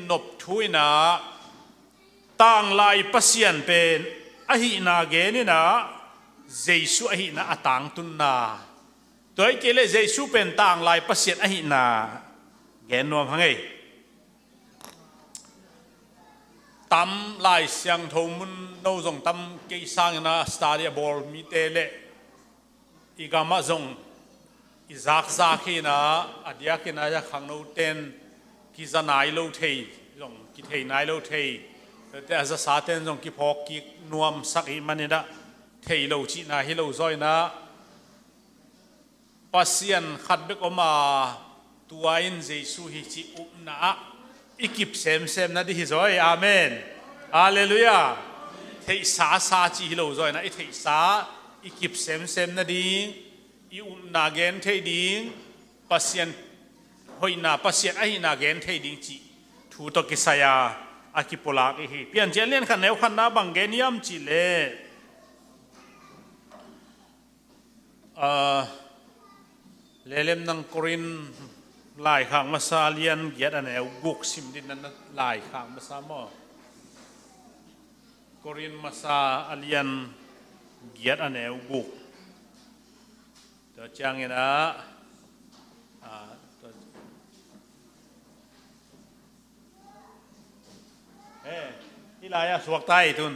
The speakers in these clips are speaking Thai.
นบทุยนะต่างลายปัสยันเป็นอหินาเกนี่นะเจสุอหินาต่างตุนนาตัวไอ้เกลเจสุเป็นต่างลายปัสยันอหินาเกนนวมพังไงตำลายเสียงทมุนโนจงตำเกสังนะสตาร์เดียบอลมีเตเลอีกามาจงอิจักซักนะอดียกินะจะขังโนเตนกิจนายโลเทยจงกิเทยนายโลเทยแต่อาจจะสาเตนจงกิพอกินวมสักอีมันนี่นะเทยโลจีนะฮิโลซอยนะปัสยันขัดเบกอมาตัวอินเจสุฮิจิอุปนะอีกิบเซมนะดิฮิซอยอาเมนฮาเลลูยาเทยสาจีฮิโลซอยนะอีเทยสาอีกิบเซมนะดิอีอุปนะเกนเทยดิงปัสยันหอยนาปัสยันไอนาเกนเทยดิงจีทูตกิสยาอากิปลากอีเปลี่ยนเจเลียนขันแนวขันนาบังเกนยามจีเลเลมนังกรินลายข้างมาซาเลียนเกียรติอันแนวกุกซิมดินนั้นลายข้างมาซาโมกรินมาซาเลียนเกียรติอันแนวกุกตัวจังเงี้ยนะที่ลายสวกไตทุน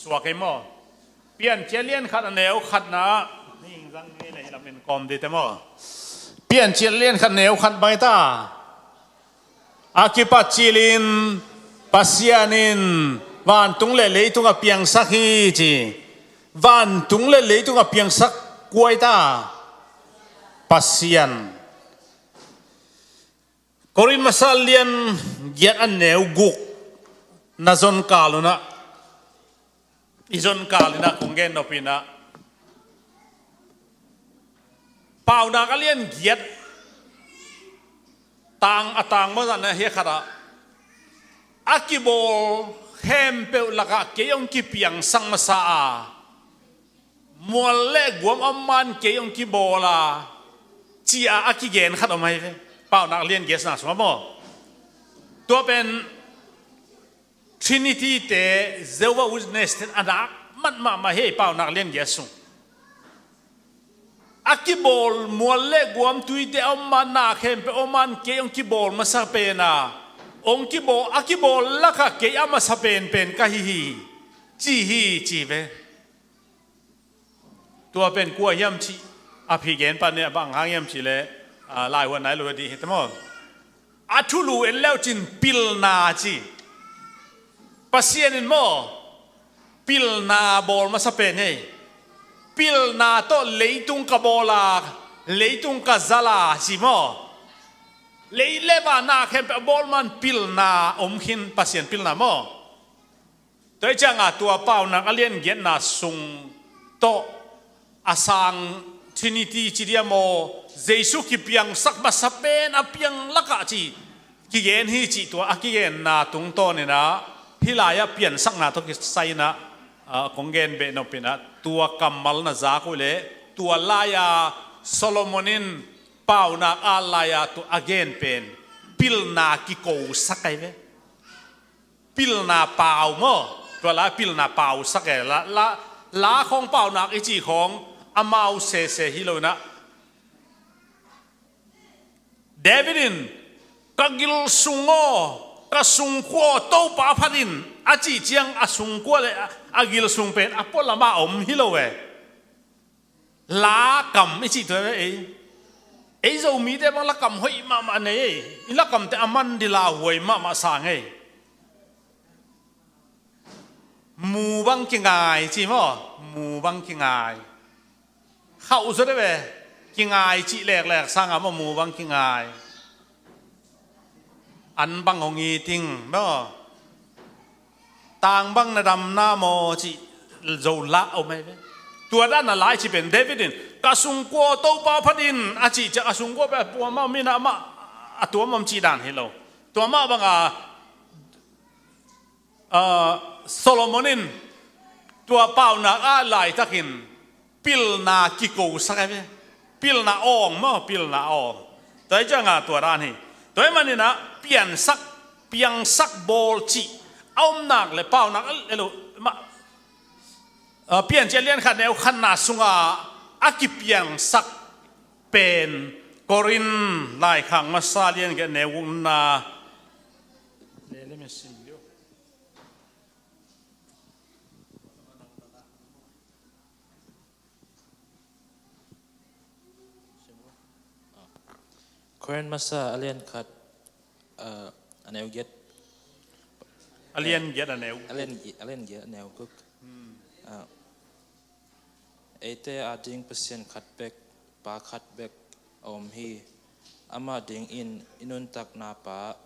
สวกไอ้หม้อเปลี่ยนเจเลียนขัดอันแนวขัดนะนี่จังนี่เลยเราเป็นกอมดีแต่หม้อเปลี่ยนเจเลียนขัดแนวขัดใบตาอากิปัจจิลินปัสยานินวันตุงเล่เลยตุงกับเปียงสักฮีจีวันตุงเล่เลยตุงกับเปียงสักกวยตาปัสยันกรินมาซาเลียนเกียรติอันแนวกุกนาจนกาลุนะอิจนกาลินะคงเกนนปินะเป่านักเลียนเกียรติต่างเมื่อนั้นเฮียขระอากิโบเฮมเปลลักเกยองกิเปียงสังมาซามัวเล่กวมอมันเกยองกิโบลาจีอากิเกนขัดออกมาเป่านักเลียนเกียรตินะสมมติตัวเป็นTrinity เตเจวาอุสเนสเทนอันนั้นมันมาให้เป่านักเรียนเยซูอากิบอลมัวเล็กกวมตุยเตอมันนาเข้มเปอมันเกยองกิบอลมาสเปนาองกิบอลอากิบอลลักเกยมาสเปนเป็นกะฮีจีเวตัวเป็นกัวยำชีอภิเกณฑ์ปันเนี่ยบางหางยำชีเลยลายวันไหนรู้ดีเห็นมั้ยอาทุลูเอลแล้วจินปิลนาจีปัสยันโมปิลนาบอลมาสเปนเฮปิลนาโตเลตุงกบอลาเลตุงกซาลาสิโมเลวานาเข้มบอลมันปิลนาอมขินปัสยันปิลนาโมตัวจังตัวเป้านักเรียนเกียรตินาสุงโตอาสังทินิตีจิเดียโมเจสุกิเปียงสักมาสเปนอเปียงลักจีกิเกนฮีจิตัวอากิเกนนาตุงโตเนี่ยนะฮิลายาเปลี่ยนสักนาทุกไซนะคงเกนเบนอปินะตัวกัมมัลนะจากุเลตัวลายาโซโลมอนินเป่านาอาลายาตัวอเกนเป็นปิลนากิโกสักไงเวปิลนาเป่าโมตัวละปิลนาเป่าสักไงละของเป่านักอิจิของอามาอุเซฮิโลนะเดวิดินกักิลซุงโอกระสุงกัวโตปาพัดินอาจีเจียงอาสุงกัวเลยอากิลสุงเป็นอพอลมาอมฮิโลเวลากำไม่ใช่ตัวเอจะมีแต่บางละกำหอยมาเนี่ยอีละกำแต่อามันดิลาหวยมาสางไงมูบังกิงายจีมั้งมูบังกิงายเข้าสุดเลยกิงายจีแหลกสร้างมามูบังกิงายอันบังของอีติงบ่ต่างบังนาดำนาโมจิโจละเอาไหมตัวด้านนั้นหลายที่เป็นเดวิดินกระสุงกัวโตปาพัดินอาจิจะกระสุงกัวแบบตัวมามีนามาตัวมันจีดานเฮโลตัวมาบังโซโลมอนินตัวเป่านักอะไรทักินปิลนากิโกสักไงปิลนาอองมั้งปิลนาอองแต่จังตัวด้านนี้ตัวมันนี่นะเปลี่ยนสัก เปียงสักโบลจีเอาหนักเลยเปล่าหนักเลยมาเปลี่ยนเจเลียนขัดแนวขันนาสุงอากิเปียงสักเป็นกอรินไล่ขังมาซาเลียนกันแนวนาKorean masa alien kat aneu get alien get aneu alien get aneu kuk ete ading pasien kat bek pa kat bek hi ama ding inun tak na pa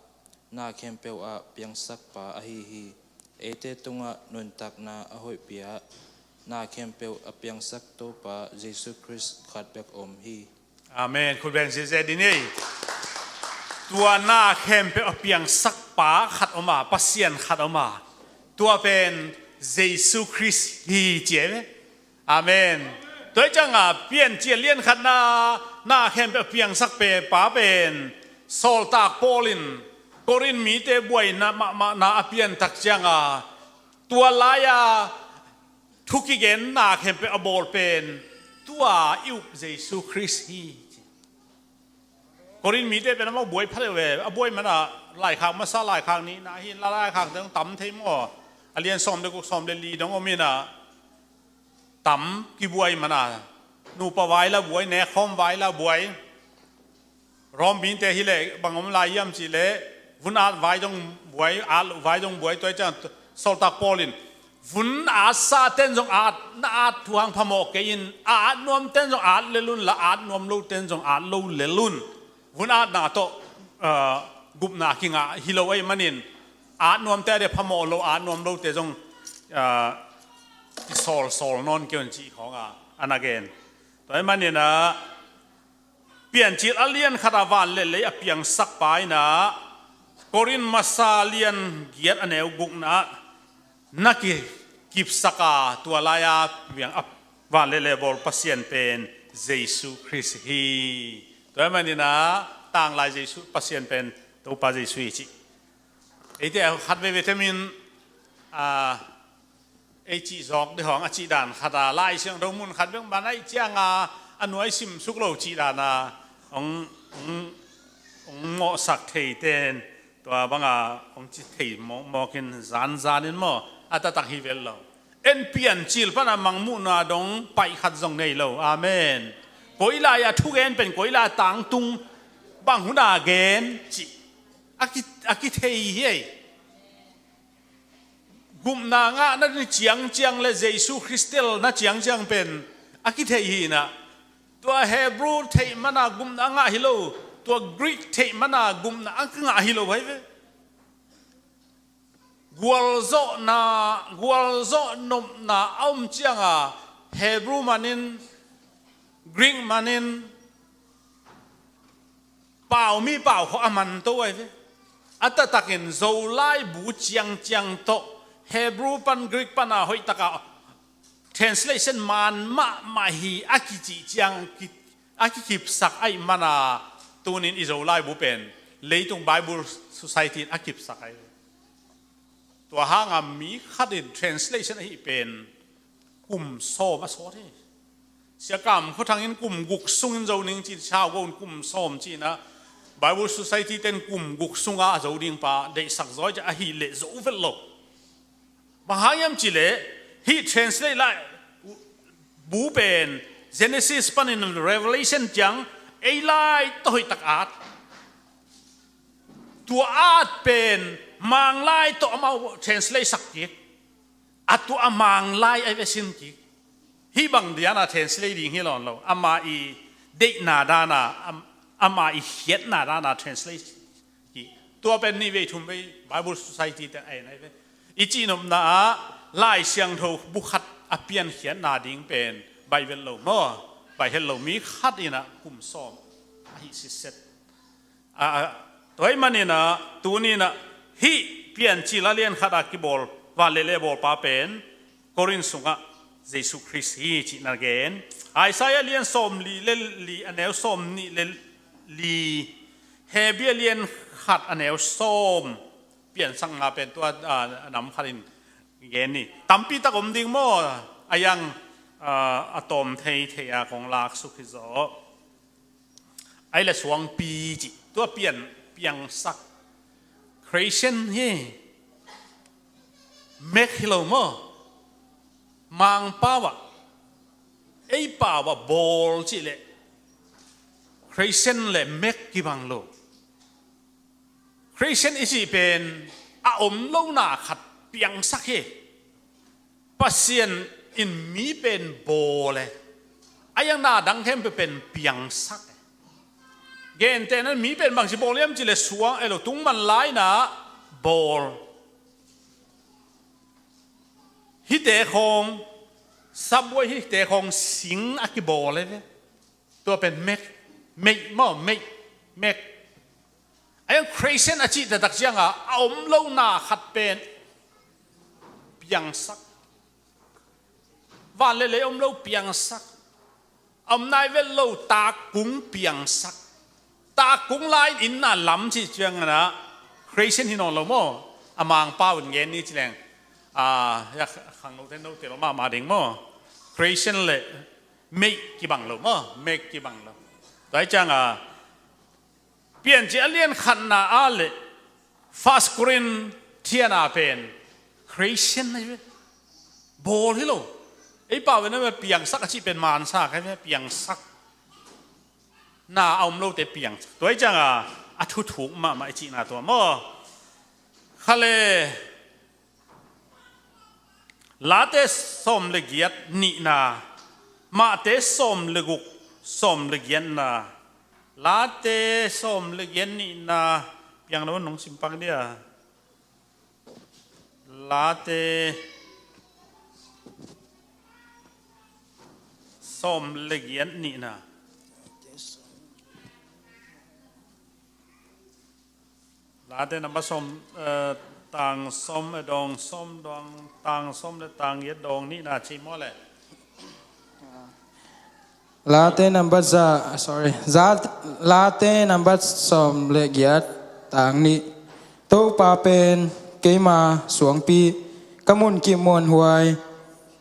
na kempeu a piang sak pa hi ete tunga nun tak na ahoi pia na kempeu a piang sak to pa Jesus Christ kat bek hi Amen คุณเบนซิเซดินี่ตัวหน้าเข้มเป็นเพียงสักปาขัดออกมาปัสเซียนขัดออกมาตัวเป็นเยซูคริสต์ฮีเจมอาเมนตัวจังเปลี่ยนเจียเลียนขัดหน้าเข้มเป็นเพียงสักเปป้าเป็นโซลตาโปลินโกรินมีเตบวยนาเปลี่ยนตักจังตัวลายทุกเกณฑ์หน้าเข้มเป็นอบอลเป็นตัวอิวเยซูคริสต์ฮีกอรินมีได้เป็นน้ำบวยพระเวบวยมันหลายครั้งมาซาหลายครั้งนี้นะหินหลายครั้งต้องต่ำเทมอเลียนซ้อมเด็กซ้อมเดลีต้องมีนะต่ำกี่บวยมันนูปไว้ละบวยแนคอมไว้ละบวยรอมบินแต่ฮิเลบางอมลายย่ำสิเลวุนอาไว้ต้องบวยอาไว้ต้องบวยตัวเจ้าโซลตาโปลินวุนอาซาเต้นจงอานาทวงพมอกกินอานวมเต้นจงอาเลลุนละอานวมลูเต้นจงอาลูเลลุนวุนอาหน้าโตกุบหน้ากิงฮิโลไอมันินอานวมแต่เดพมอโลอานวมลูเต้นจงโซลนอนเกี่ยวจีของอันเกนตัวไอมันนี่นะเปลี่ยนจีอเลียนคาราวันเลยเปลี่ยนสักไปนะกอรินมาซาเลียนเกียรอันเอวกุกนะนักกิบสักตัวลายเวียงวันเล่บอลพัศยันเป็นเยซูคริสต์ฮีตัวมันนี่นะต่างลายเยซูพัศยันเป็นตัวพระเยซูจีไอ้เดียวขัดวิตามินไอจีจอกเรื่องอาจีดานขัดลายเสียงดงมุนขัดเรื่องบ้านไอเจียงอันนู้นไอซิมสุกโลจีดานาองหมอสักเทเตนตัวบางองจิตเทมอกินจานนินมออาตตักฮิเวลเราเอ็นเปลี่ยนจิลปนามังมุนาดงไปขัดจงในเราอาเมนกุยลายทุกเอ็นเป็นกุยลาต่างตุงบางหุนาเกนจิอากิเทยเฮกุมนางะนั่นเจียงเจียงและเยซูคริสต์นั่นเจียงเจียงเป็นอากิเทยนะตัวเฮบรูเทมันกุมนางะฮิโลตัวกรีกเทมันกุมนางะฮิโลไว้กัวลโซนมนาอมเจียงเฮบรูมันนินกรีกมันนินเปล่ามีเปล่าเขาอามันตัวไว้อัตตะกินโซไลบูเจียงโตเฮบรูปันกรีกปันหอยตะกา translation มันมาฮีอากิจิเจียงอากิคิบสักไอมันตัวนี้อิโซไลบูเป็นเลยตรง Bible Society อากิบสักไอตัวห้างมีขัดอิน translation ให้เป็นกลุ่มโซมาโซที่เสียกรรมเขาทางนี้กลุ่มกุกซุงเจ้าหนึ่งจีชาวก็กลุ่มโซมจีนะ Bible Society เป็นกลุ่มกุกซุงเจ้าหนึ่งป่าได้สักร้อยจะฮิเลโซเวลโลมหายามจีเลฮี translate ไลบูเป็น Genesis ปันใน Revelation จังไอไลตัวตักอาดตัวอาดเป็นมังไลตัวมา translate สักทีอัดตัวมังไลไอเวสินทีฮีบังเดียนะ translate ดิ่งฮิลอนเราอามาอีเด็กนาดานะอามาอีเขียนนาดานะ translate ตัวเป็นนิเวศทุ่มไป Bible Society แต่ไอ้ไหนอีจีนมนาไล่เสียงทูบุคัดอเปียนเขียนนาดิ่งเป็นไบเบิลเราเนาะไบเบิลเรามีคัดอีนะกลุ่มซ้อมฮิสิเซตตัวมันนี่นะตัวนี้นะฮีเปลี่ยนจีละเลียนขัดกิบอลว่าเล่บอลป้าเป็นกอรินสุงะเยซูคริสต์ฮีจีนักเกนไอซายเลียนซ้อมลีอันเนวซ้อมนี่ลีเฮเบียเลียนขัดอันเนวซ้อม เปลี่ยนสังมาเป็นตัวนำขันเกณฑ์นี่ตั้มปีตะกมดิ่งโม่อายังอะตอมเทียของลากสุขิโซไอ้ละสวงปีจิตัวเปลี่ยนเปียงสักคริสเตียนเฮ่เมกฮิโลโม่มังป้าวะไอ้ป้าวะบอลจิเล่คริสเตียนเล่เมกกิบังโลคริสเตียนอีสิเป็นอาอมโลนาขัดเปียงสักเฮ่ปัสเซียนอินมีเป็นโบเลยอายังน่าดังเข้มไปเป็นเปียงสักเกณฑ์แต่นั้นมีเป็นบางสิโบเลียมจิเลสวงเอโลตุงมันไล่นะโบลฮิเตคงซับไว้ฮิเตคงสิงอากิโบเลยเนี่ยตัวเป็นเมกไอ้ยังคริสเตียนอาชีพแต่ตักยังเอาเล่าหน้าขัดเป็นเปียงสักวันเลยเลยเล่าเปียงสักนายเวลเล่าตากุ้งเปียงสักตากุ้งไลน์อินน่ะล้ำจีเจียงนะคริสเตียนที่นอนเราโม่มางป้าวันเย็นนี่จีแรงอยากขังโนเทนโนเตลมาดิ่งโม่คริสเตียนเลยไม่กี่บังเราโม่ไม่กี่บังเราแต่จังเปลี่ยนเจเลียนขันนาอาเลฟาสกรินเทียนาเป็นคริสเตียนเลยโบลิโลไอ้ป้าวันนั้นเปียงสักอาชีพเป็นมารสักใช่ไหมเปียงสักน่าเอาโลกแต่เปียงตัวไอ้จังอัทุถูกมาไอ้จีน่าตัวมั่วเขาเลยลาเตสมเลกียดนี่นามาเตสมเลกุกสมเลกียนนาลาเตสมเลกียนนี่นาอย่างนั้นน้องสิมปังเดียลาเตสมเลกียนนี่นาลาเตนับสมต่างสมดองสมดองต่างสมและต่างเย็ดดองนี่นาชิมอเลยลาเตนับลาเตนับสมเลเกียดต่างนี้ตู้ปาเป็นเกมาสวงปีกมุนกิมวนหวย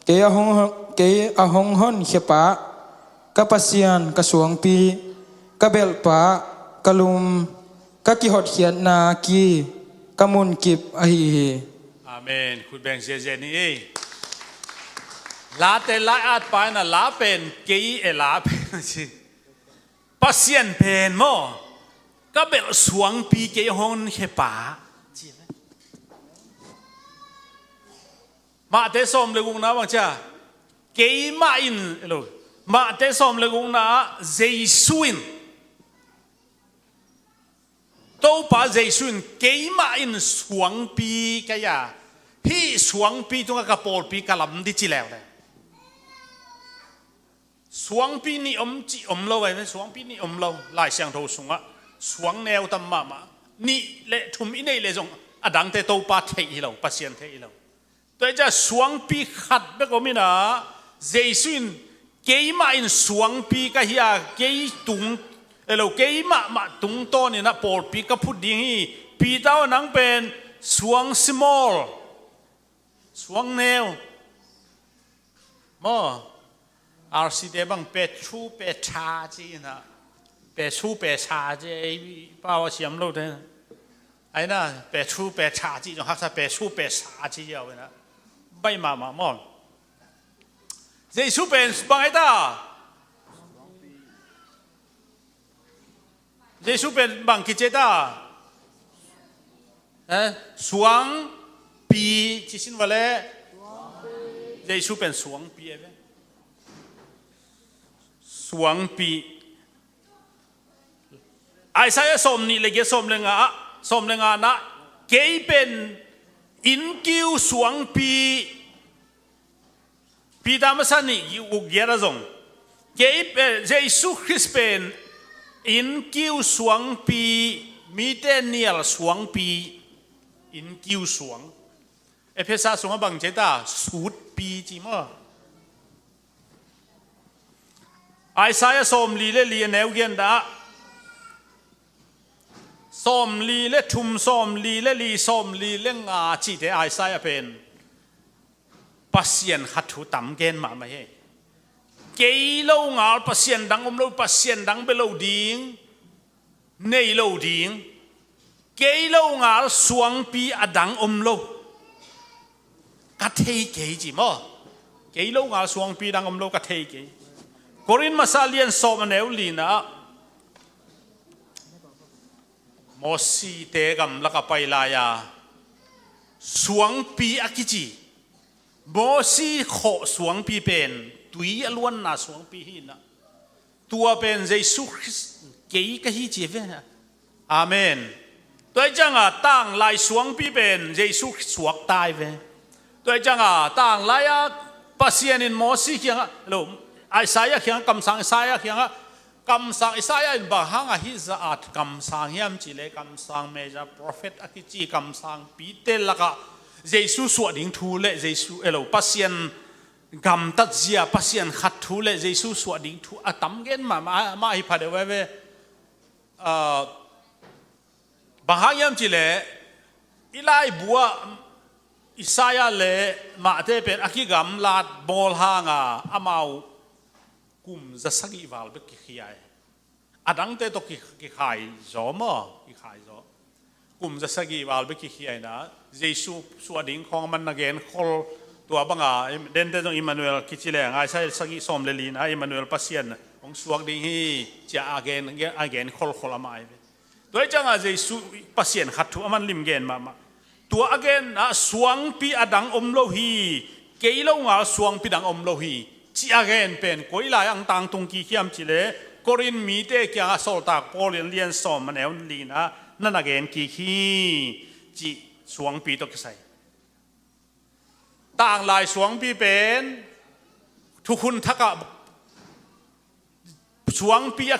เกอหงหอนเขปะกะปัสเซียนกะสวงปีกะเบลปะกะลุมกะกิหดเขียนนากีกมุนกิบอหิอาเมนคุณแบ่งเสียเจนี่ลาเตลาอาดไปนะลาเป็นกีลาเป็นสิปัสเซียนเป็นโมก็เบลสวงปีเกยฮอนเขปะมาเตสอมเลกุงนะบางจ้าเกยมาอินลูมาเตสอมเลกุงนะเจสุอินตัวป้าเจสุนเกี่ยมาอินสวงปีกันยาพี่สวงปีตรงกับปอลปีกลับดิจิแล้วเลยสวงปีนี่จีเราไว้ไหมสวงปีนี่เราลายเสียงโทสงะสวงแนวตั้มมานี่เละทุ่มอินเลยจงอดังแต่ตัวป้าเที่ยวปัสเซียนเที่ยวแต่จะสวงปีขัดแบบก็ไม่นะเจสุนเกี่ยมาอินสวงปีกันยาเกี่ยตุงเราเกี่ยมาตุงโตนี่นะปอลปีกับพูดดีฮีปีเต้านังเป็นสวง small สวงแนวมั่วอาร์ซีเดบังเป็ดชูเป็ดชาจีนะเป็ดชูเป็ดชาจีป้าวเสียมโลดเลยไอ้น่ะเป็ดชูเป็ดชาจีจงฮักษาเป็ดชูเป็ดชาจีเอาไว้นะใบมามั่วเจชูเป็นบางไอ้ตาเยซูเป็นบางกิจตาสวงปีที่สินวันเล่เยซูเป็นสวงปีเอสวงปีไอ้สายสมนี่เลยเกี่ยสมเลยงะนะเกี่ยเป็นอินกิวสวงปีตามสันนี่อุกเยระจงเกี่ยเป็นเยซูคริสต์เป็นอินคิวสวงปีมีเตเนียลสวงปีอินคิวสวงเพศาสวงบางเจตาสูดปีจีมั้งไอ้สายสมลีเลลีแนวเกียนดา ส้มลีและทุมส้มลีและลีส้มลีและงาจีเตไอไซเป็นปัสยันขัดถูต่ำเกณฑ์มาไม่ให้เกยโลงาปัสยันดังโลปัสยันดังเบลดิงเนยโลดิงเกยโลงาสวงปีอดังโลกะเทยเกยจีมั้งเกยโลงาสวงปีดังโลกะเทยเกยกอรินมาซาเลียนส้มเนวลีนะมอสีเตกัมลักไปลายาสวงปีอากิจีมอสีขอสวงปีเป็นตุยอล้วนน่ะสวงปีหินะตัวเป็นเยซูคริสต์เกี่ยกะฮิจีเวนะอาเมนตัวจังอ่ะตั้งลายสวงปีเป็นเยซูคริสต์สวกตายเวตัวจังอ่ะตั้งลายปัสยานินมอสีเขียงอ่ะโลไอสายเขียงคำสั่งไอสายเขียงอ่ะคำสั่งอิสยาห์บางครั้งฮิซาอัดคำสั่งยามจิเลคำสั่งเมจ่าโปรเฟตอากิจีคำสั่งปีเตลละก็เยซูสวดดิ้งทูเลเยซูปัสยันกำตัดเจียปัสยันขัดทูเลเยซูสวดดิ้งทูอะตั้มเกนมาฮิพัดเวบางครั้งยามจิเลอิไลบัวอิสยาห์เลมาเตเป็นอากิกำลาดบอลหางอามากุมจะสักิวาลเบกิขยายอดังเตตกิขายจอมกิขายจอกุมจะสักิวาลเบกิขยายนะเยซูสวดดิ้งของมันนักเรียนคนตัวบังอาเดินเตตอิมมานูเอลคิดจิเลงไอ้ใช่สักิสมเลลีนะอิมมานูเอลปัสยันของสวดดิ้งฮีจะอาเกนคนละไม้โดยจังเยซูปัสยันขัดทุมันลิมเกนมาตัวอาเกนสวงปีอดังโลหีเกยโลงาสวงปีดังโลหีจีอาเกนเป็นกุยลายอังตังตุงกีเขียมจิเลกอรินมีเตกียงโซลตากโปเลียนเลียนสอมมันเอวลีนะนั่นอาเกนกีขีจีสวงปีตกใส่ต่างลายสวงปีเป็นทุกคนทักสวงปีอ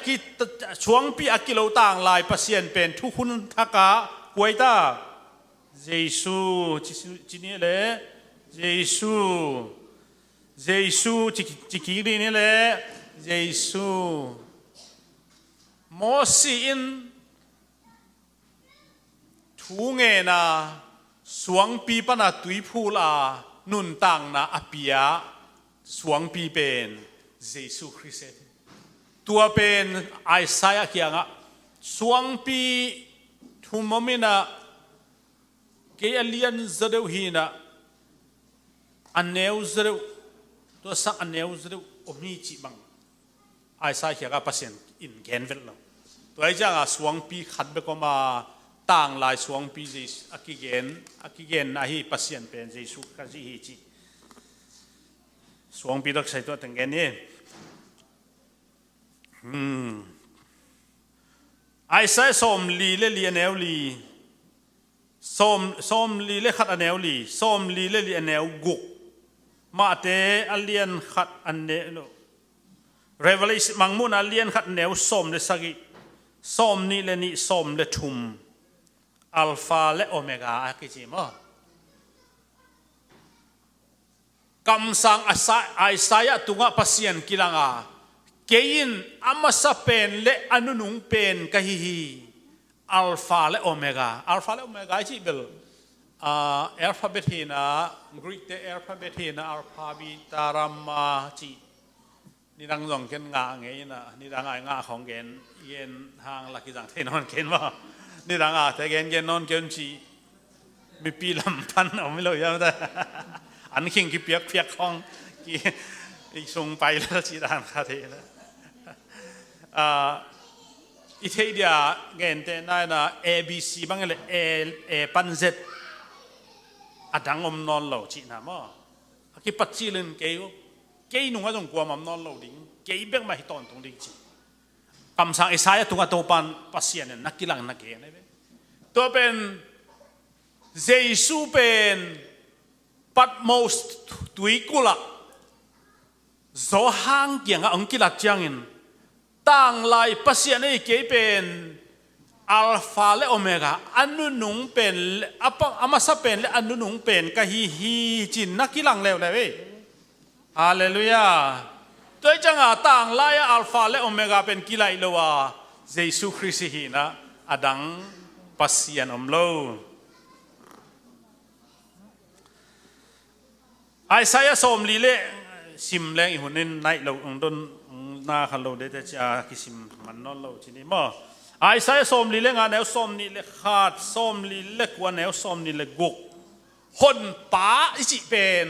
ากิโลต่างลายปัสยันเป็นทุกคนทักกวยตาเยซูจีนี่เลยเยซูจิกิรินี่แหละเยซูมอสีอินทูเงนะสวงปีปนาตุยพูลานุนตังนะอภิยาสวงปีเป็นเยซูคริสต์ตัวเป็นไอซายาเกียงะสวงปีทุมมินะเกยเลียนจะเดวฮีนะอันเนวจะเดวตัวสักอันเนวจะอมีจิบังไอ้สายเขียกับปัสยันอินแกนเวลล์ตัวไอ้เจ้าสวงปีขัดเบกมาต่างลายสวงปีเจสอากิเกนอาฮีปัสยันเป็นเจสุกัจิฮิจิสวงปีต้องใช้ตัวตั้งแกนนี่ไอ้สายสมลีเลลีเนวลีสมลีเลขัดอันเนวลีสมลีเลลีอันเนวกุกมาเตอเลียนขัดอันเนว Revelation มังมุนอเลียนขัดเนวส้มเลสกิส้มนี่เลนี่ส้มเลทุมอัลฟาและโอเมกาอากิจิมคำสั่งไอสายตุงะปัสยันกิลังอาเกินอามาสเป็นและอนุนุงเป็นกะฮิอัลฟาและโอเมกาจิเบลอัลฟาเบตฮีนะกรีกเตอัลฟาเบตฮีนะอัลฟาบิตารามาจินี่ดังส่งเกนงาไงนะนี่ดังไงาของเกนเย็นทางลักกิจังเทนอนเกนว่านี่ดังแต่เกนนอนเกนจีมีปีลำพันเอาไม่รู้ยังแต่อันคิงกี่เปียกของกี่อีส่งไปแล้วจีดังคาเทนะอีเทียเกนเตน่านะ ABC บางเลยเอปันเซตอดังอมนอนเหล่าจีน่ะมั้งกี่ปัจจิลินเกี่ยนุ่งก็ต้องกลัวมันนอนเหล่าดิ้งเกี่ยเบี้ยมาให้ตอนตรงดิ้งจีคำสั่งไอ้สายตัวตัวปันปัสยันเนี่ยนักกีฬานักเกนเลยตัวเป็นเยซูเป็นปัดมอสตุยกุละโซฮังเกี่ยงกับอังกฤษจังอินต่างลายปัสยันนี่เกี่ยเป็นอัลฟาและโอเมกาอันนุ่งเป็นอามาซาเป็นและอันนุ่งเป็นกะฮีจินนักกีฬาเลวเลยฮาเลลูยาตัวจังต่างลายอัลฟาและโอเมกาเป็นกีฬาเลวะเยซูคริสต์ฮีนะอดัง ปัสเซียนอมโลไอซายสมลีเล่ซิมแรงอีหุ่นนินในเราดนนาคันเราเดชจะกิสิมมันนอนเราทีนี้มั้งไอซายสมลีเล่งานแนวสมนี่เล่ขาดสมลีเล่กว่าแนวสมนี่เล่กุกคนป่าอิจิเป็น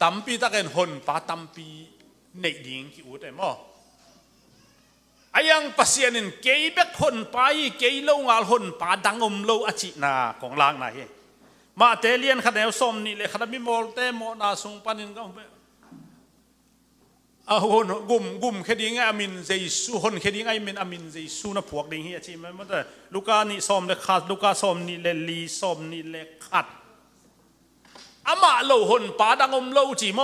ตั้มปีตะเกนคนป่าตั้มปีในดิ่งที่อุดไอ้มั้งไอ้ยังปัสเซียนินเกย์เบกคนป่าเกย์เล่างาคนป่าดังอมโลอจินาของลางนาเฮมาเตเลียนขัดแนวสมนี่เลยขัดมิโมลเตโมนาสุงปานินก็คนกุมแค่ดิ้งไออามินเจสูคนแค่ดิ้งไอมินอามินเจสูนะพวกดิ้งเฮียใช่ไหมมันแต่ลูกานี่สมเลยขัดลูกาสมนี่เลยลีสมนี่เลยขัดอามาโลหนป่าดังอมโลจีโม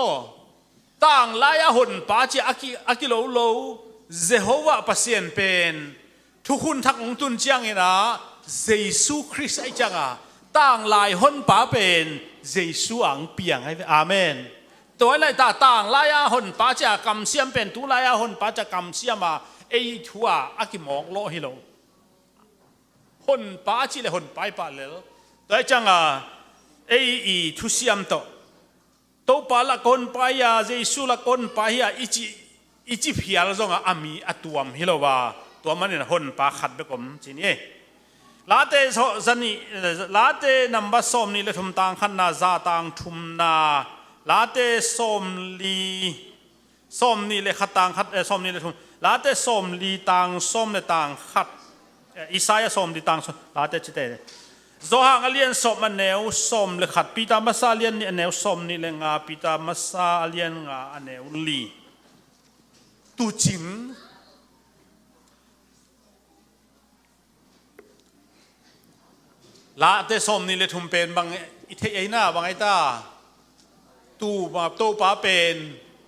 ต่างลายหนป่าจีอากิโลโลเจโฮวาปัสเซียนเป็นทุกคนทักองตุนเจียงเองนะเจสูคริสต์ไอจังอ่ะต่างลายหนป่าเป็นเจสูอังเปียงให้อาเมนตัวอะไรต่างลายหนป่าจะกำเสียมเป็นตัวลายหนป่าจะกำเสียมาไอทัวอากิมองโลฮิโลหนป่าจีเลยหนป่าป่าเลยตัวจังอ่ะไอทุเสียมโตตัวป่าละคนป่ายาเจสูละคนป่ายาอิจิพิอาลจงอามีอตัวมฮิโลว่าตัวมันเนี่ยหนป่าขัดไปกมจีนี่ลาเตสันนี่ลาเตนัมบัสอมนี่เลทุมตังขันนาซาตังทุมนาลาเตสอมนี่เลขัดตังขัดสอมนี่เลทุมลาเตสอมลีตังสอมเลตังขัดอิสายาสอมลีตังลาเตจิเตโซฮังเลียนสอมมันแนวสอมเลขัดปีตามาซาเลียนนี่แนวสอมนี่เลงาปีตามาซาเลียนงาแนวลีตูจิงละเตสมนี่เลยทุ่มเป็นบางอิเทไอหน้าบางไอตาตู้มาโตป้าเป็น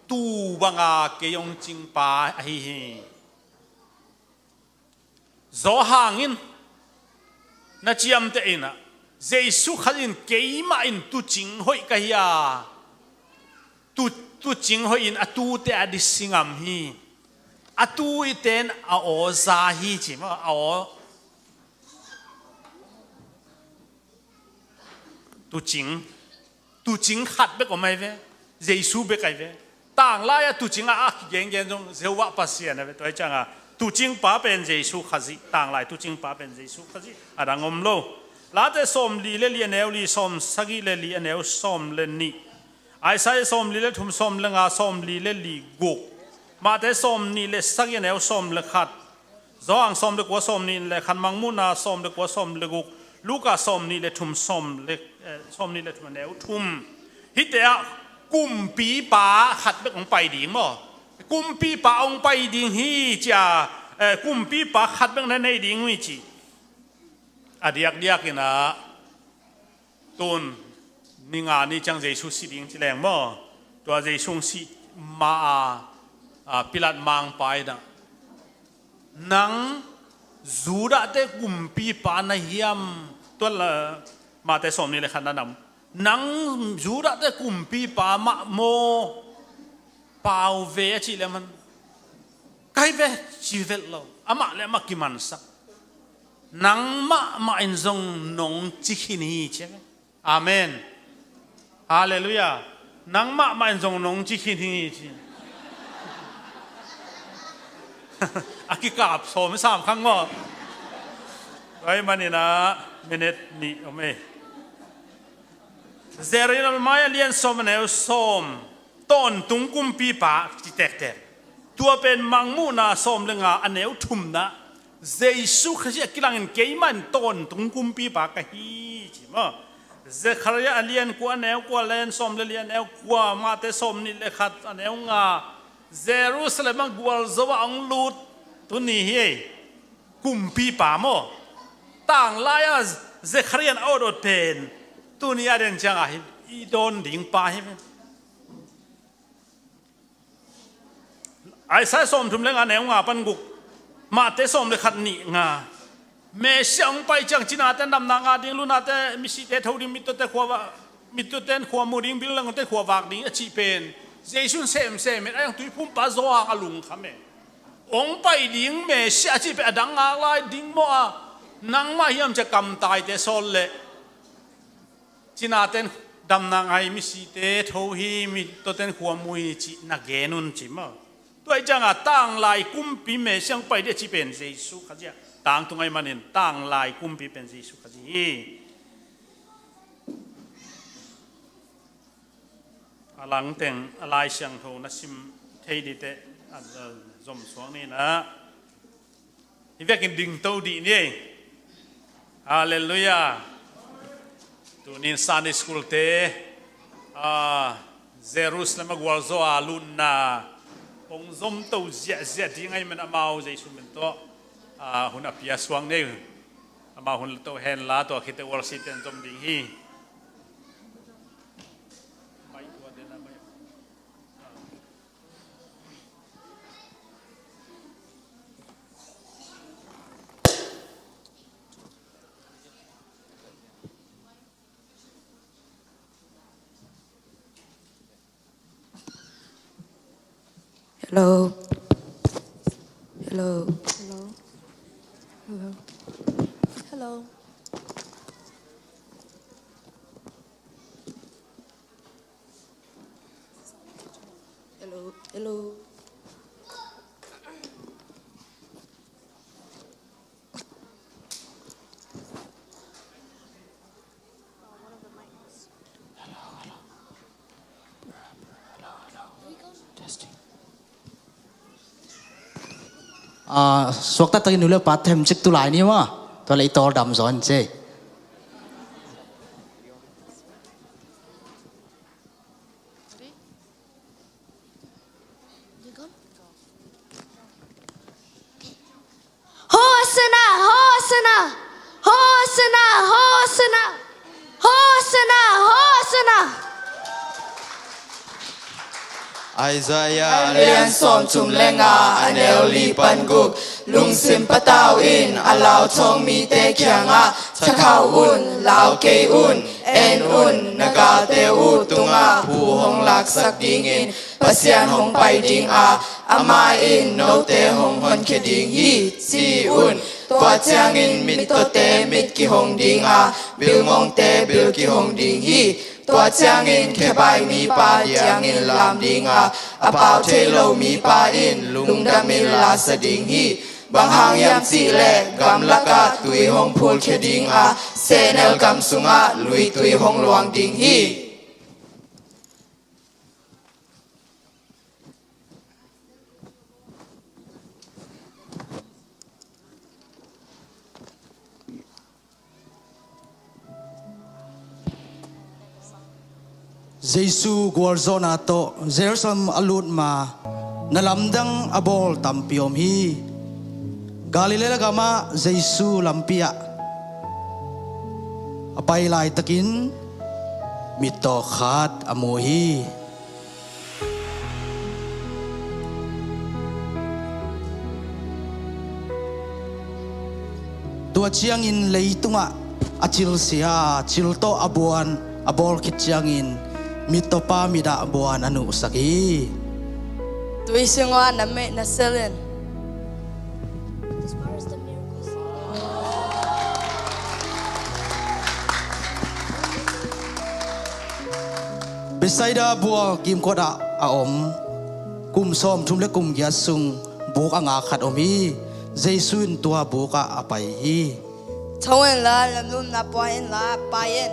ตู้บางอาเกยองจิงป้าไอเฮโซหางินนัดยามเตอินะเจสุขัดินเกยมาอินตู้จิงหอยกะยาตู้จิงหอยอินอตูเตอดิสิงามฮีอตูอิเตนอาโอซาฮีจิมาอาโอตูจิงขัดเบกอไม่เวเจสูเบกไอเวต่างลายตูจิงอาเก่งจงเจวะปัสเซียนเวตัวจังอ่ะตูจิงป้าเป็นเจสูขัดสิต่างลายตูจิงป้าเป็นเจสูขัดสิอะดังอมโลลาเตสอมลีเลลีเนวลีสอมสกิเลลีเนวสอมเลนีไอไซสอมลีเลทุมสอมเลงาสอมลีเลลีกุกมาเตสอมนี่เลสกิเนวสอมเลขัดจอางสอมเลกัวสอมนี่เลขันมังมุนาสอมเลกัวสอมเลกุกลูกาสอมนี่เลทุมสอมเลสอมนี่เลทุมแนวทุมฮิตเตะกุมปีป่าขัดเบกองไปดิ่งมั้งกุมปีป่าองไปดิ่งฮีจ้ากุมปีป่าขัดเบกในดิ่งวิจิอดียกนะตุนนิงานี่จังเจสุสิดิ่งที่แรงมั้งตัวเจสุสิมาพิลัดมังไปนะนังจูระเตกุมปีป่าในยามตัวละมาแต่สมนี่เลยขนาดนั้นนังจูระเตกุมปีป่ามาโมเป่าเวชิเลมันใครเวชีเวลเราอามาเลมากิมันสักนังมาอินซงนงจิขินีใช่ไหมอาเมนฮาเลลูยานังมาอินซงนงจิขินีใช่อากิกาบสมสามครั้งว่าไว้มันนี่นะมินิทนี่โอเมเจริญมาเลียนสมเนวสมต้นตุงกุมปีป่าจิตเตะตัวเป็นมังมูนาสมเลงาอันเนวทุมนะเจสุขเสียกิลังเกยมันต้นตุงกุมปีป่ากะฮีจิมะเจคารยาเลียนกัวเนวกัวเลนสมเลียนเนวกัวมาเตสมนี่เลขัดอันเนวงาเจรูซาเล็มกัวลซวอังลูดตุนี่เฮกุมปีป่าโมต่างลายเจคารยานเอาโดดเป็นตุนี่อาเดนจังไออีโดนดิ่งป่าเฮไอ้สายสมทุมเลงอันเนวงาปันกุกมาเตสมเลขัดนี่งาเมเสียงไปจังจีนาเตนดำนางาดิ่งลุนาเตมิสิเตทาวดิมิตุเตขวามิตุเตนขวามูดิ่งบิลลังเตขวาวากดิ่งอจิเป็นเจสุนเซมไอ้ยังตุยพุ่มปะโซอังอลุงขะเมโอ องไปดิ้งเมเสียจีเป็นดังอะไรดิ้งมัวนังมาเฮียมจะกำตายเตะโซลเล่จีน่าเต้นดำนางไอมิสิเตะทูฮีมิตัวเต้นหัวมุยจีนักเกนุนจีมาตัวจังอ่ะตั้งลายกุมปีเมเสียงไปเดจีเป็นเยซูขจีตั้งตรงไอ้มันเองตั้งลายกุมปีเป็นเยซูขจีหลังแต่งลายเสียงโทนัสิมเทดิเตะจอมสวงนี่นะที่เรียกกันดึงโตดีนี่ฮาเลลูยาตัวนี้ซันเดย์สคูลเตะเยรูซาเล็มกวาลโซอาลุนนาองจอมโตเจียที่ไงมันอามาเจสุมันโตหุ่นอภิยสวงนี่อามาหุ่นโตเห็นลาตัวคิดแต่วอลซิเตนจอมดิ่งฮีHello. Hello. Hello. Hello. Hello. Hello. Hello. Suốt ta tới nửa bắt thêm chiếc tu lại ní mà tôi lấy to đầm rồi chứ Hosanna! Hosanna! Hosanna! Hosanna! Hosanna! Hosanna! Isaiah lian som chung lenga anel li pan guk lung sim patao in alao chong mi te kyanga chakau un lao ke un en un naga te u tunga pu hong lak sak ding in pasian hong pai ding a ama in no te hong hon ke ding hi si un tua chiang in mit to te mit ki hong ding a bil ngong te bil ki hong ding hi tua chiang in ke bai mi pa chiang in lam ding a apao te lo mi pa in lung dam in la sa ding hi bang hang yam chi le gam laka tui hong phul ke ding a senel gam sunga lui tui hong luang ding hi Jesu guarzona to Jerusalem alut ma nalamdang abol tampiom hi Galilea gama Jesu lampia apay lai takin mito khat amuhi tua chiang in leitunga achil sia chilto abuan abol kit chiang in mito pa mida abuan anu saki Tui singwa na me na selin. Besaida bua kim koda aom kum som thum le kum gya sung buk anga khat omi Jesuin tua buka apai hi Tawen la lam lum na poin la payen.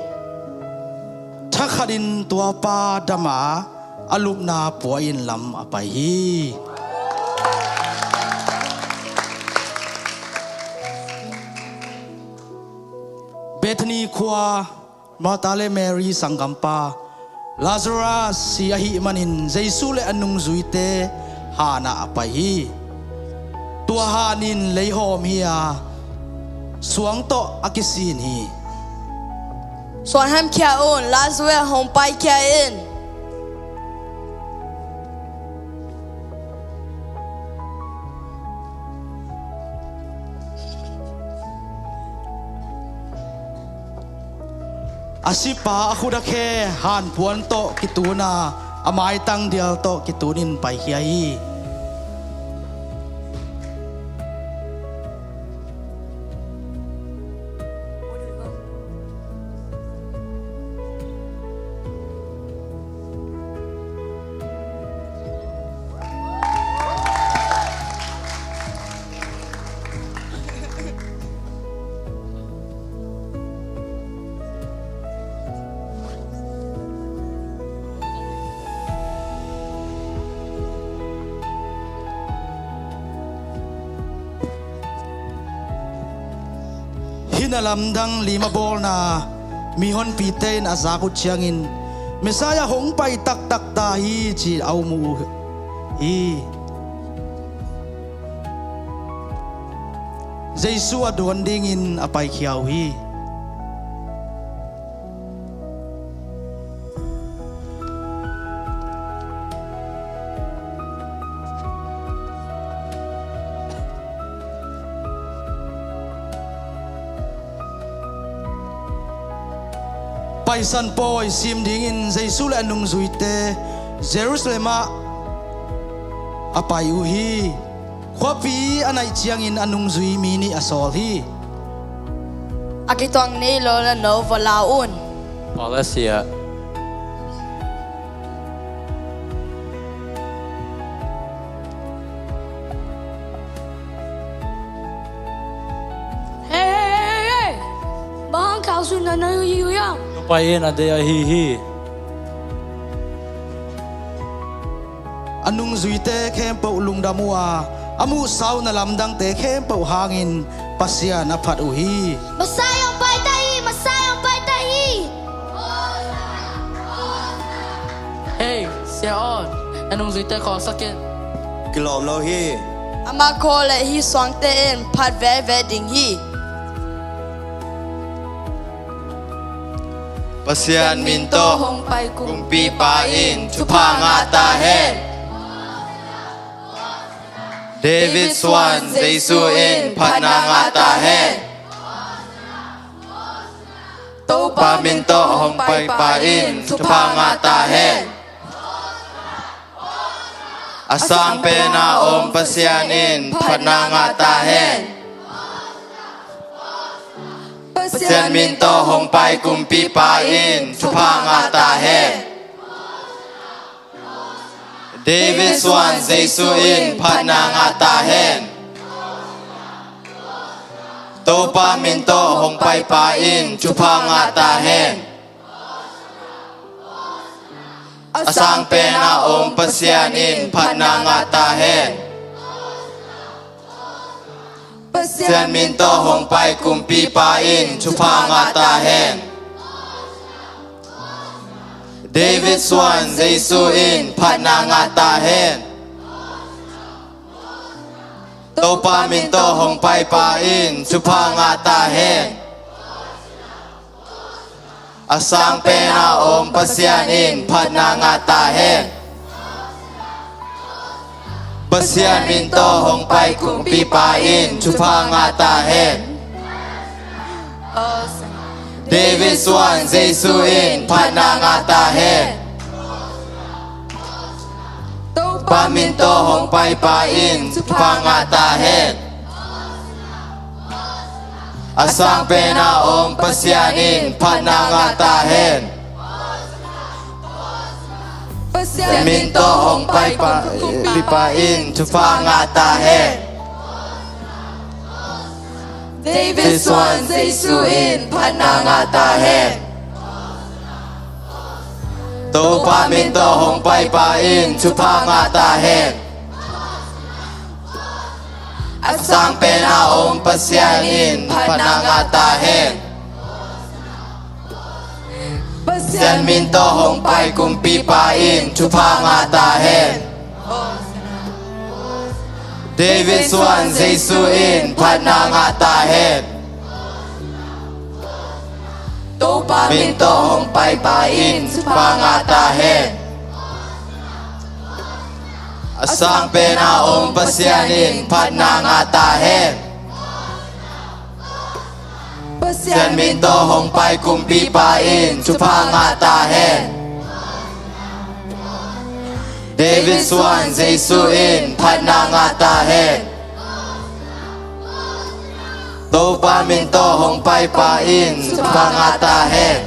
Thakharin tua pa dama alup na puain lam apai hi Bethany khwa Matale Mary sangampa Lazarus siahi manin Jesu le anung zuite hana apai hi tua hanin leihom hiya suang to akisin hi Swan ham kia on Lazarus hong pai kia in. Asipa aku dah ke han puan to kituna amai tang dial to kitunin pai hiai na lamdang lima bol na mihon pite na zakut siangin Mesaya hong pai tak tak tahi chi au mu hi Jesu adon dingin apai khiau hi Paisan poi sim dingin Jesu la nung zuite Jerusalem apai uhi khwapi anai chiangin anung zui mini asol hi Akitong ni lo la no valaun. Policia. Hey, bang kau sudah nak yang. Tupayin ada ya hi. Anung zuite kempo ulung damua amu sau na lamdang te kempo hangin pasya na phat uhi Masayang pai tahi, masayang pai tahi. Hey, Sion, anong zuite ko sakit? Kilom lo hi Ama ko le hi swang te en phat ve ve ding hi. Pasian minto Hong pai kung pipain chupangata hen David Swan Jesuin panangata hen Paminto hong paipain chupangata hen Asang pena om pasianin panangata hen Pasian minto hong pai kumpi pain chupangata hen David Swan Jesuin panangata hen Topa minto hong pai pain chupangata hen Asang pena om pasianin panangata hen Pasian minto hong pai kumpi pain chupangata hen David Swan Jesuin panangata hen Topa minto hong pai pain chupangata hen Asang pena om pasianin panangata hen Pasian minto hong pai kumpi pain chupangata hen David Swan Jesuin panangata hen Paminto hong pai pain chupangata hen Asang pena om pasianin panangata hen Minto hong pai pain chupangata hen David Swan Jesuin panangata hen Topa minto hong pai pain chupangata hen Asang pena om pasianin panangata hen Pasian minto hong pai kumpi pain chupangata hen David Swan Jesuin panangata hen Topa minto hong pai pain chupangata hen Asang pena om pasianin panangata hen Pasian minto hong pai kumpi pain chupangata hen David Swan Jesuin panangata hen Topa minto hong pai pain chupangata hen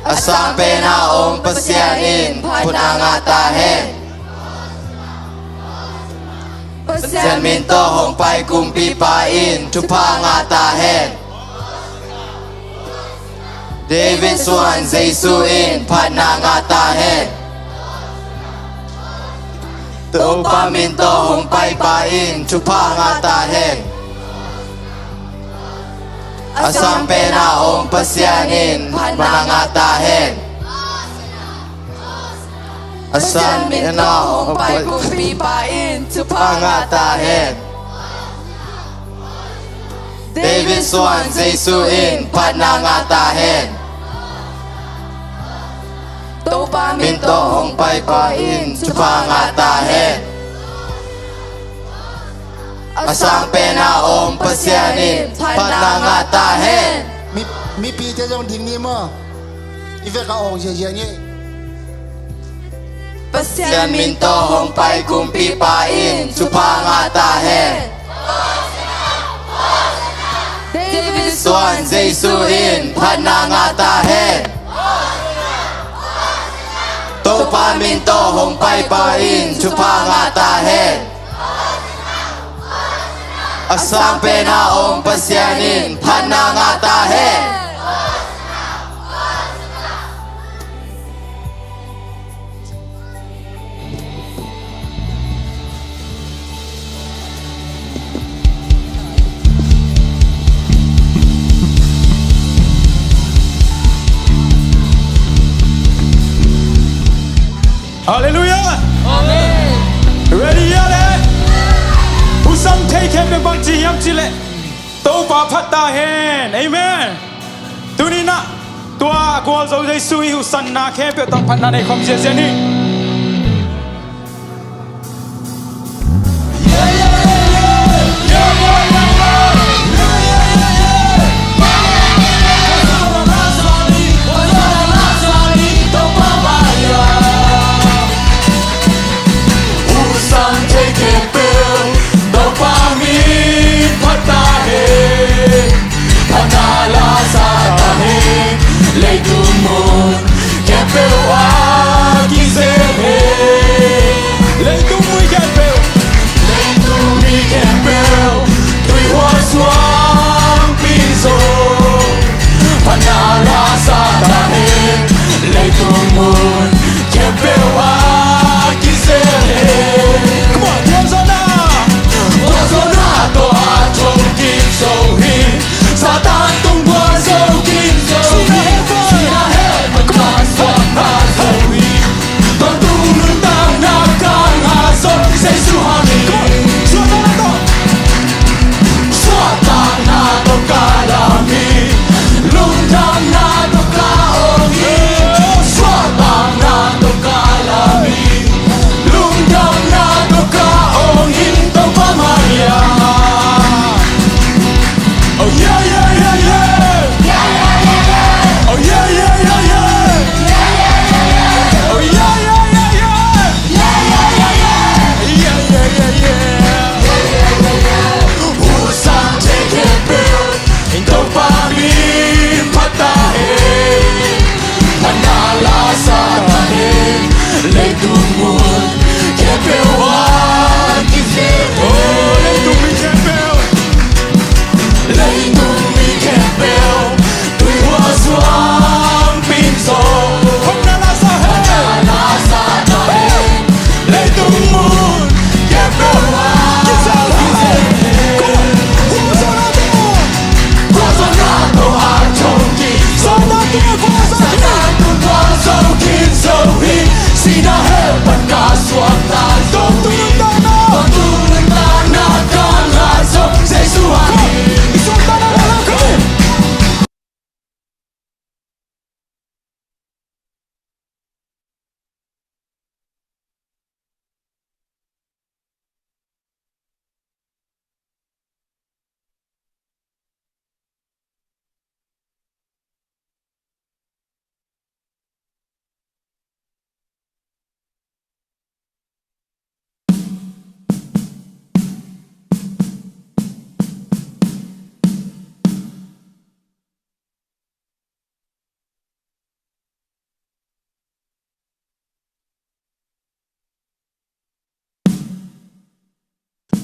Asang pena om pasianin panangata hen Pasian minto hong pai kumpi pain chupangata hen David Swan Jesuin panangata hen Topa minto hong pai pain chupangata hen Asam pena om pasyanin panangatahin. Asam pena om pagkupipain pangatahin. David Swan Jesuin panangatahin. Minto hong paipain pangatahin. Asam pena om pasyanin panangatahin.มีปีจะยองทิ้งนี่มั้งอีเฟกาออกเยอะๆนี่ Yan minto hong paikumpipain pangatahin. David Swan Jesuin panangatahin. Topa minto hong paipain pangatahin. Asam pena om pasyanin panangatahin. Hallelujah. Amen. Ready yale. Usang take him bang chi yam chi le. To pa phat ta hen. Amen. Tu ni na. Tua ko zo dei sui usan na khe pe tong phat na nei khom je je ni.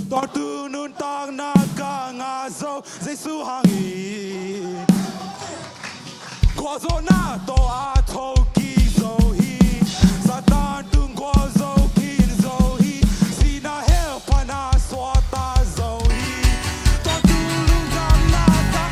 Tortu nun tang na ka nga zo Jesu hangi Kwa zo na to a to ki zo hi Satan tung kwa zo kin zo hi Sina hel pana swata zo hi Tortu nun tang na ka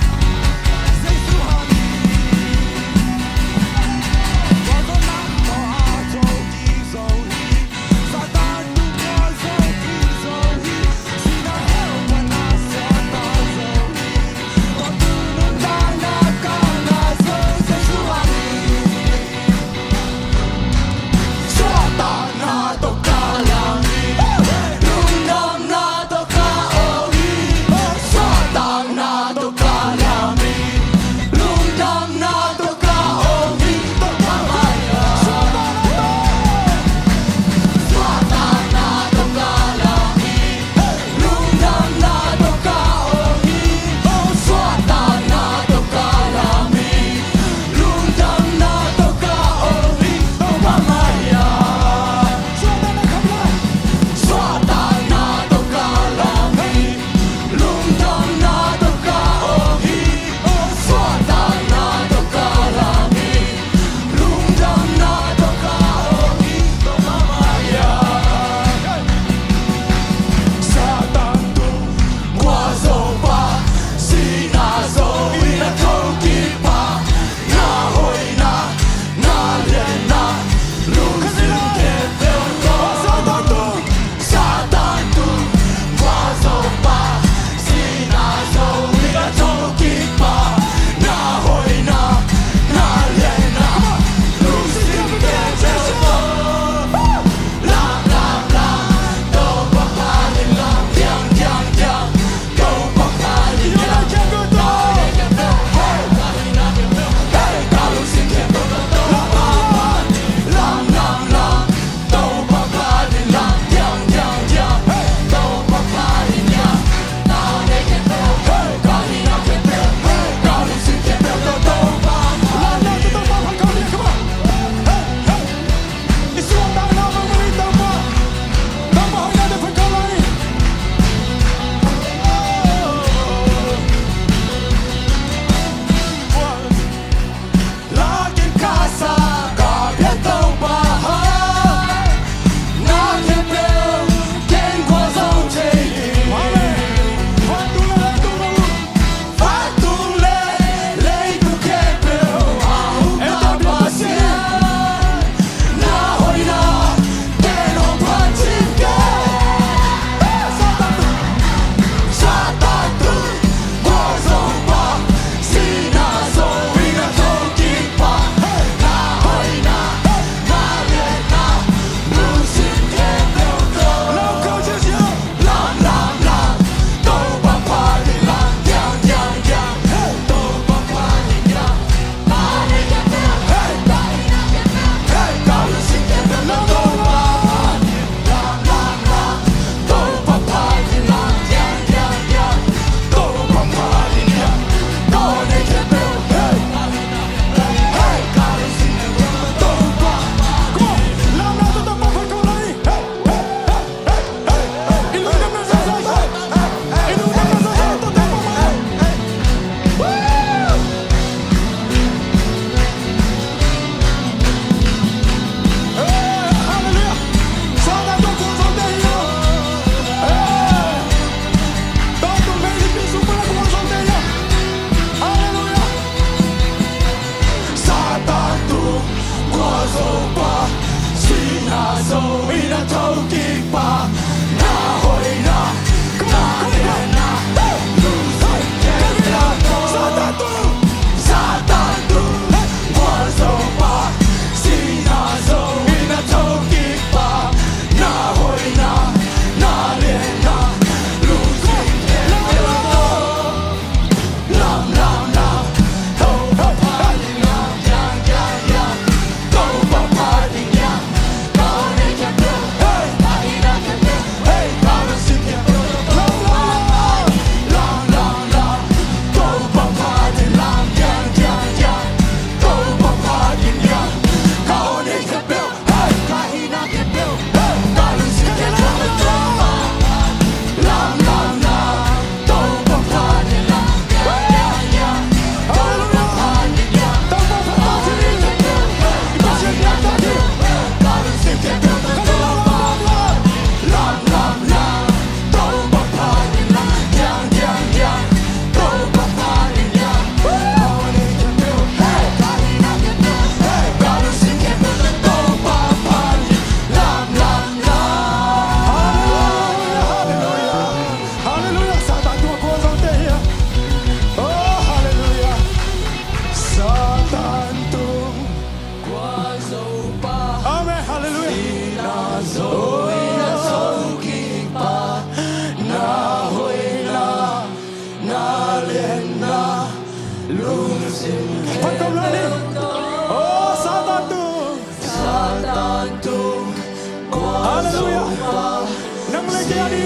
liền na lung sim Phật công lên đi oh Satan tung Hallelujah nâng lên kia đi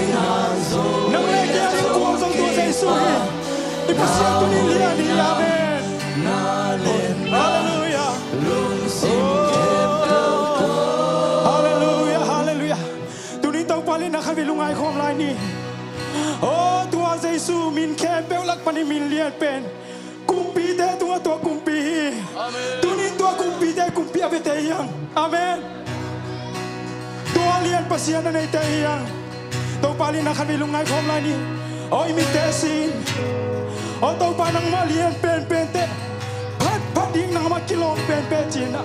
nâng lên kia đi của dòng Chúa Giêsu ipasian tu ni lia đi amen Hallelujah Hallelujah Hallelujah tu ni tau palin nak kami lungai khom lai ni oh Tua Giêsu min khem peu lak pani min lian pen kumpi te tua kumpi tu ni tua kumpi te kumpi ave te yang amen tua lian pasian na te yang tau palin nak kami lungai khom lai ni oh imitesin oh tau panang malian pen te pat ding nang makilong pen cina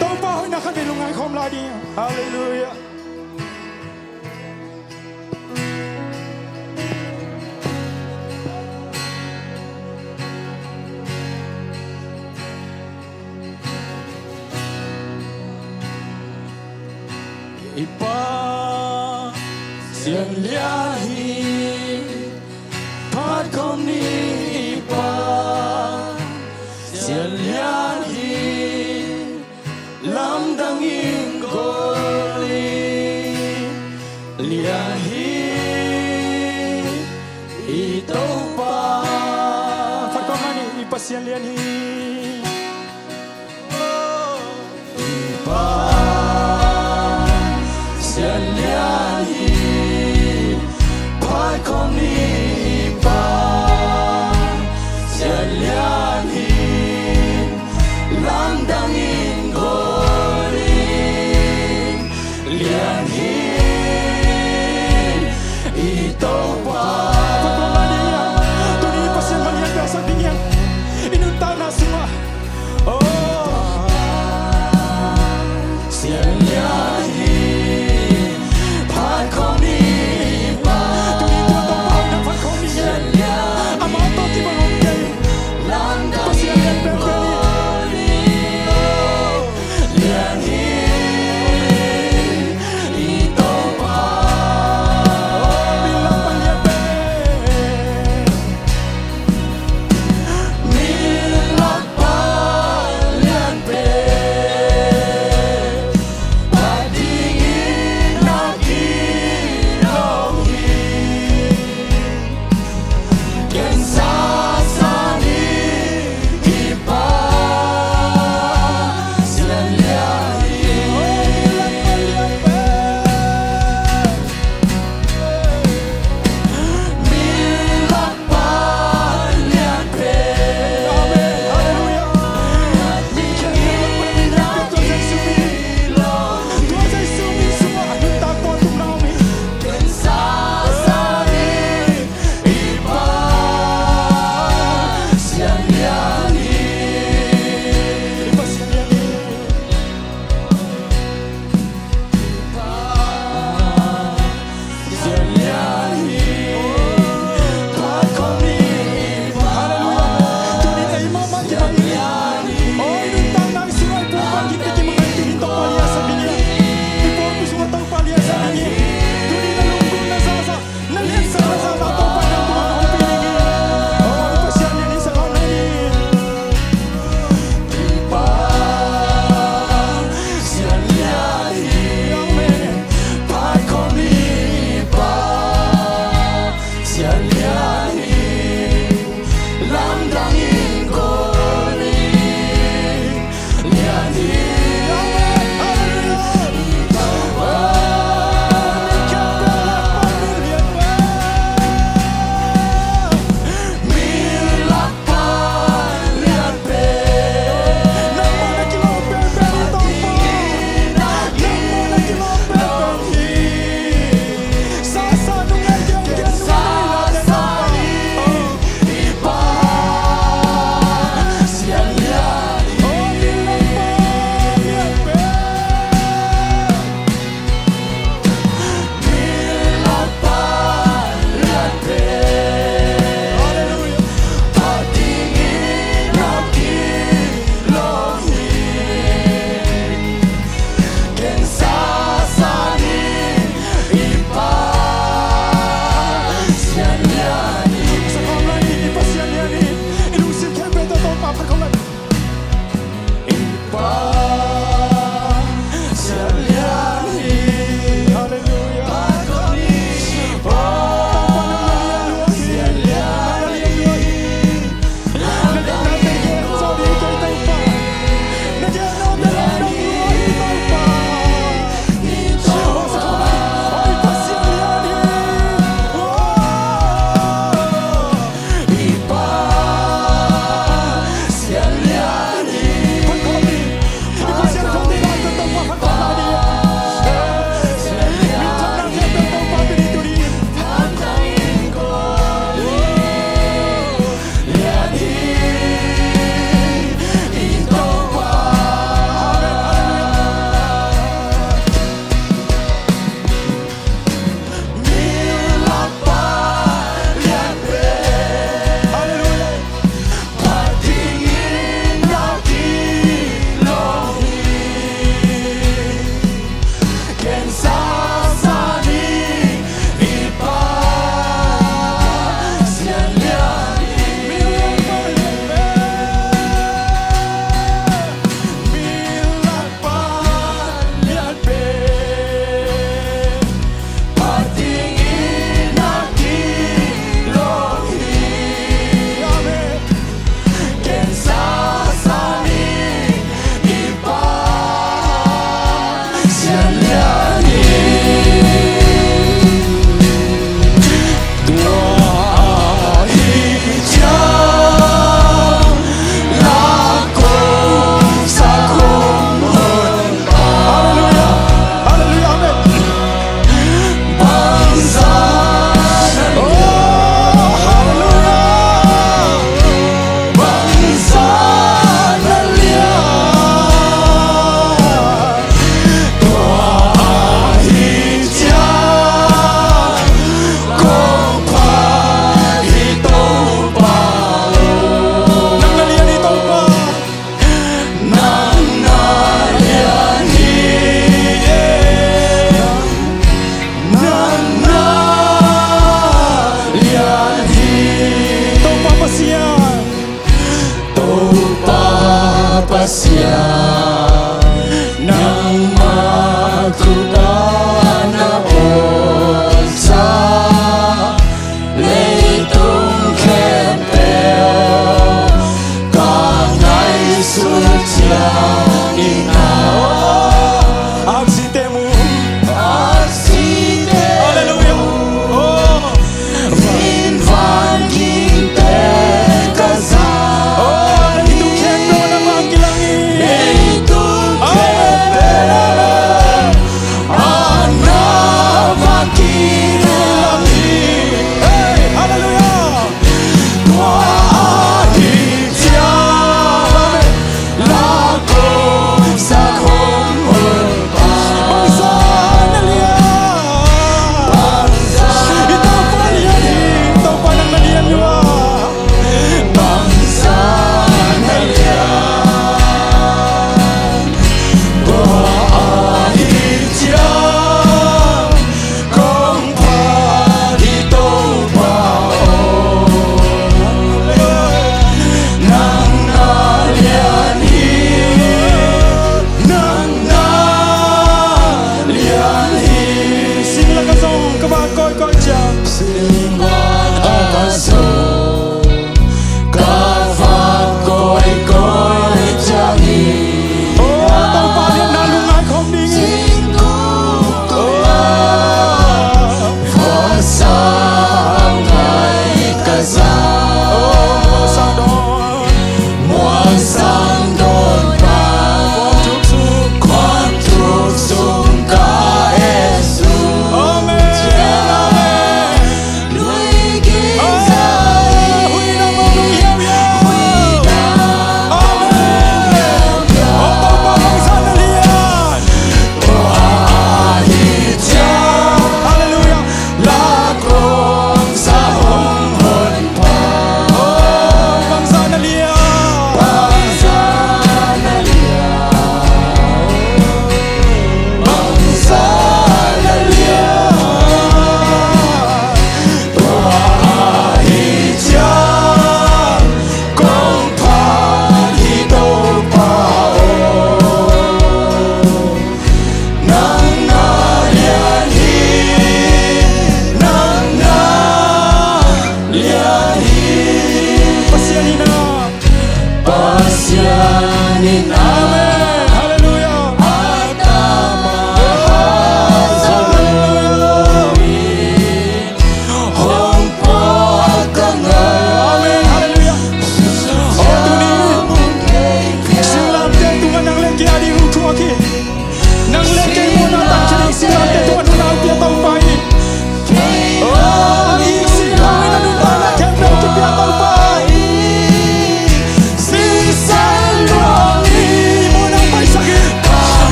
tau pa hoy nak kami lungai khom lai ni hallelujah Ipa sian liahi pat kom ni ipa sian liahi lam dangin goli liahi itau pa pat kom ni ipa sian liahi ipa sian liahi pai kom ni pa sian liahi lam dangin goli liahi ito pa pagpapalaya tu ni pasian malian biasa tingyan inunta na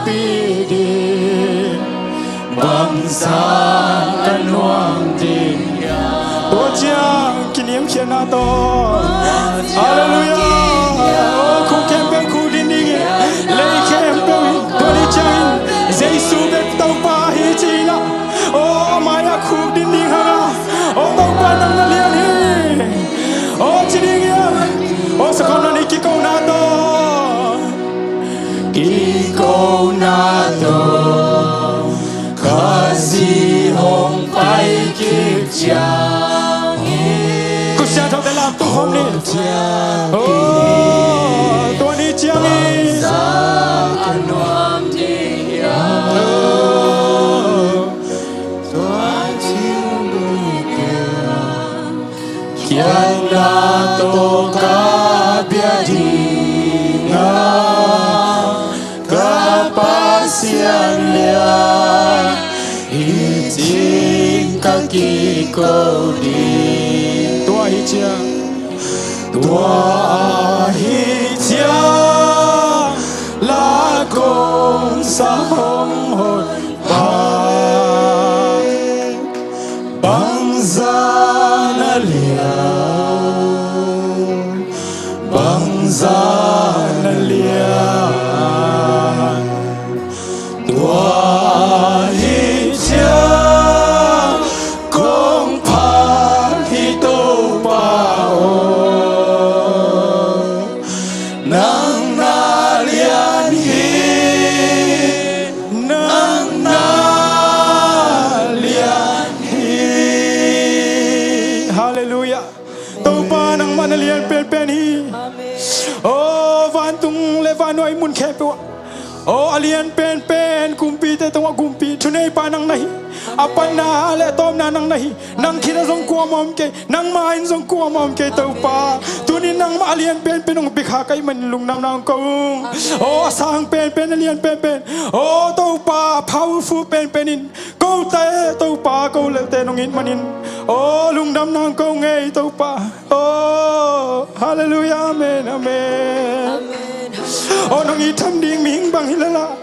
ปีดีบังสารกันวางดินตัวเจ้ากินเยี่ยมเขียนหน้าโตฮาเลลูยาโอ้คู่แคมเปญคู่ดินดีเลยแคมเปญตัวนี้เจ้าเจสุเบ็ดตัวป้าฮิจิละโอ้มายาคู่ดินดีฮะโอ้ตัวป้านั่งนั่งเลี้ยงฮีโอ้จิดีเงี้ยโอ้สักคนนั้นอีกกี่คนหน้าโตIkaw na to kasi hong paikikiyangin Kusya to dalam tu hong ni Oh tuan ni ciangin Sa anuam diyang Tuan ciumikiyang Kian na to kabiadingan Kapasian lian Iting kaki ko di Tua hitia Lakong sa hong hon Bangsa na lian Bangsa na lian Tuahitya kong pahito pao Nang nalianhi Nang nalianhi Hallelujah Tau pa nang manalian pen-penhi Oh vantung levanoy mun kepewa Oh alien pen kumpi te tong kumpi tunay pa nang nahi apan na le tom na nang nahi nang kita song kwa mom ke nang main song kwa mom ke tau pa tunin nang ma alien pen nong bikha kai man lung nang nang kong Oh sang pen alien pen Oh tau pa powerful pen in ko te tau pa ko le te nong in manin Oh lung dam nang ko ngei tau pa Oh hallelujah amen amen Oh nong itam ding ming bang hilala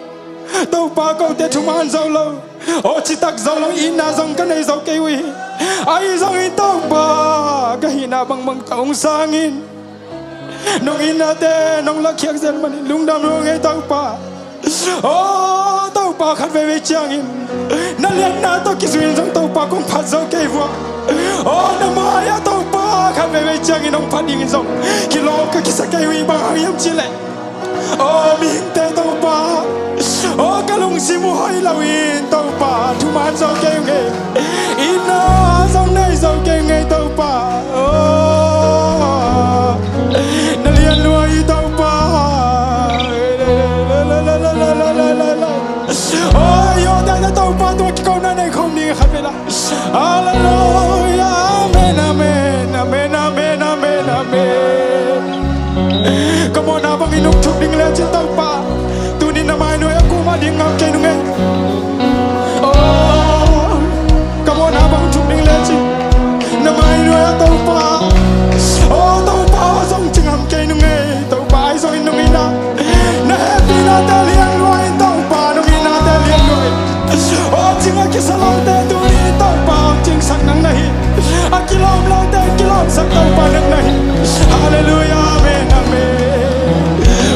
Tau pa ko te chuman zau lo Oh chitak zau lo ina zong ka nei zau kewi Ai zong in tau pa kahina bang mang taong sangin Nong ina te nong lakyak zel manin lung dam lo ngei tau pa Oh tau pa khat ve ve changin Na lian na to kisuin zong tau pa kong phat zau kewa Oh na maya tau pa khat ve ve changin nong phat ding zong Kilo ka kisa kewi bang hayam chile Oh ming te tau pa Oh kalung simu hai lawin tau pa Tuman zau keu nge Ina zong nei zau keu nge tau pa Oh Nalian luai tau pa Oh yo da tau pa tu ki kau na nei khom ni khat vela Hallelujah amen amen amen amen amen amen Come on abang inuk chuk ding le chin tau pa tu ni na mai noi aku ma ding ngam ke nu nge Oh come on abang chuk ding le chin na mai noi tau pa Oh tau pa song ching ngam ke nu nge tau pa ai song in nu ina na happy na ta lian loi tau pa nu ina ta lian loi Oh ching a ki salam te tu ni tau pa ching sak nang nahi a kilom lao te kilom sak tau pa nang nahi hallelujah amen amen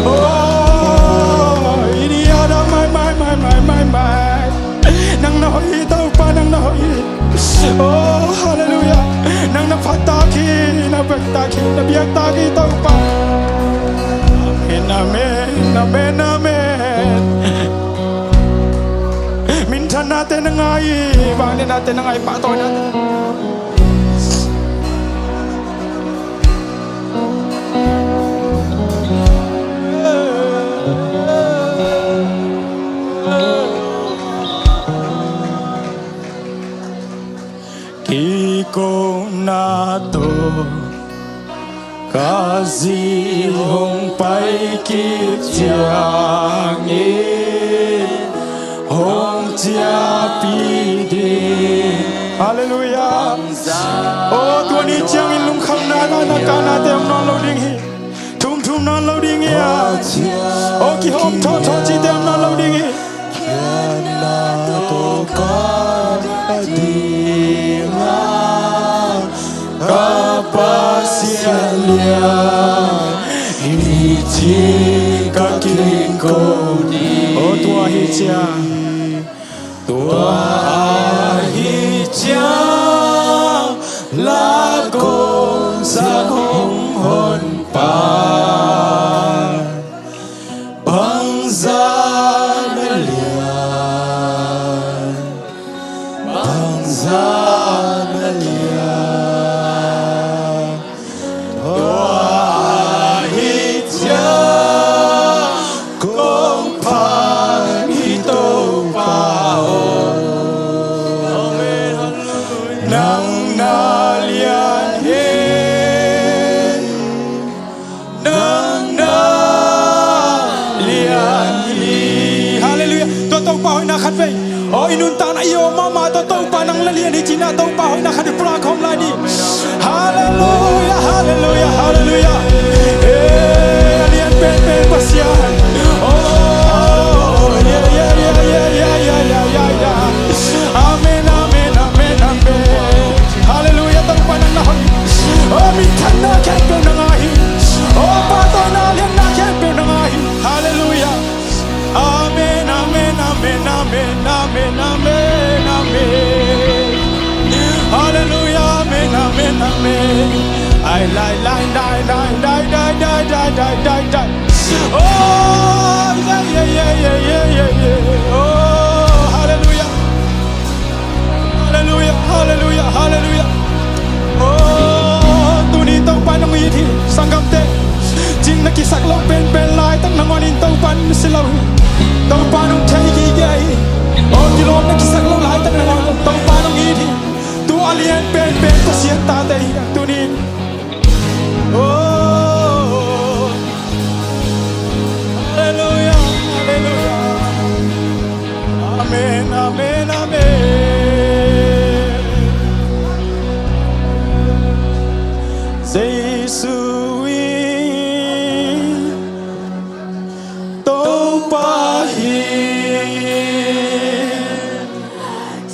Oh ini ada mai nang na hoi tau pa nang na hoi Oh hallelujah nang na fataki na bektaki na biaktaki tau pa Amen amen amen amen Minsan natin ang ay Bangin natin ang ay patoy natin Ikaw na to kasi hong paikikiyangin hong tiapidin Hallelujah Oh tuan ni chiang in lung kham na na ka na te ong non lo ding hi Tum thum nan lo ding ya o ki hom tho tho chi tem nan lo ding na to ka di ma kapasialia ini chi ka king ko di o tua hi cha tua hi cha la con sa hong hon pa bang za na lian bang za na lian tua hi cha con pa hi to pa nang na lian hin nang na lian li hallelujah to to pa hoi na khat ve o inun ta na yo mama to to pa nang la lian hi china to pa hoi na khat pra khom la ni hallelujah hallelujah hallelujah lian pen pen pasia oh yeah yeah yeah yeah yeah yeah yeah yeah amen amen amen amen hallelujah to pa nang na hoi oh mi than na khat pe na hi oh pa to na lian na khat pe na hi hallelujah amen amen amen amen amen amen amen hallelujah amen amen amen I lie lie die die die die die die die die die oh yeah yeah yeah yeah yeah yeah yeah oh hallelujah hallelujah hallelujah hallelujah oh tu ni tong pan nong yi thi sangam te jing na ki sak lo pen pen lai tang nang onin tong pan silaw tong pan nong thai gi gai oh ki lo na ki sak lo lai tang nang tong pan nong yi thi tu alien pen pen ko sian ta te tu ni oh hallelujah hallelujah amen amen amen giêsu to pa hi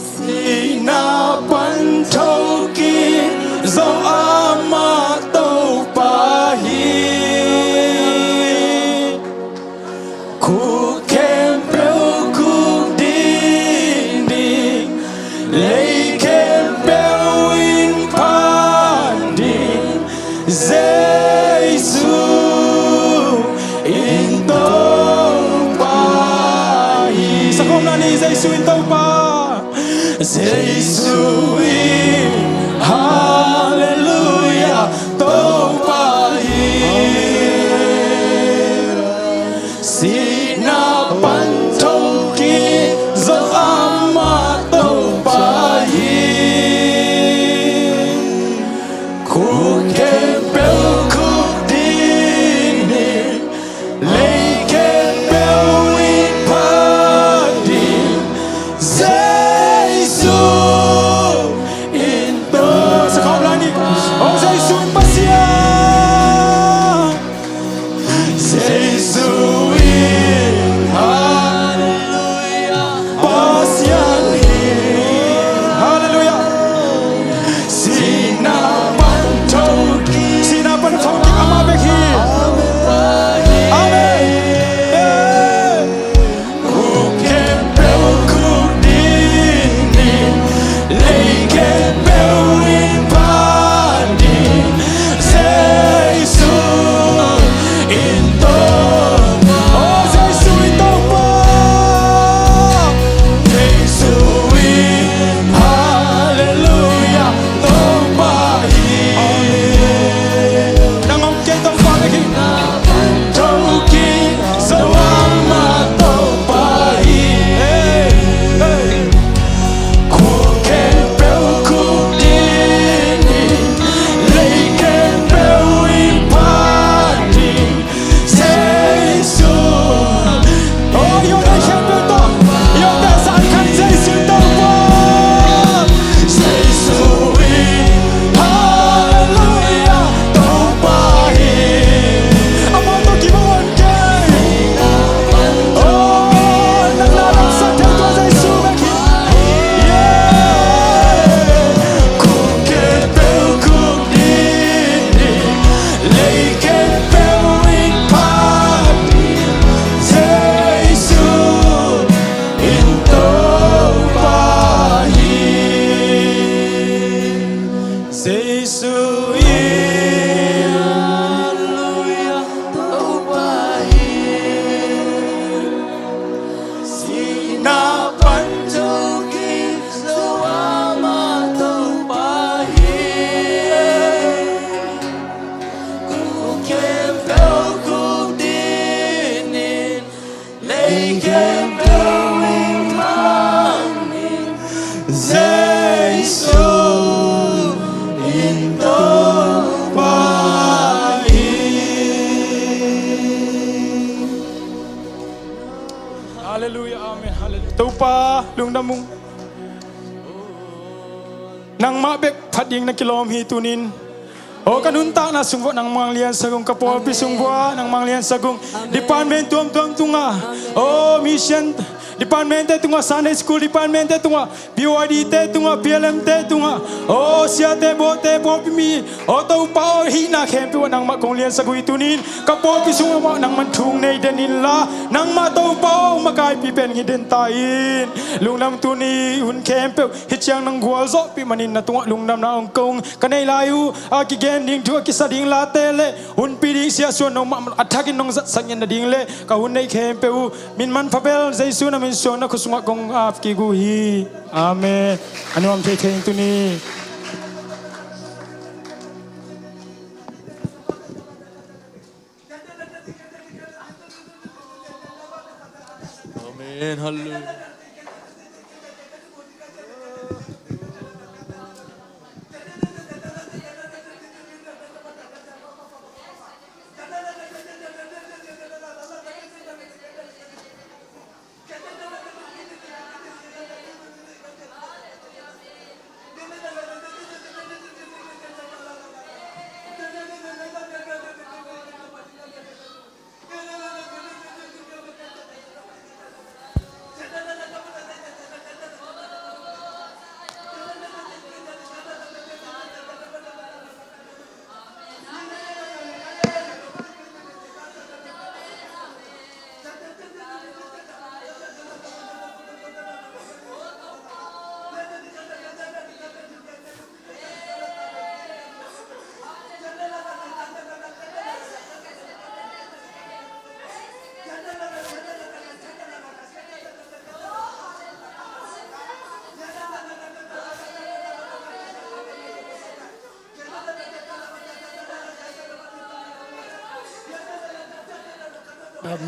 si na pan thâu ki zo ama to pa hi khu kem peu khu đi đi Giêsu in Hallelujah, tau pahit. Sinapanjokin selama tau pahit. Ku kempel ku dinin, lei kempel imanin. Giêsu in tau pahit. Hallelujah, amen, hallelujah. Tau pa lung damung nang mabek pading na kilom hitunin. O kanunta na sunggo nang manglian sagong kapwa pisungwa nang manglian sagong department tuam tunga. O mission department tunga Sunday school department tunga BYD tunga PLM tunga. O siate bote popimi. O tau pa hina kempi nang makonglian sagong itunin. Kapwa pisungwa nang mantung nei denilla nang matau pa makai pipen hidentain. Lungnam tuni hun kempi hityang nang gualzo pi manin na tunga lungnam na ongkong kanay layu akigen ding dua kisah ding latele un pidi sia suan nong atakin nong sangyan na ding le ka hun nei kempeu min man papel Giêsu na min suan na kusunga kong ki guhi amen anu am thei tu ni Amen. Hallelujah.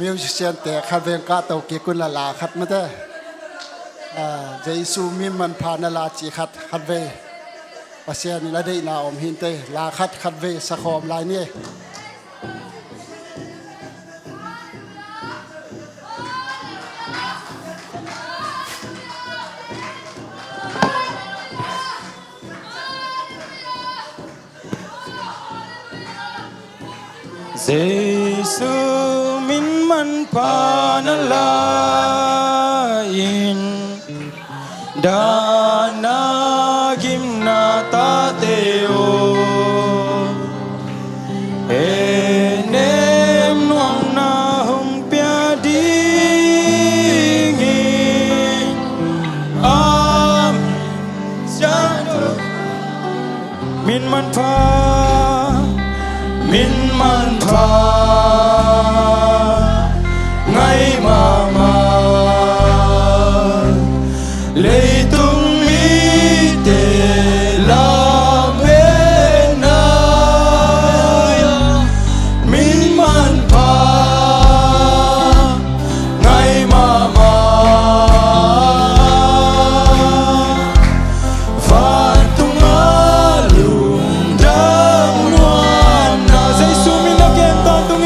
musician แต่คาเวงกาเตาเกกุลลาขัดมาแต่Giêsuมิมันพานลาจีขัดขัดเวปัสยานิละได้นาอมหินเตลาขัดขัดเวสะขอมลายนี่Giêsu min man panalain dana gimna tateo enem nuang na hong pia dingin am janu min man pa min man pa ngay mama lấy tung mi để làm bên ai min man pa ngay mama phát tung alung dang luan na Giêsu min na kem ta tung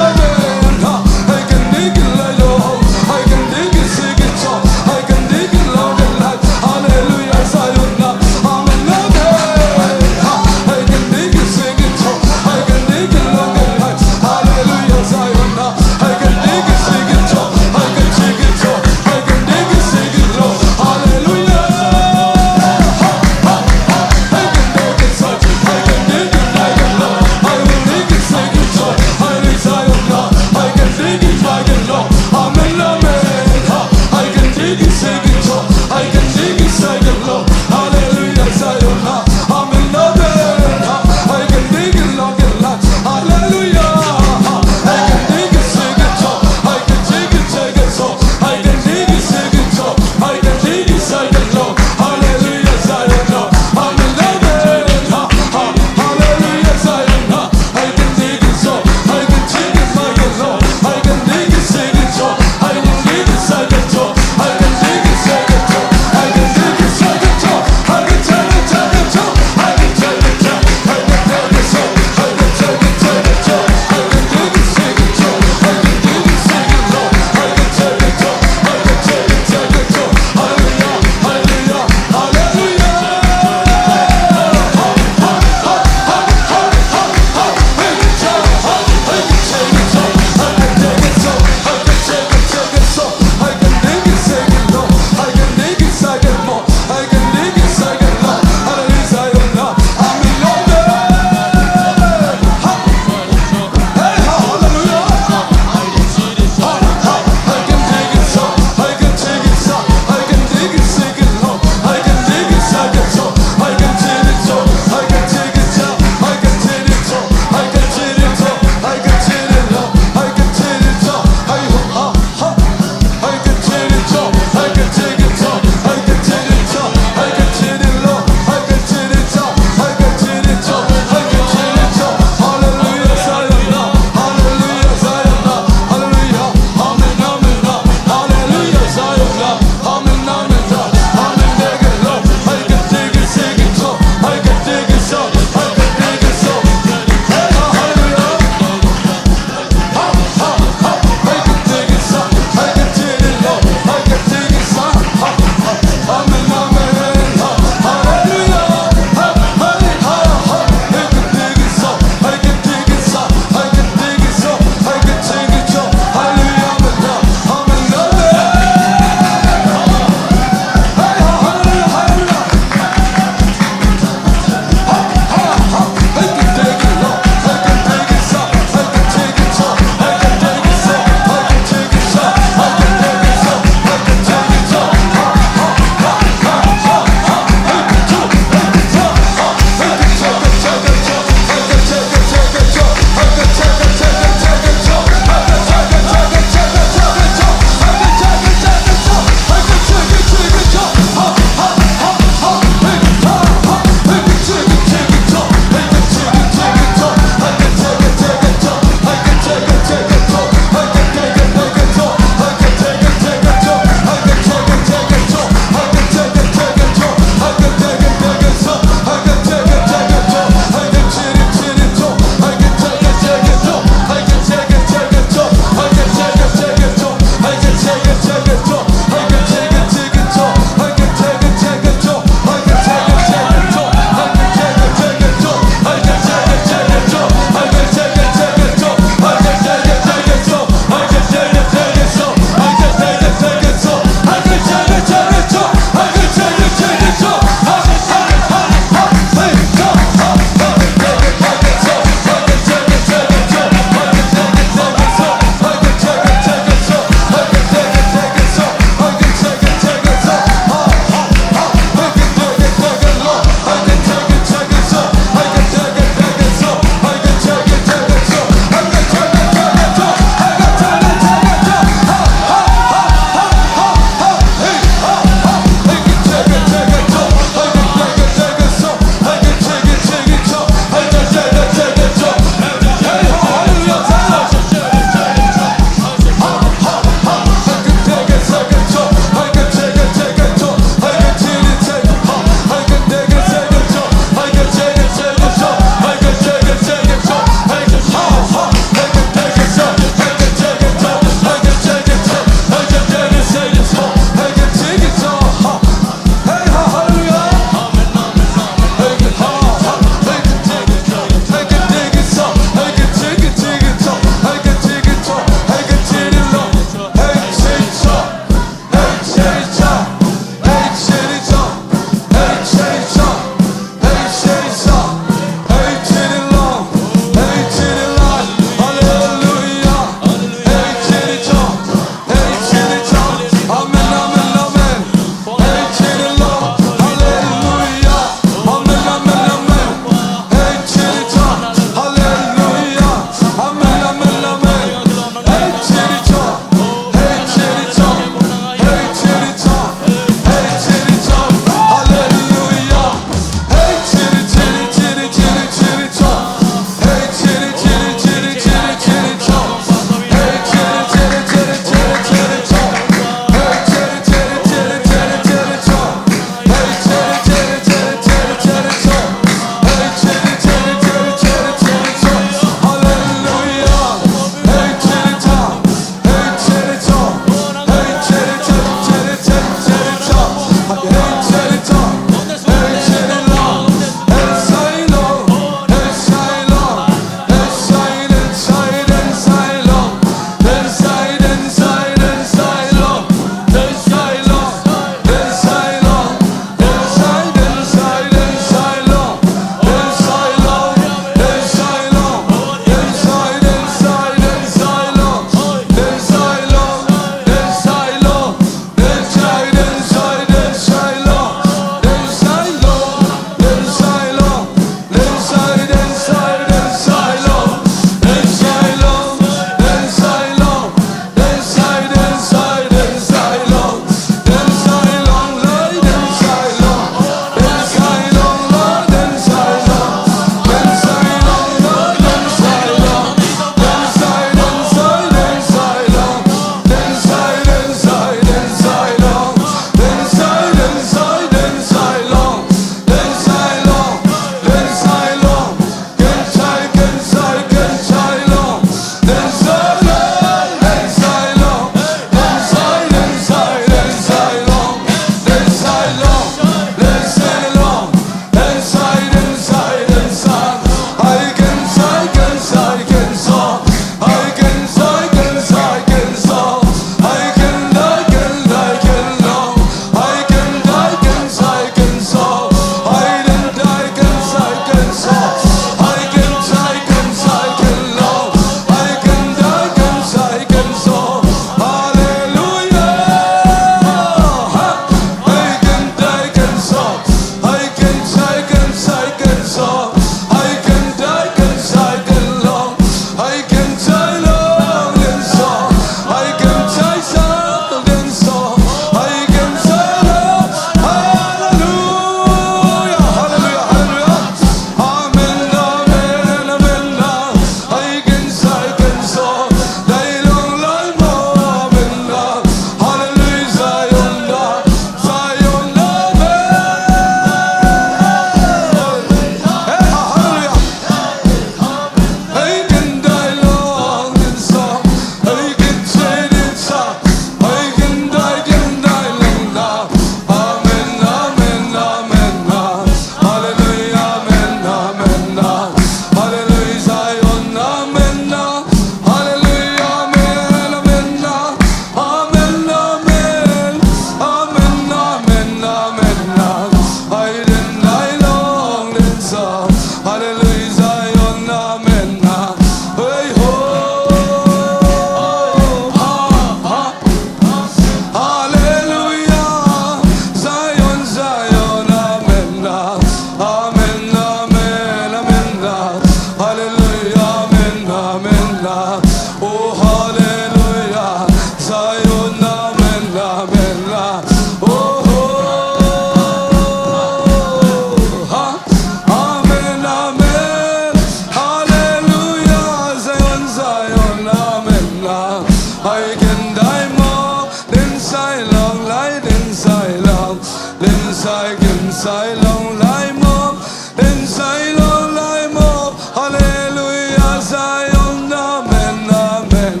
inside long life more, inside long life more. Hallelujah, Zion, amen, amen.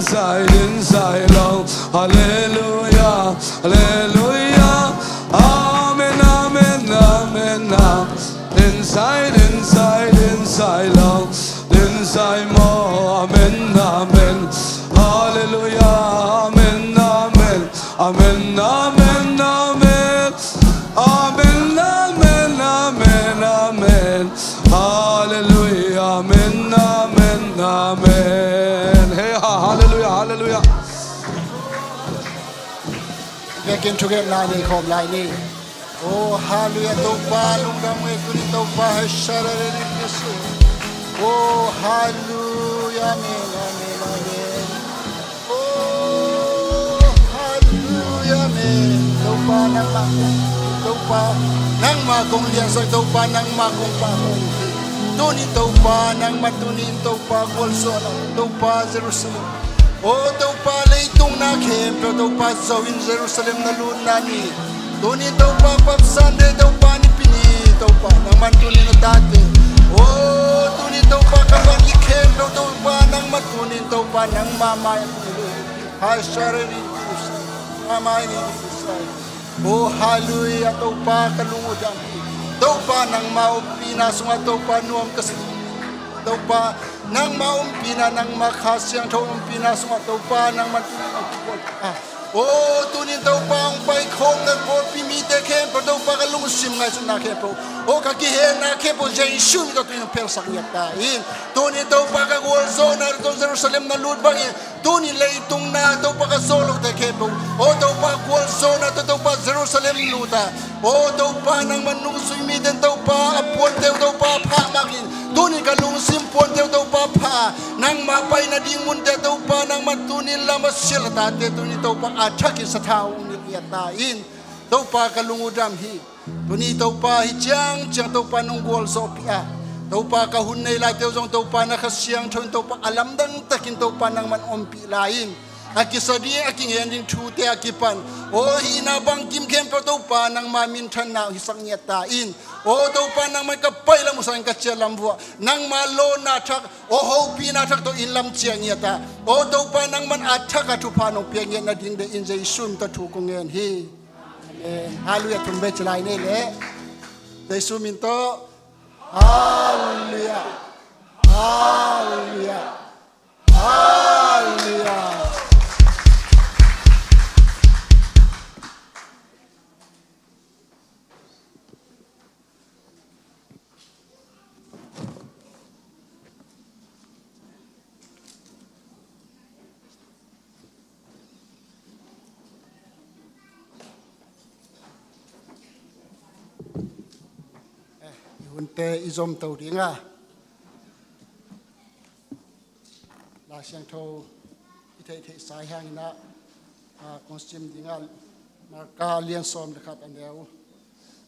Inside long, hallelujah, hallelujah, amen, amen, amen. Inside long, inside more, amen, amen, hallelujah, amen, amen, amen, amen, amen, amen, amen, amen, amen, hallelujah, amen, amen, amen. Hey, hallelujah, hallelujah. Begin to get line home line. Oh, hallelujah, topa lungang tuni topa sharare Yesu. Oh, hallelujah, amen, amen, amen. Oh, hallelujah, amen. Topa nang magong lian sa topa nang magong pahong. Tuni topa nang matunin topa kolsona topa Jerusalem. Oh, topa leitong na kempe topa zawin Jerusalem na lunani. Tuni topa papsande topa ni pini topa nang matunin na dati. Oh, tuni topa kapag ikempe topa nang matunin topa nang mamay. Hai sarili kusay, mamay ni kusay. Oh, hallelujah topa kalungudan. Topa nang maupina sunga topa nuam kasi. Topa nang maumpina nang makasyang umpina sunga topa nang matunin. Oh, tunin topa ang pai kong nagpo pimite kempo topa kalungsim ngay sa nakempo. Oh, kagihen nakempo Jesu ka tunin persak yatain. Tunin topa kagwal zona to Jerusalem na ludbangin. Tunin leitong na topa kasolok te kempo. Oh, topa kwal zona to topa Jerusalem luta. Oh, topa nang manungsoy miden topa apuan teo topa pamakin. Tunin kalungsim puan teo topa pa. Nang mapay na dingun te topa nang matunin lamas sila tate tunin topa atake sa taong niyatain. Topa kalungudam hi. Tuni topa hijang jang topa nung gol sopia. Topa kahunay la teo zong topa nakasyang chon topa alam dan takin topa nang man ompi lain. Akisadi aking ending chute akipan. O hinabang kim kempo topa nang mamintan na hisang niyatain. O topa nang may kapay lang mo sa katsialam buwa. Nang malo na chak o hopi na chak to inlam chiyang niyata. O topa nang man atak atupanong piyangyan na ding de injay sun tatukungen hi. Amen. Hallelujah tumbe chilay nile. De suminto. Hallelujah. Hallelujah. Hallelujah. Unte izom tau dinga la siang tau ite sai hang na konsum dinga marka lian som dekat andeu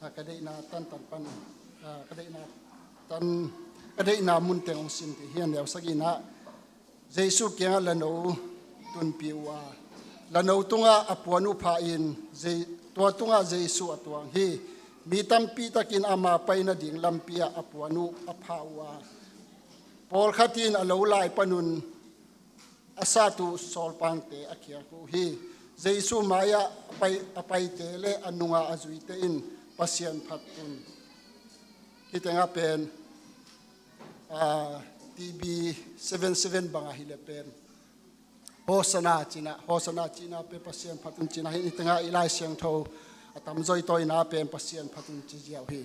kadai na tan pan kadai na mun te ong sim ti hian leu sagina jesu kenga lano tun piwa lano tunga apuanu pha in je to tunga jesu atuang hi mi tampi takin ama paina ding lampia apuanu aphawa pol khatin alo lai panun asatu sol pangte akhia ko hi jesu maya apai tele anunga azuite in pasien phatun kitenga pen TB 77 banga hilepen hosana china pe pasien phatun china hi tenga ilai siang tho atam zoi toy na pen pasien phatun chi jiao hi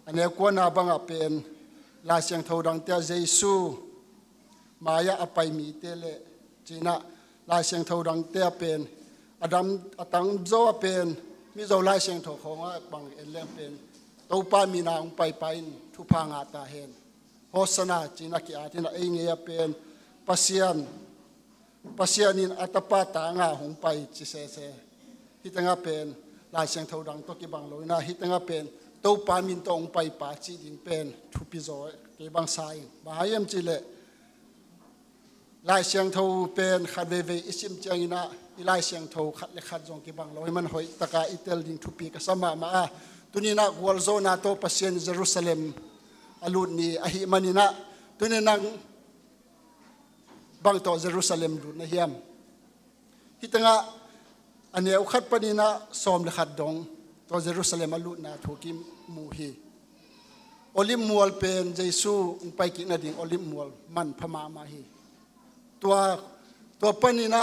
ane ko na banga pen la siang tho dang tia jesu maya apai mi tele china la siang tho dang tia pen adam atang zo pen mi zo la siang tho khonga bang elem pen to pa mi na ong pai pain thu pa nga ta hen hosana china ki atina einge ya pen pasianin atapa ta nga hong pai chi se hitanga pen la siang tho dang to ki bang loina hitanga pen to pa min tong pai pa chi ding pen thu pi zo ke bang sai ba hayam chi le ลายเสียงเท่าเป็นขัดเวอิสิมเจียงนะลายเสียงเท่าขัดเลขัดจงกิบังเราให้มันหอยตะกาอิเตลดิงทุปีกับสมามาตุนีนักวอลโซนาโตปัสเซียนเยรูซาเล็มอลูนีอหิมันินะตุนีนักบังโตเยรูซาเล็มดูนะเฮียมฮิตงะอันเนี้ยอุคัดปนินะสอมเลขัดดงตัวเยรูซาเล็มอลูนาถูกิมมูฮีโอลิมมัวเป็นเยซูไปกินนาดิ่งโอลิมมัวมันพม่ามาฮีตัวปนินะ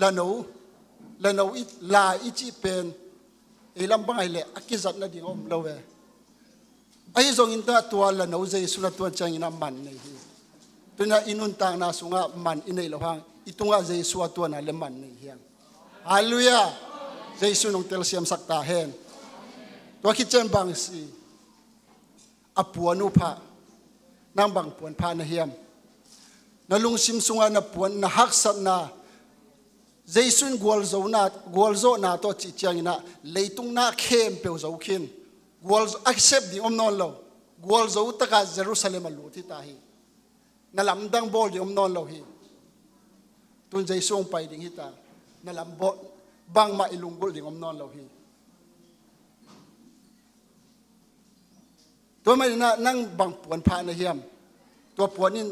ละโนลาอิจิเป็นไอ้ลำบากเลยอักษัตริย์นาดิ่งอมเลวไอ้ทรงอินทร์ตัวละโนเยซูละตัวจังอินามันนี่ฮีตัวน่ะอินุนต่างนาสุงะมันอินในละหังอิตุงะเยซูตัวน่ะเลมันนี่ฮีฮาเลลูยาเยซูนงเตลเซียมสักตาเฮนตัวคิดเจนบางสีอปวนุภานางบังปวนพานะเฮียมนาลุงซิมสุงานะปวนนะฮักสัตนาเจสุนกวลโซนาตัวจิตยังนะเลยตุงนาเข้มเปียวโซขินกวลโซ accept ดิอมนอนเรากวลโซตะกาเยรูซาเล็มลูที่ตาฮีนาลำดังบอลดิอมนอนเราฮีตุนเจสุงไปดิ่งฮิตานาลำบอลบังมาอิลุงบอลดิอมนอนเราฮีตัวไม่น่านั่งบังปวนพานะเฮียมตัวปวนนี่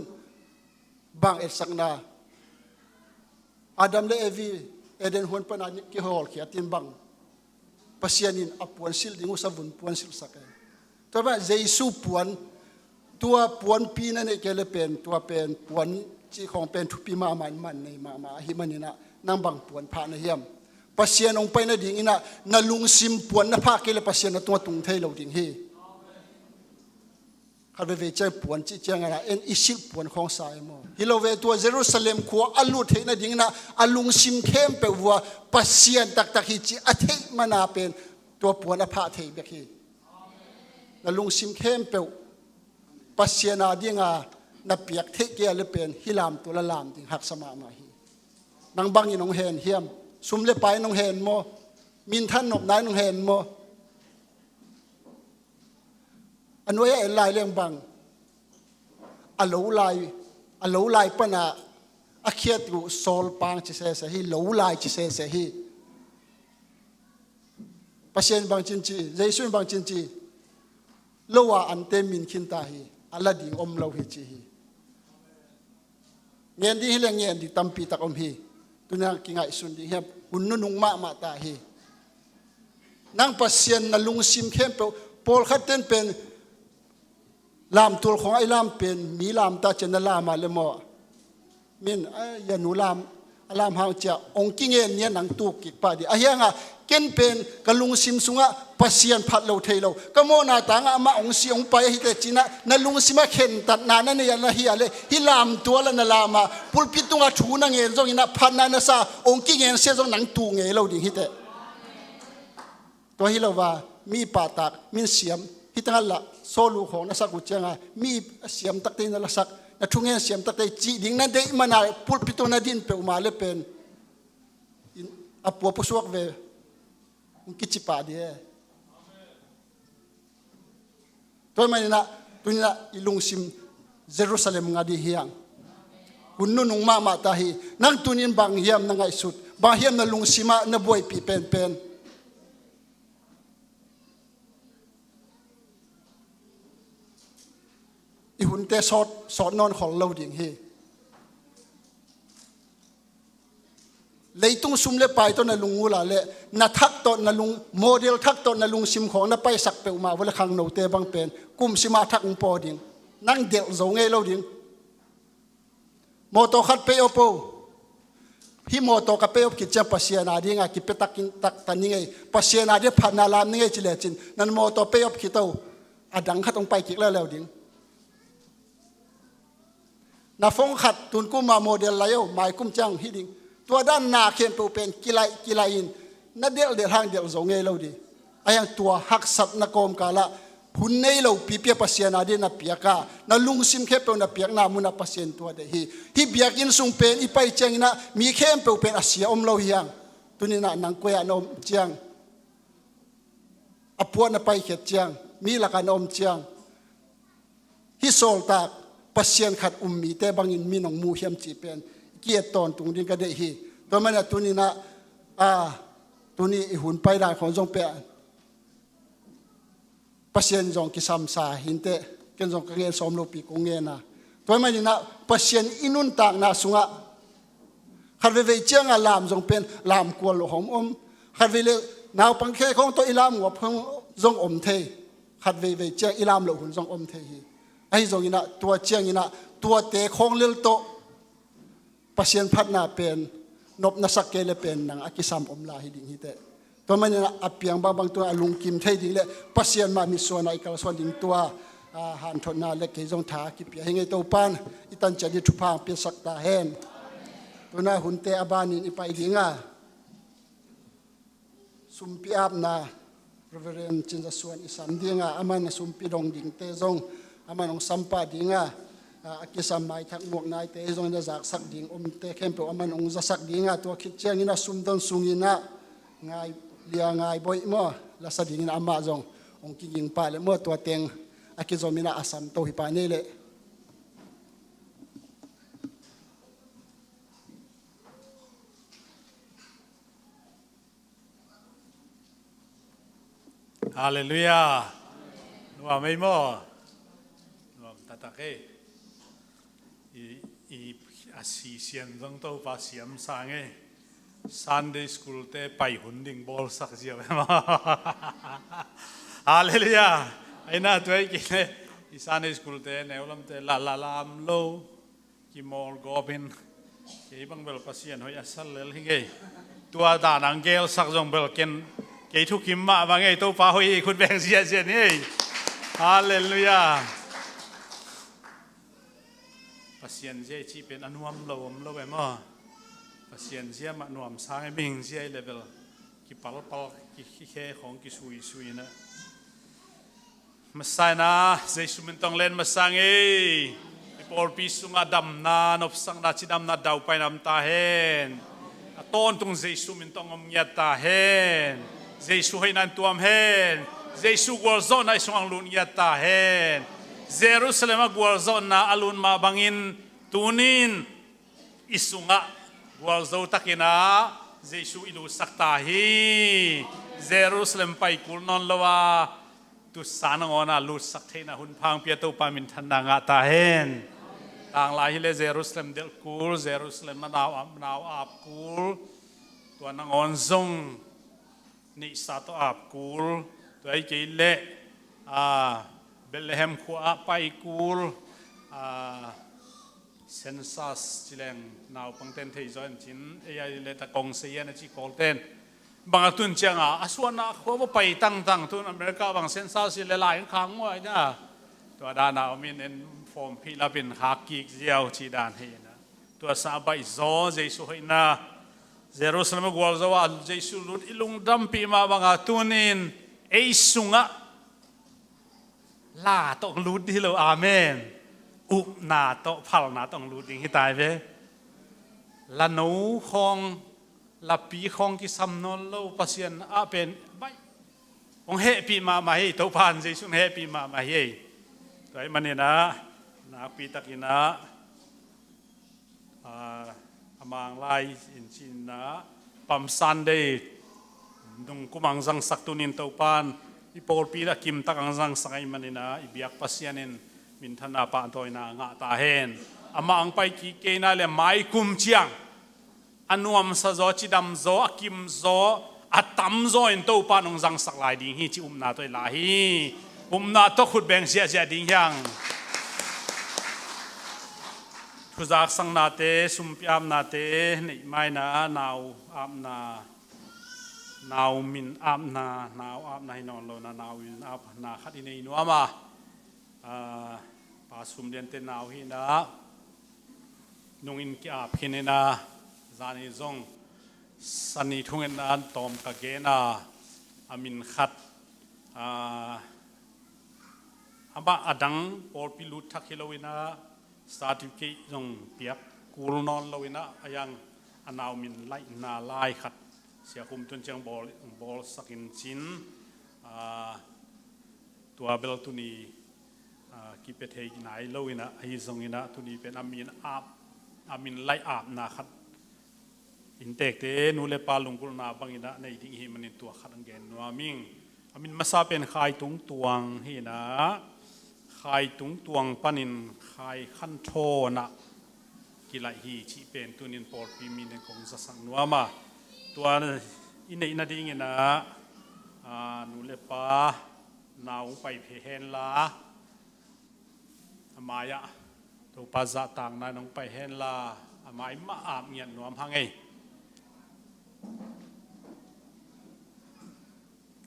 บังเอสักนาอาดัมและเอวีเอเดนฮวนปนานิกิฮอลเขียตินบังปัสยานินอปวนสิลดิงูสวุนปวนสิลสักตัวว่าเยซูปวนตัวปวนปีนั่นเองเลเป็นตัวเป็นปวนจีของเป็นทุปีมามันในมาหิมันนี่นะนั่งบังปวนพานะเฮียมปัสยานองไปนะดิ่งนะนาลุงซิมปวนนะพาเกลปัสยานตัวตุงเทยเราดิ่งฮีข้าเวเจ้าปวนจิตจังอะไรเอ็นอิสิปวนของสายมอฮิโลเวตัวเยรูซาเล็มขัวอัลลุเทนะดิ่งนะอัลลุงซิมเข้มเปวัวปัสยานตักฮิจิอเทมานาเป็นตัวปวนอภาเทเบกีอัลลุงซิมเข้มเปวปัสยานาดิ่งานับเปียกเทเกียเลเป็นฮิลามตัวละลามดิ่งหักสมามาฮีนางบังยินองเฮนเฮียมซุมเลไปนองเฮนโมมินท่านนบนายนองเฮนโมอันนี้ไอ้ลายเรื่องบังอโลลายปนะอาเคียตุโซลปังจิเสสฮีโลลายจิเสสฮีปัศยานบางจินจีเยซูบางจินจีโลวาอันเตมินขินตาฮีอัลลาดิงอมเลวฮิจีฮีเงียนดีฮิเลงเงียนดีตัมปีตักอมฮีตุนังกิงไอสุนดีเฮบอุนนุนุงมาตาฮีนางปัศยานนลุงซิมเข้มเปโปลขัดเต้นเป็นลามตัวของไอ้ลามเป็นมีลามตาเจนลามาเลยมอมินยานุลามหางจะองค์กิ้งเงินเนี่ยหนังตูกิกปาดีไอ้ยังอ่ะเกินเป็นกะลุงซิมสุงะปัสยานพัดเราเทเราก็โมนาต่างอ่ะมาองค์ซีองไปฮิตจินะนั่นลุงซิมาเข็นตัดนานั่นเนี่ยละเฮียเลยฮิลามตัวละนั่นลามาปุลปิตุงะถูนังเงินจงอินะพันนันซาองค์กิ้งเงินเสียจงหนังตูเงินเราดิ่งฮิตตัวฮิเราว่ามีปาตักมีเสียมฮิตงั้นละโซลูของนักสักกุจงามีเสียมตักเตนนักสักนักทุ่งเงินเสียมตักเตจีดิ่งนั่นเดมันอะไรพูดพิจารณาดินเปอมาเลเป็นอปัวผู้สวกเวอุกิจิปาดีตัวมันนะตัวนี้นะอิลุงซิมเยรูซาเล็มงาดีเฮียงคุณนุ่งมาตาฮีนั่งตัวนี้บางเฮียมนั่งไอสุดบางเฮียมนั่งลุงซิมานั่งบวยปีเป็นอีหุ่นเตะสอดนอนของเราดิ่งเฮเลยตุ้งซุ่มเล็บไปต้นนลุงงูละเละนัทักต้นนลุงโมเดลทักต้นนลุงซิมของนับไปสักเปลมาวันละครั้งโนเตบังเป็นกุมซิมาทักอุปอดิ่งนั่งเดี่ยวโจงเงเราดิ่งโมโตขัดเปโอโปพี่โมโตกับเปโอกิจจปัสยานาดิ่งกิเปตักกินตักตันนี่ไงปัสยานาดิ่งผ่านนาลามนี่ไงจิเลจินนั่นโมโตเปโอกิโตอดังขัดตรงไปกิแล้วดิ่งนาฟงขัดตุนกุมาโมเดลไลโอหมายกุมจังฮิดิงตัวด้านนาเข้มเป็นกิไลอินนัดเดียวทางเดียวโจงเงเราดีไอ้ยังตัวหักสัตนักกรมกาละหุ่นในเราปีเปียปัสยานาดีนับเปียกานาลุงซิมเข้มนับเปียกนามุนับปัสยนตัวเดฮีเบียกินสุงเป็นอีไปเจงนะมีเข้มเป็นอาเซียอมเราเฮียงตัวนี้นะนังกวยนอมเจียงอปวนไปเขียดเจียงมีหลักนอมเจียงฮิโซลตากปัสยานขัดมีแต่บางอินมีน้องมูเฮียมจีเป็น กียรตอนตรงนี้ก็ได้ฮีตัวมันตัวนี้นะตัวนี้หุ่นไปได้ของจงเปียปัศยันจงกิสามสาหินเตกันจงกังเงินสมรูปีกงเงินนะตัวมันนี่นะปัศยันอินุนต่างนะสุงะขัดเวเจียงลามจงเป็นลามกวลหอมขัดเวเลนาวปังเคของตัวอิลามหัวพงจงเทขัดเวเจียงอิลามเหล่าหุ่นจงเทไอ้จงนี่นะตัวเจียงนี่นะตัวเตะของเลี้ยโตปัศยันพัดนาเป็นนบนักสักเกลเป็นนางอากิสามลาฮิดิงฮิเตตัวมันนี่นะอเปียงบางตัวลุงกิมเทดิงเลยปัศยันมามีส่วนในการส่วนดิงตัวหันทนาเล็กที่จงท้ากิเปียให้ไงตัวปันอิตันจะดิทุพางเปียสักตาเฮนตัวน่าหุ่นเตะบานินอีไปดิงสุมปีอาบนาพระเวรนจินจะส่วนอิสันดิงอามันสุมปีดงดิงเตจงอามันองสัมปาดิงอากิสามไม้ทักหมวกนายเตจงจะจากสักดิงเตเข้มเปอามันองจะสักดิงตัวคิดเชียงอินะสุมต้นสุงินะง่ายเลียง่ายบ่อยมั่วละสักดิงอินะอามาจงองกิยิงไปเลยมั่วตัวเต็งอากิจอมินะอาสัมโตหิปานี่เลยฮาเลลูยานัวไม่มั่วนัวตาตะเกอีอาศิเซียนจงโตภาษาสังเกSunday school เตไปหุ่นดิ่งบอลสักเจียวมาฮาเลลูยาไอ้น่าตัวไอ้กินเลยอี Sunday school เตแนวลำเตลาลามโลกิมอลกอบินกี่บังเบลภาษาหอยอัศเลลฮิเกตัวดานังเกลสักจงเบลเกนกี่ทุกขิมมาบางไงตัวฟ้าหอยคุณแบงเสียเสียนี่ฮาเลลูยาภาษาเจ้าที่เป็นอนุมโลไปมั่งภาษาเจ้ามันนวมสร้างให้บิงเจ้าเลเวลกี่ปัลกี่แค่ของกี่ซุยนะมาใส่นะเจ้าสุมินต้องเล่นมาสั่งเอ้ปอลปีสุงาดำนานบสังนาจิดำนาดาวไปนำตาเห็นต้นตรงเจ้าสุมินต้องอมยัดตาเห็นเจ้าสุให้นันตัวมเห็นเจ้าสุกวลซอนให้สว่างลุนยัดตาเห็นเยรูซาเล็มกวลซอนนะอลุนมาบังอินตูนินอิสุงะกวลโซตักินะเจ้าสุอิลูสักตาฮีเยรูซาเล็มไปกุลนนลวาตุสานงอนาลุสักเทนะหุ่นพังเปียตุปามินทันนางาตาเห็นต่างลายฮิเลเยรูซาเล็มเดลคูลเยรูซาเล็มมะนาวอาบคูลตัวนางอนซงนิสาตอาบคูลตัวไอ้กิเลเบลเลเฮมขัวไปคูลเซนซัสจิเลงนาวปังเต้นเทยจอนจินเอยเลตะกงเซียนจิโกลเต้นบางตุนเจียงอาส่วนนักเขาว่าไปตั้งตุนอเมริกาบางเซนซัสเลหลายครั้งว่าเนี่ยตัวดานาวมินเอ็นฟอร์มพิลาบินฮักกิกเจียวชีดานเฮนะตัวซาบายโซเจสุให้นะเยรูซาเล็มกวลซาวาเจสุลุดอิลุงดัมปีมาบางตุนินเอซุงะลาต้องลุดที่เราอาเมนอุปนาโตพัลนาต้องลุดดิ่งที่ตายไปละหนูของละปีของที่สำนวนเราภาษาอาเป็นไม่องเฮปีมาให้ตัวพันเจสุเฮปีมาให้ตัวมันเนี่ยนะนักปีตะกินะอามางไลอินชินนะปั๊มซันเดย์ดงกุมังซังสักตุนินตัวพันอีโปลปีละกิมตักังซังสังไอมันเนี่ยนะอีเบียกภาษาเนี่ยมินธนาปานตัวน่ะงะตาเห็นอามาอังไปกี่เกน่าเลยไม่กุมเชียงอันนวมสะโจจิดำโจอากิมโจอัตตัมโจอินตัวปานองจังสักลายดิ่งฮีจินาตัวลายนาตัวขุดแบงเสียดิ่งยังทุจักสังนาเตสุมพิอามนาเตนี่ไม่นะนาวอามนานาวมินอามนานาวอามนาฮินอนโลนานาวมินอามนาขัดอินอินัวมาปาสุมเดียนเตนาวฮินะนุ่งอินกีอาบฮินนะจานิจงสันนิทุงเงินนันตอมกะเกนะอามินขัดอาบะอดังปอลปิลุทักฮิโลวินะสตาติกิจงเปียกกูลนอนโลวินะอายังอนาวมินไลนาไลขัดเสียคุมตุนเชียงบอลสักินจินตัวเบลตุนีกิเปเทกินายโลวินะฮิซงอินะตุนีเป็นอามินอาบป อามินไล่อาบนาขัดอินเตกเตนูเลปาลุงกุลนาบังอินะในดิ่งหิมันตัวขัดอังเกนนัวมิงอามินมาซาเป็นขายตุงตวงฮีนะขายตุงตวงปันินขายขั้นโทนะกิไลฮีชีเป็นตัวนินปอร์ปีมินของสังนัวมาตัวอินในนาดิ่งนะนูเลปานาวไปเพเฮนลามายะตัวปาซาต่างนั้นน้องไปเฮนลาอามายมาอาบเงียนนวมหังไง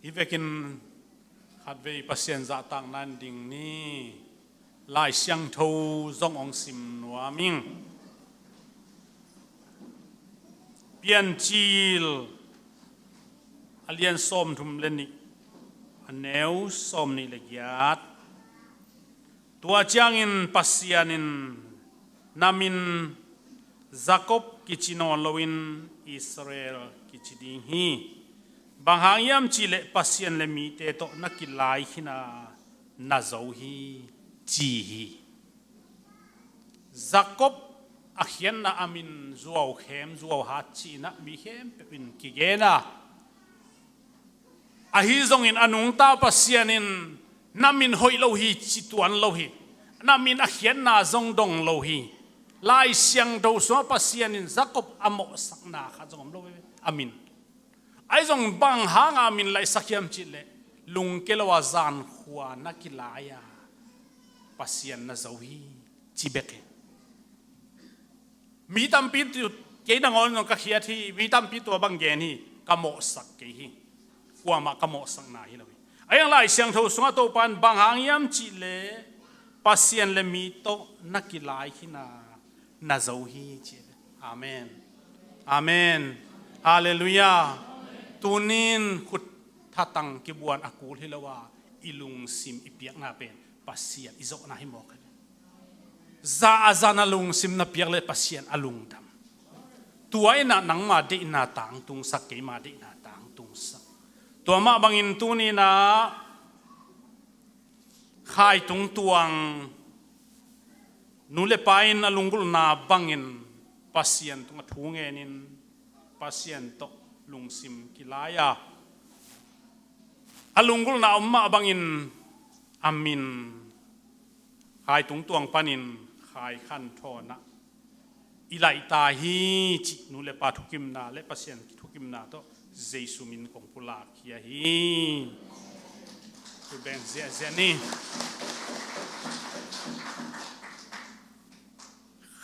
อีเวกินขัดเวปัสเซียนซาต่างนั้นดิ่งนี้ลายเสียงทูซงองซิมนวมิงเปลี่ยนจีลอเลียนส้มทุมเลนิอันเนวส้มนี่ละยาดตัวจางอินปัสยานินนามินJacobกิจินอลวินอิสราเอลกิจิดิฮีบางหางยามจิเลปัสยานเลมีเตโตนักกิลายหินานาโจฮีจีฮี Jacob อาเขียนนาอามินจัวเข้มจัวฮัดจีนะมีเข้มเป็นกิเกนะอาฮิซงอินอนุงตาปัสยานินนามินหอยโลฮีจิตวันโลฮีนามินอาเขียนนาจงดงโลฮีลายเสียงดูสวปัสยานินจักบอโมสักนาข้าจงโลฮีอามินไอจงบังหางอามินไลสักยามจิเลลุงเกลวาจานขวานักลายาปัสยานนาโจฮีจิเบกมีตัมปีตัวเกยนังอนนกเขียที่มีตัมปีตัวบังเกนี่กโมสักเกยขวามากโมสักนาฮิลวิไอ้ยังไลเสียงทูสวตัวปันบังหางยามจิเลปัสยานเลมีโตนักลายหินานาโจฮีจิเลอาเมนอาเมนฮาเลลูยาตูนินขุดทัตังกิบวนอากูลฮิลวาอิลุงซิมอิเปียกนาเป็นปัสยานอิโซนาฮิโมกันซาอาซานาลุงซิมนาเปียกเลปัสยานอลุงดำตัวไอ้น่ะนังมาเดนาต่างตุงสักเกมาเดนาต่างตุงสักตัวมาบังอินตูนี่นะขายตุงตวงนูเลปายนอลุงกุลนาบังอินปัสยานตุงทุ่งเงินินปัสยานโตลุงซิมกิลายาอลุงกุลนาอมมาบังอินอามินขายตุงตวงปานินขายขันทอนะอิไลตาฮีจินูเลปาทุกิมนาเลปัสยานทุกิมนาโตเจสุมินของพุลาคียฮีคุณเบนเซนี่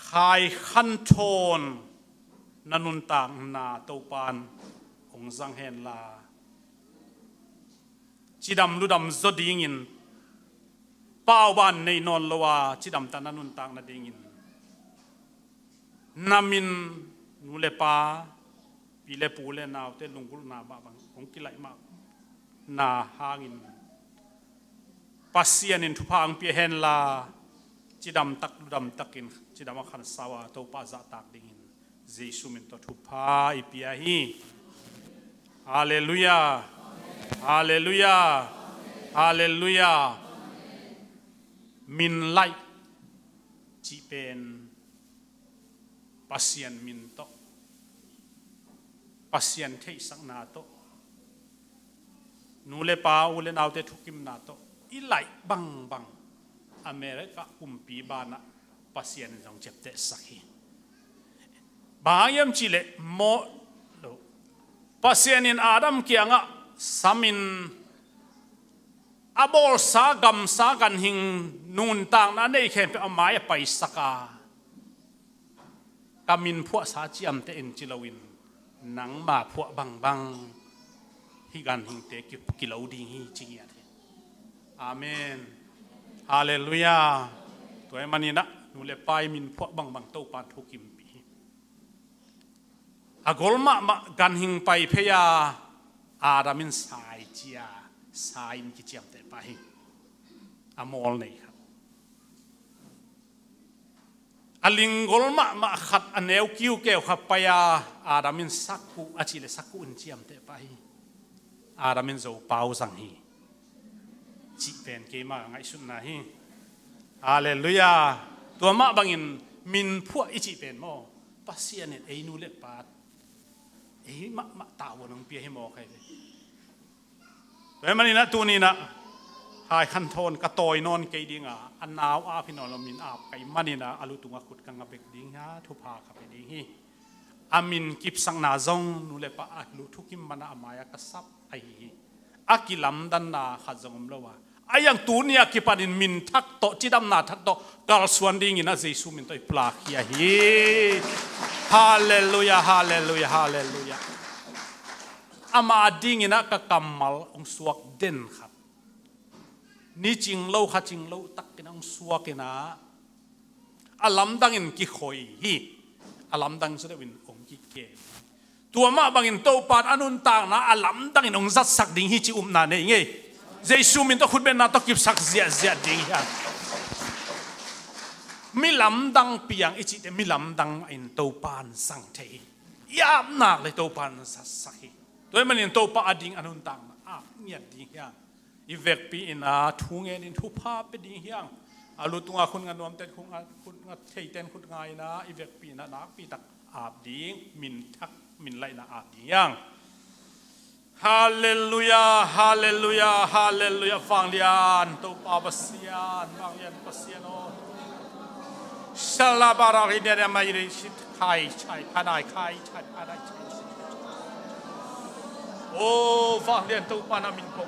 ขายขันทอนนันุนต่างนาเตาปานองสังเฮนลาจิดำลุดำจดดิ่งินป้าวบ้านในนอนละว่าจิดำตานันุนต่างนาดิ่งินนามินนูเลปาปีเลปูเลนาวเตลุงกุลนาบาบังองกิไลมานาหางินปัสยานินทุพางเปียเฮนลาจิดำตักลุดำตักินจิดำขันสาวาตัวป้าจะตักดิ่งินเจสุมินตัวทุพาอิปียฮีฮาเลลูยาฮาเลลูยาฮาเลลูยามินไลจีเป็นปัสยานมินโตปัสยานเทสังนาโตนูเลปาอุเลนาวเตทุกิมนาโตอิไลบังบังอเมริกาคุมปีบานะปัสยานจงเจ็บเตสักฮีบางยามจิเลโมปัสยานินอาดัมเกียงะสามินอบอลสากัมสากันหิงนูนต่างนั้นได้แค่ไปเอาไม้ไปสักกามินพวกสาจิอัมเตอินจิลวินนังมาพวกบังบังฮิกันหิงเตกิลาวดีฮีจิงยาเทอาเมนฮาเลลูยาตัวมันนี่นะนูเลปายมินพวกบังบังโตปานทุกิมปีอากอลมากันหิงไปเพยาอาดามินสายเจียสายมิกิจิอัมเตไปอามอลนี่ครับอลิงกอลมาขัดอันเอวคิวเกลขับไปอาดามินสักกูอาชิเลสักกูอินจิอัมเตไปอาดามินโจเปาสังฮีจิเป็นเกมาไงสุดนะฮีฮาเลลูยาตัวมาบังอิน มินพวกอิจิเป็นหม้อปัสเซียนเนี่ยไอ้นูเล็ปาดไอ้มะตาวนองเปียให้หมอใครเลยแต่มันนี่นะตัวนี้นะหายคันโทนกระตอยนอนเกยดิ้งอันนาวอาพี่นอนเรามินอาบไก่มันนี่นะอาลุตุงขุดกังกับเบกดิ้งฮะทุพาขับไปดิ้งฮีอามินกิบสังนาจงนูเล็ปาอาลุทุกิมมันอามายากระซับไอ้อากิลัมดันนาขัดจงมละวะไอ้ยังตัวนี้กิปันินมินทักโตจิดำนาทักโตกาลสวนดิ้งนะเจสุมินโตปลาขี้ยฮีฮาเลลูยาฮาเลลูยาฮาเลลูยาอามาดิ้งนะก็กำมัลองสวกเด่นครับนี่จริงเล่าข้าจริงเล่าตักกินองสวกนะอาลัมดังอินกิคอยฮีอาลัมดังสุดวินองกิเกตัวมาบังอินโตปานอนุนต่างนะอาลัมดังอินองจัดสักดิ้งฮีจิอุมนาเนี่ยไงเจสุมินต้องขุดเป็นนาต้องกิบสักเสียดิ้งฮะมิลำดังเปียงอิจิเตมิลำดังอินโตปานสังเทยามนักเลยโตปานสักสักฮีตัวมันอินโตปาอดิ้งอนุนต่างนะเนี่ยดิ้งฮะอีเวกปีอินาทุ่งเงินทุพาไปดิ้งฮีอาลุตุงาคุณงานนวมเต็นคุณงานเทยเต็นคุณไงนะอีเวกปีนะนักปีตักอาบดิ้งมินทักมินไลนะอาบดิ้งฮาเลลูยาฮาเลลูยาฮาเลลูยาฟังเดียนโตปาปัสยานฟังเดียนปัสยานโอชลาบาราริเดียมายิชิตไข่ใช่พาได้ไข่ใช่พาได้ใช่โอ้ฟังเดียนโตปานามินโก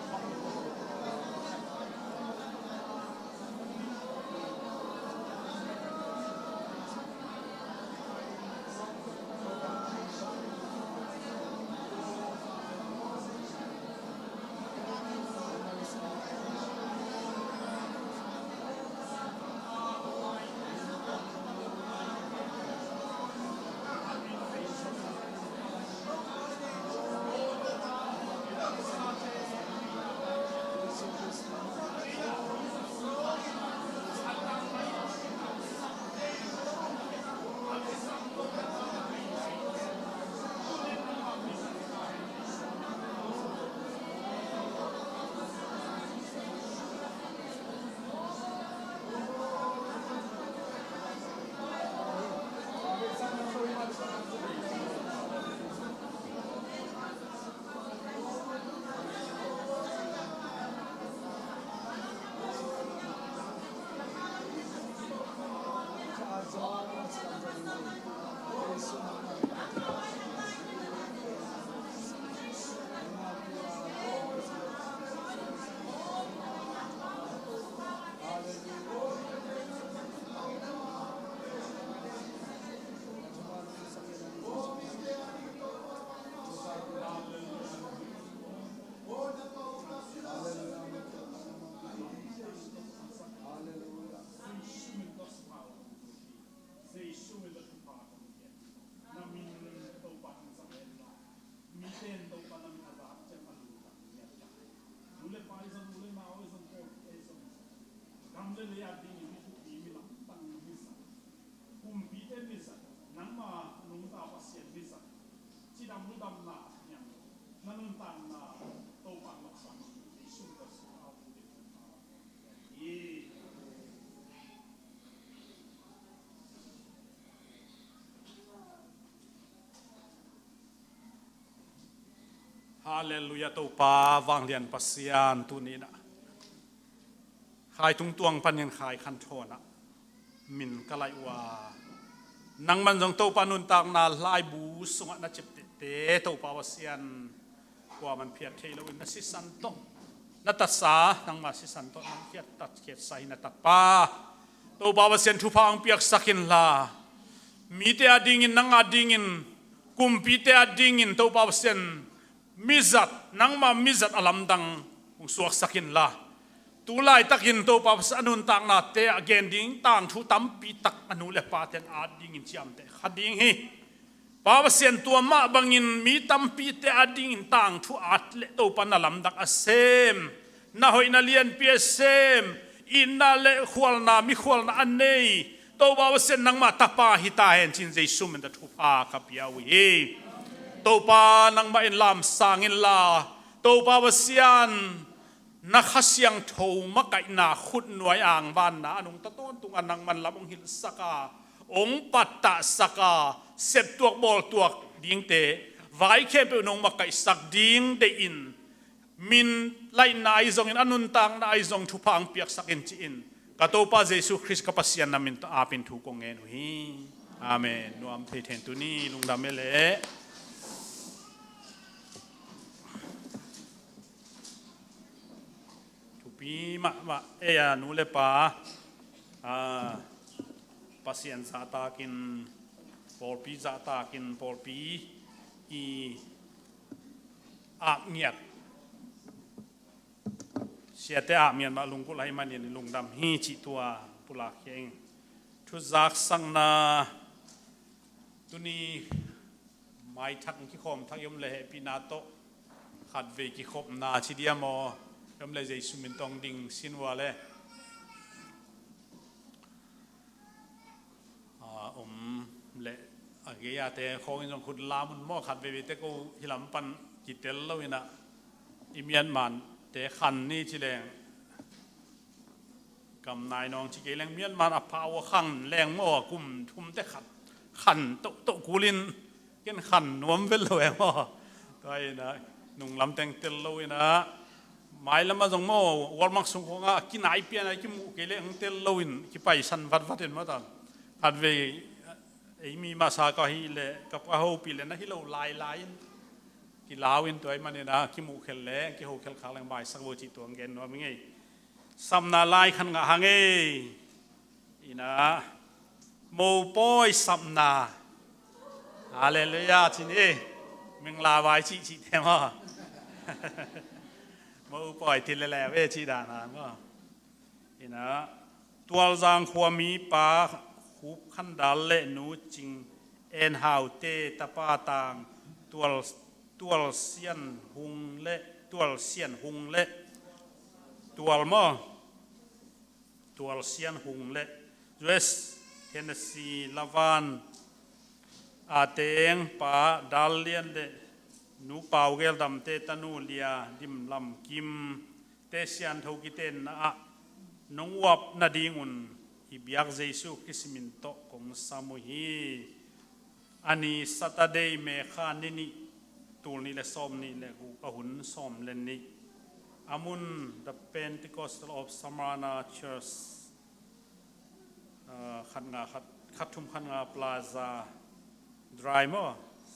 ฮาเลลูยาโตปาวังเลียนปัสยานตุนีนะขายตุงตวงปันยังขายคันโทนะมินกะไลวานังมันจงโตปานุนตากนาลายบูสุงะนะเจ็บเตโตปาวเสียนกว่ามันเพียรเทลวินนะสิสันโตนัตสานังมาสิสันโตนังเกียรตัดเกียรใส่นัตปาโตปาวเสียนทุพางเปียกสักินลามีเตอดิ่งินนังอดิ่งินกุมปีเตอดิ่งินโตปาวเสียนมิจัดนังมามิจัดอลัมดังองสวกสักินลาตุลายตักินโตปาวเสียนอนุนต่างนาเตอเกนดิ่งต่างทุตัมปีตักอนุเลปาเตนอาดิ่งินเชียมเตขัดดิ่งฮีปาวเสียนตัวมาบังินมีตัมปีเตอดิ่งินต่างทุอัดเลโตปานอลัมดังอเซมนาหอยนาเลียนเปียเซมอินนาเลขวลนามิขวลนาอันเนยโตบาวเซนนังมาตาปาฮิตาเห็นจินเจสุมันจะทุพากับยาวีโตปานังมาอินลามสางอินลาโตบาวเซียนนักขเสียงโถมักไก่นาขุดหน่วยอ่างบ้านนานุงตะต้นตุงอันนังมันลำองหิลสกา องปัตตะสกาเสพตัวบอลตัวดิ้งเตไว้แค่เป็นองมาไก่สักดิ้งเดอินมินไลนายจงอินอนุนตังนายจงทุพังเปียกสักอินจีอินกาโตปาเยซูคริสต์กับปัสยานนามินตอาเป็นทุกองเงินฮีอาเมนนวมเทเทนตุนีลุงดำเมเลทุปีมาเอียนูเลปาปัสยานซาตากินปอลปีซาตากินปอลปีอีอาเงียดเสียแต่อาเมียนมาลุงกุไลมันยันลุงดำฮีจิตัวปุลาเข่งทุจักสังนาตุนีไม่ทักกิคมทักยมเลปินาโตขัดเวกิคบนาชิเดียมอยมเลใจสุมินตองดิงสินวาเลเลอเกียแต่ของอินทร์ขุดลามุนหม้อขัดเวแต่กูฮิลัมปันจิตเตลลวินะอิมียนมันแต่ขันนี่ชิแรงกำนายน้องชิเกแรงเมียนมันอภาวะขันแรงหม้อกุมทุ่มแต่ขันโตกูลินเกินขันนวมเวลเลยหม้อก็ไอ้นะนุ่งลำแตงเตลเลยนะหมายแล้วมาจงหม้อวอลมักสุงของอ่ะกินไอเปียนะกินมุกเกลงเตลเลยกิไปสันวัดเห็นมาตอนขัดเวไอ้มีมาสากฮิเลกับอาหูปีเลนะฮิโลลายกิลาวินตัวไอ้มันเนี่ยนะกิมุขเลงกิหูขลขาแรงใบสักโวจิตัวเงินว่ามึงไงสัมนาลายขันงาหังไงอีนะโมปอยสัมนาฮาเลลูยาทีนี้มึงลาไว้ชิเทมอ่ะโมปอยทีละเวชิดานามั้งอีนะตัวจางความมีปาคูบขันดาเลนูจิงเอ็นฮาวเตตาปาตางตัวเสียนหุงเละตัวเสียนหุงเละตัวมอตัวเสียนหุงเละยูเอสเฮนเนซีลาวานอาเตงปาดาลเลียนเดนูเปาเกลดำเตตนูเลียดิมลำกิมเตเซียนทุกิเตนนะนงวับนาดิงุนฮิบยักเจสุคริสมินโตกงสามุฮีอันนี้สัตเดย์เมฆานินิตูนี่เลซ้อมนี่เลกูกหุ่นซ้อมเลนี่อามุน the Pentecostal of Smyrna Church ขันงาขัดทุมขันงาพลาซาดรายมั้ง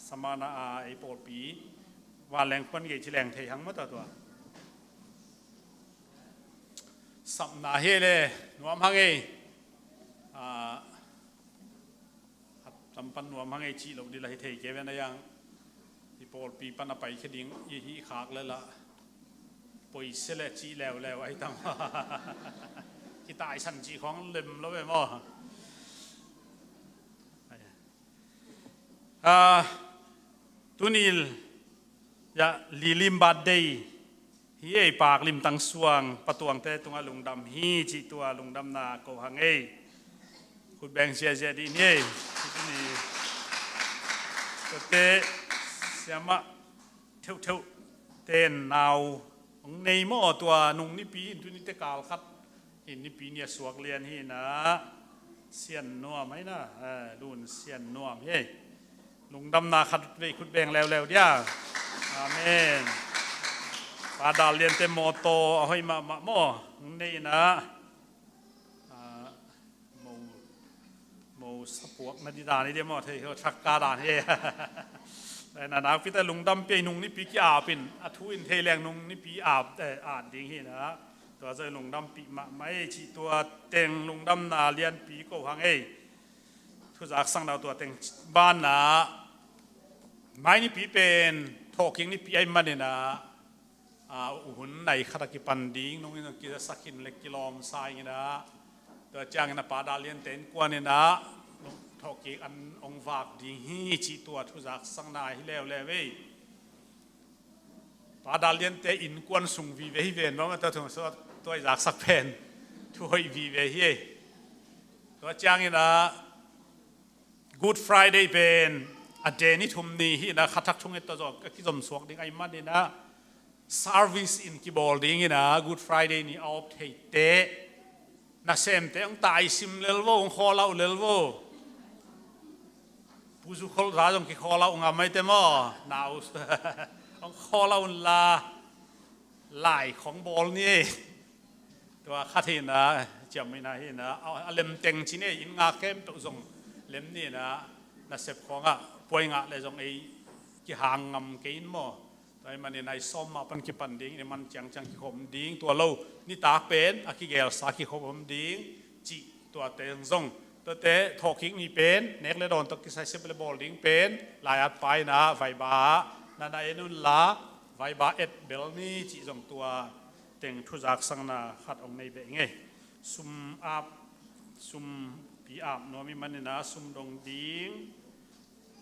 สมานาไอปอลปีว่าแรงคนเกี่ยชิแรงเทียงมั้งตัวสัมนาเฮเลนวมฮังเอจำปันนวมฮังเอชีเราดีละเทียเกวันยังที่ปอลปีปันไปแค่ดิ้งยี่ขากเลยละปอยเสลจีแล้วไอ้ตั้งที่ตายสันจีของเล็มแล้วไปมั้งตุนิลยาลิลิมบาดเดย์ฮีไอปากลิมตังสวงประตวงเตตุงลุงดำฮีจีตัวลุงดำนาโกหังเอคุณแบงเสียดีนี่นี่ก็เตะเสียมะเท่าเต้นนาวในหม้อตัวนุ่งนิปีตุนิเตกาลคัดอินนิปีเนี่ยสวกเรียนฮีนะเสียนนัวไหมนะรุ่นเสียนนัวเฮ้ลุงดำนาขัดไปขุดแบงแล้วเดียวอาเมนปาดาเลียนเต็มโมโตเอาให้มาหม้อนี่นะโมสปวกนาดิดานี่เดียวหม้อเธอเขาชักกาดานเฮ้แต่นาพิแต่ลุงดำเปียนุ่งนี่ปีกี่อาบินอัทุอินเทแรงนุ่งนี่ปีอาบแต่อ่านดิ้งเฮ้นะตัวใจลุงดำปีมาไม่ชีตัวเต็งลุงดำนาเลียนปีก็หังเฮ้ทุจากสังดาวตัวเต็งบ้านนะไม่นี่ปีเป็นทอกิ้งนี่ปีไอ้มันเนี่ยนะหุ่นในขตกิปันดิ้งน้องนี่กิจสักกินเล็กกิโลมทรายนี่นะตัวจ้างนะปาดาเลียนเต็นกว่าเนี่ยนะทอกิ้งอันองฝากดิ้งฮีจีตัวทุจากสังนายที่แล้วเว้ยปาดาเลียนเตอินกวนสุงวีเวเวนว่ามันตัวถึงตัวจากสักเพนช่วยวีเวเฮตัวจ้างนี่นะ Good Friday เป็นอเดนิทุมนี้ที่นะขัดทักชงเอตจอกกิจมสวกดิ้งไอ้มันนี่นะ Service in กิบอลดิ้งนี่นะ Good Friday นี่เอาเตะนักเซมเตะองตายซิมเลลโวองคอเล่าเลลโว ผู้สุขราจงกิขอเราองค์ไม่เต็มอ่ะหนาวองขอเราลาลายของบอลนี่ตัวข้าที่นะจำไม่ได้นะเอาเล่มเต็งชิ้นนี้อินงาเข้มตัวทรงเล่มนี่นะน่าเสพของอ่ะป่วยงาเลยทรงไอ้กี่หางงำกินมั้งแต่มันในซ้อมมาเป็นกี่ปันดิ้งเนี่ยมันจังกี่ขมดิ้งตัวเรานี่ตาเป็นอากิเกลสากี่ขมดิ้งจีตัวเตงทรงตัวเตะทอคิกมีเป็นเน็กเลดอนตัวกิใส่เซเปเลบอลดิ้งเป็นลายอัดไปนะไฟบานั่นไอ้นุ่นละไฟบาเอ็ดเบลนี่จีทรงตัวเต็งทุจักสังนาขัดองในเบงไงซุมอาบซุมปีอาบนัวมีมันนะซุมดงดิ้ง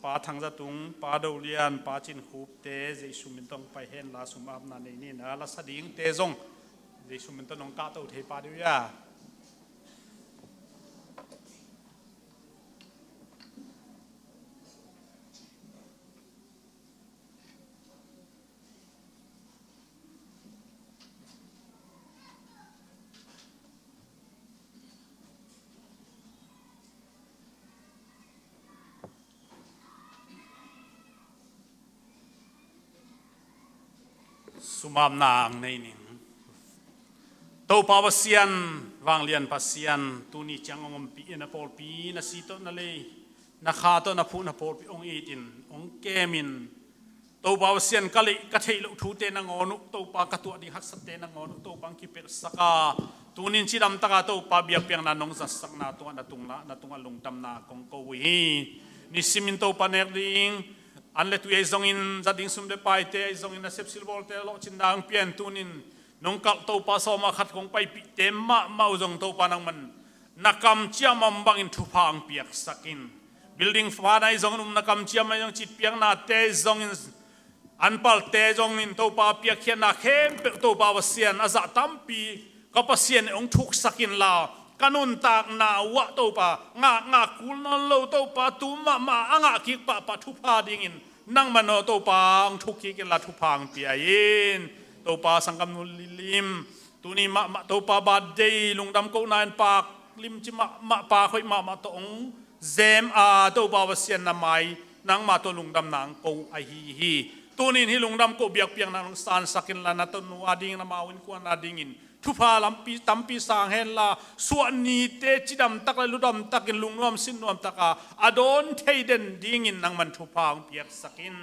ปาทางจะตุงปาดาวเลียนปาจินคูบเตะเจสุมินต้องไปเห็นลาซุมอาบนั่นนี่นะลาสดิ้งเตะจงเจสุมินต้องนองกาตัวเทปาดิวยาสุมามนางในนิ่งตัวปาวเซียนวางเลียนพัศยันตุนิจังองปีนปอลปีนาสีโตนาเลยนาคาโตนาพูนาปอลปีองอีตินองเกมินตัวปาวเซียนกะลิกะเทลุทูเตนังอนุตัวปากตัวดิหักสเตนังอนุตัวปังกิเปสกาตุนินชิดำตากาตัวปาเบียเปียงนานงสักสักนาตัวนาตุงอลุงตำนากงโกวีนิสิมินตัวปาเนรดิงอันเลตุยซงอินจัดดิ้งซุมเดปายเตยซงอินนาเซปซิลบอลเตลชินดางเปียนตุนินนงกัลตัวปาสอมาขัดคงไปปิเตมมาอุจงตัวปานังมันนักกำเชียมัมบังอินทุพังเปียกสักินบิลดิ้งฟ้าในซงนุมนักกำเชียมันยังจิตเปียงนาเตซงอินอันปัลเตซงอินตัวปาเปียกเขียนนาเข้มเปตัวปาวเซียนอาซาตัมปีกับเซียนองทุกสักินลากันุนตากนาวะตัวปางากุลนโลตัวปาตุมาอ่างกิกปะทุพาดิ้งอินนั่งมันโนตัวปางทุกขีกินละทุพังเปียยินตัวปาสังกำนุลิมตัวนี้มาตัวปาบาดเดย์ลุงดำกูนายปากลิมจิมาปาค่อยมาตองเซมตัวปาวเซียนนามัยนั่งมาตัวลุงดำนางกูไอฮีตัวนี้ที่ลุงดำกูเบียกเปียงนางสานสักินละนัตนัวดิ้งนามาวินกวนนาดิ้งอินทุพาลำปีตั้มปีสางเฮนละส่วนนี้เตจิดำตักเลยลุดำตักินลุงนวมสินนวมตักอดอนเทเดนดิ้งอินนางมันทุพาเปียกสักิน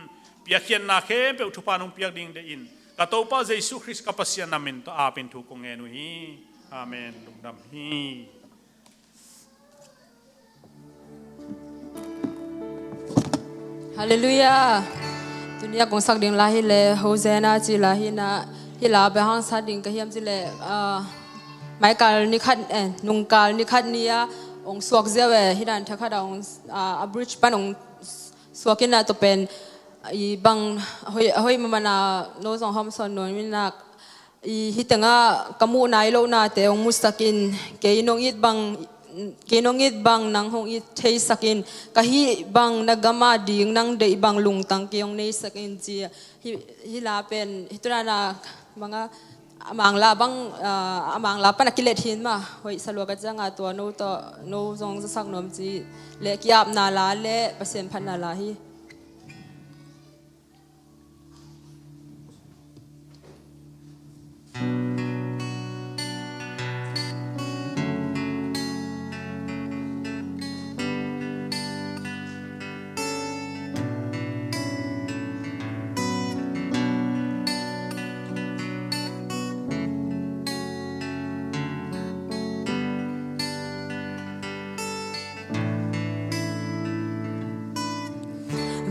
เปียกเขียนนาเข้มเปียกทุพานงเปียกดิ้งเดอินกตัวป้าเยซูคริสต์กับเสียนามินตัวอาเป็นทุกองเงินุฮีอาเมนลุงดำฮีฮาเลลูยาตุนียกงสักดิ่งลาฮิเลโฮเซนาจิลาฮินาฮิลาเบหังสักดิ่งก็เฮียมจิเลไม่กาลนิคัดนุงกาลนิคัดเนียองสวกเจเวฮินันทักดาองบริดจ์ปันองสวกินนาตัวเป็นอีบางเฮ้ยมันน่ะโน้ตสองห้องสอนโน้ตมินักอีฮิตงะกมูนายโลนาเตองมุสตักินเกยนองอิดบางนางหงอิดเทสักินกะฮิบางนากามาดิ่งนางเดยบางลุงตังเกยองเนสักินจีฮิลาเป็นฮิตรานาบางอมังลาบางอมังลาปนักกิเลสหินมาเฮ้ยสลัวกันจังตัวโน้ตโน้ตจงจะสักนมจีเล็กยาบนาลาเละเปอร์เซ็นต์พันนาลาฮี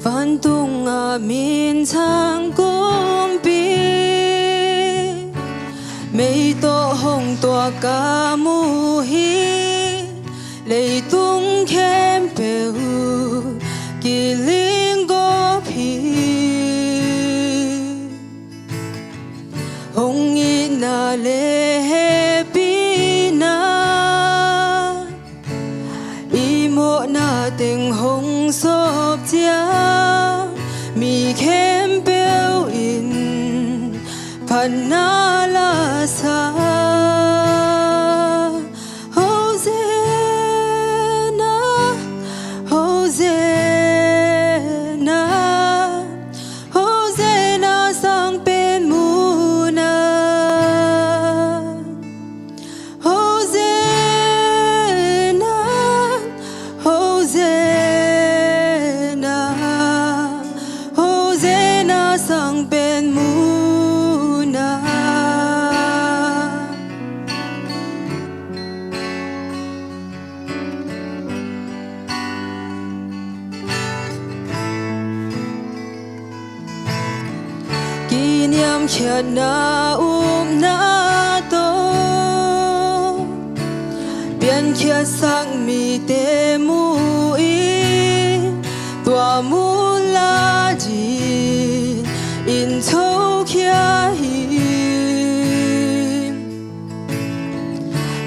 Van tung amin sang kumpi Mei to hong tua ka mu hi Lei tung kem pe hu Ki ling go pi Hong i na le he pi na I mo na ting hong sop chia Mi kem beo in Panala sa Hosanna Hosanna kia na na to biến kia sang mi te mu i tua mu la ji in thâu kia hi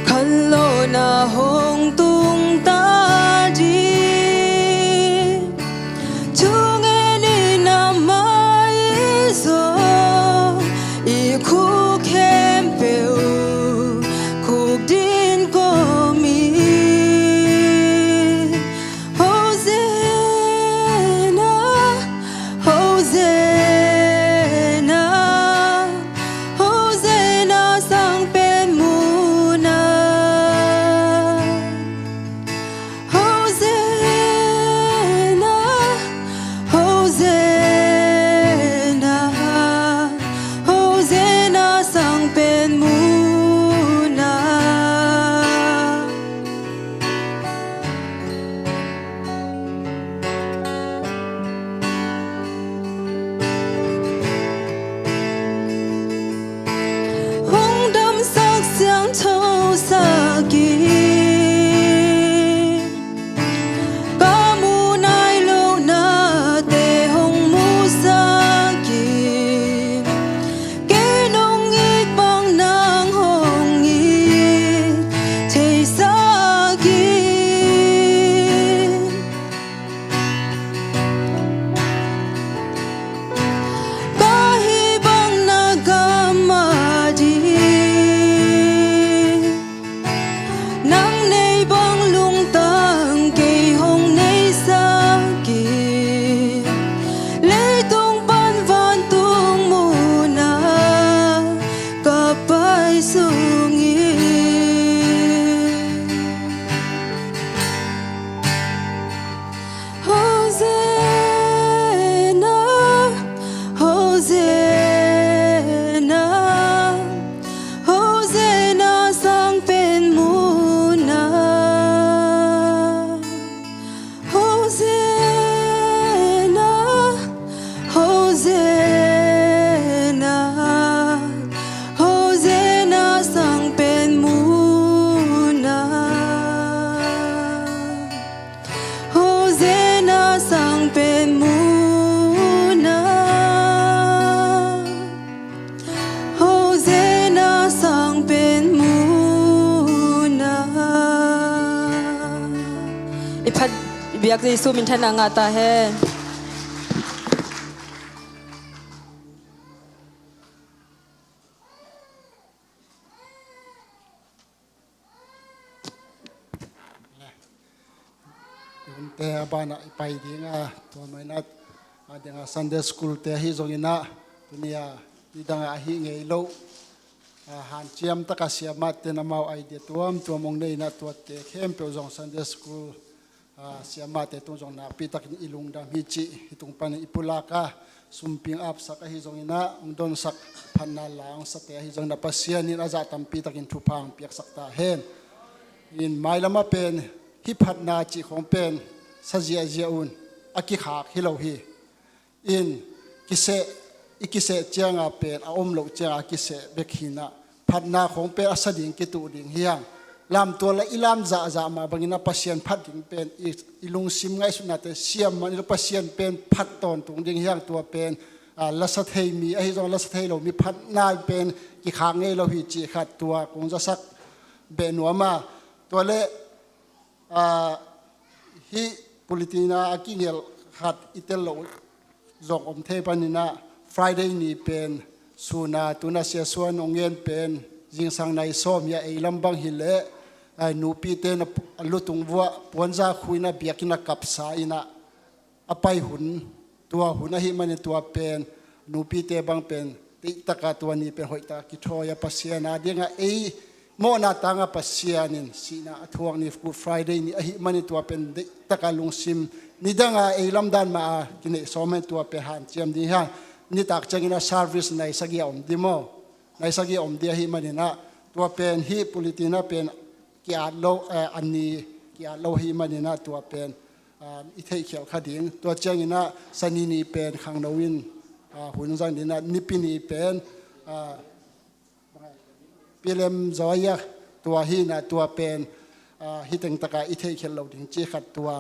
khăn lo na hong tung ta ji chung ni na mai zo i khu kem peu khu din ko mi Hosanna Hosanna Hosanna sang pen mu na Hosanna Hosanna Hosanna sang pen mu na Hong đâm sắc xiang thâu sa kỳ ba mu nai lâu na te hong mu sa kỳ kế nông ít bằng nang hong ít thế sa kỳ ba hi bằng na gama di nang nei bang lung tang ke hong nei sa ki le tung ban van tung mu na ka pai sung i Hosanna Hosanna Hosanna sang pen mu na Hosanna Hosanna Hosanna sang pen mu na Hosanna sang pen mu na Hosanna sang pen mu na Ipat biak Giêsu min thana nga ta he te abana pai dinga to mainat adanga Sunday school te hi zongina dunia idanga hi ngei lo han chiam ta ka siamat te namau ai de tuam ong nei na to te khem pe zong Sunday school siamat te tu zong na pi tak ilung dam hi chi hitung pan ipulaka sumping ap sak hi zongina ong don sak phanna lang sa te hi zong na pasian ni aza tam pi takin thupang piak sak ta hen in mailama pen hi phatna chi khong pen sajia jiaun aki khak hilo hi in ikise chianga pen a omlo chianga kise bekhina phatna khong pe asading ki tu ding hiang lam to la ilam za ma bangina pasien phat ding pen ilung sim ngai suna te siam man pasien pen phat ton tung ding hiang to pen la sa thei mi a hi jong la sa thei lo mi phat na pen ki khang ngai lo hi chi khat tua kong za sak be nuama to le hi politina akingel khat itel lo zong om the panina Friday ni pen suna tuna sia suan ongen pen jing sang nai som ya ei lambang hile nu pi te na lutung wa ponza khuina biakina kapsa ina apai hun tua hun hi mani tua pen nu pi te bang pen ti taka tua ni pen hoita ki thoya pasiana dinga ei mo na tanga pasianin sina athuang ni Good Friday ni hi mani tua pen taka lungsim ni danga ei lamdan ma kine somen tua pe han chiam di ha ni tak changina service nai sagi om dimo nai sagi om dia hi manina tua pen hi politina pen ki a lo ani ki a lo hi manina tua pen i thei khel khading tua changina sanini pen khang nowin หุ่นจังนี่นะนิปินีเป็นพิเลมจอยตัวฮีนะตัวเป็นฮิตังตะกาอิเทเคลเราถึงจีขัดตัว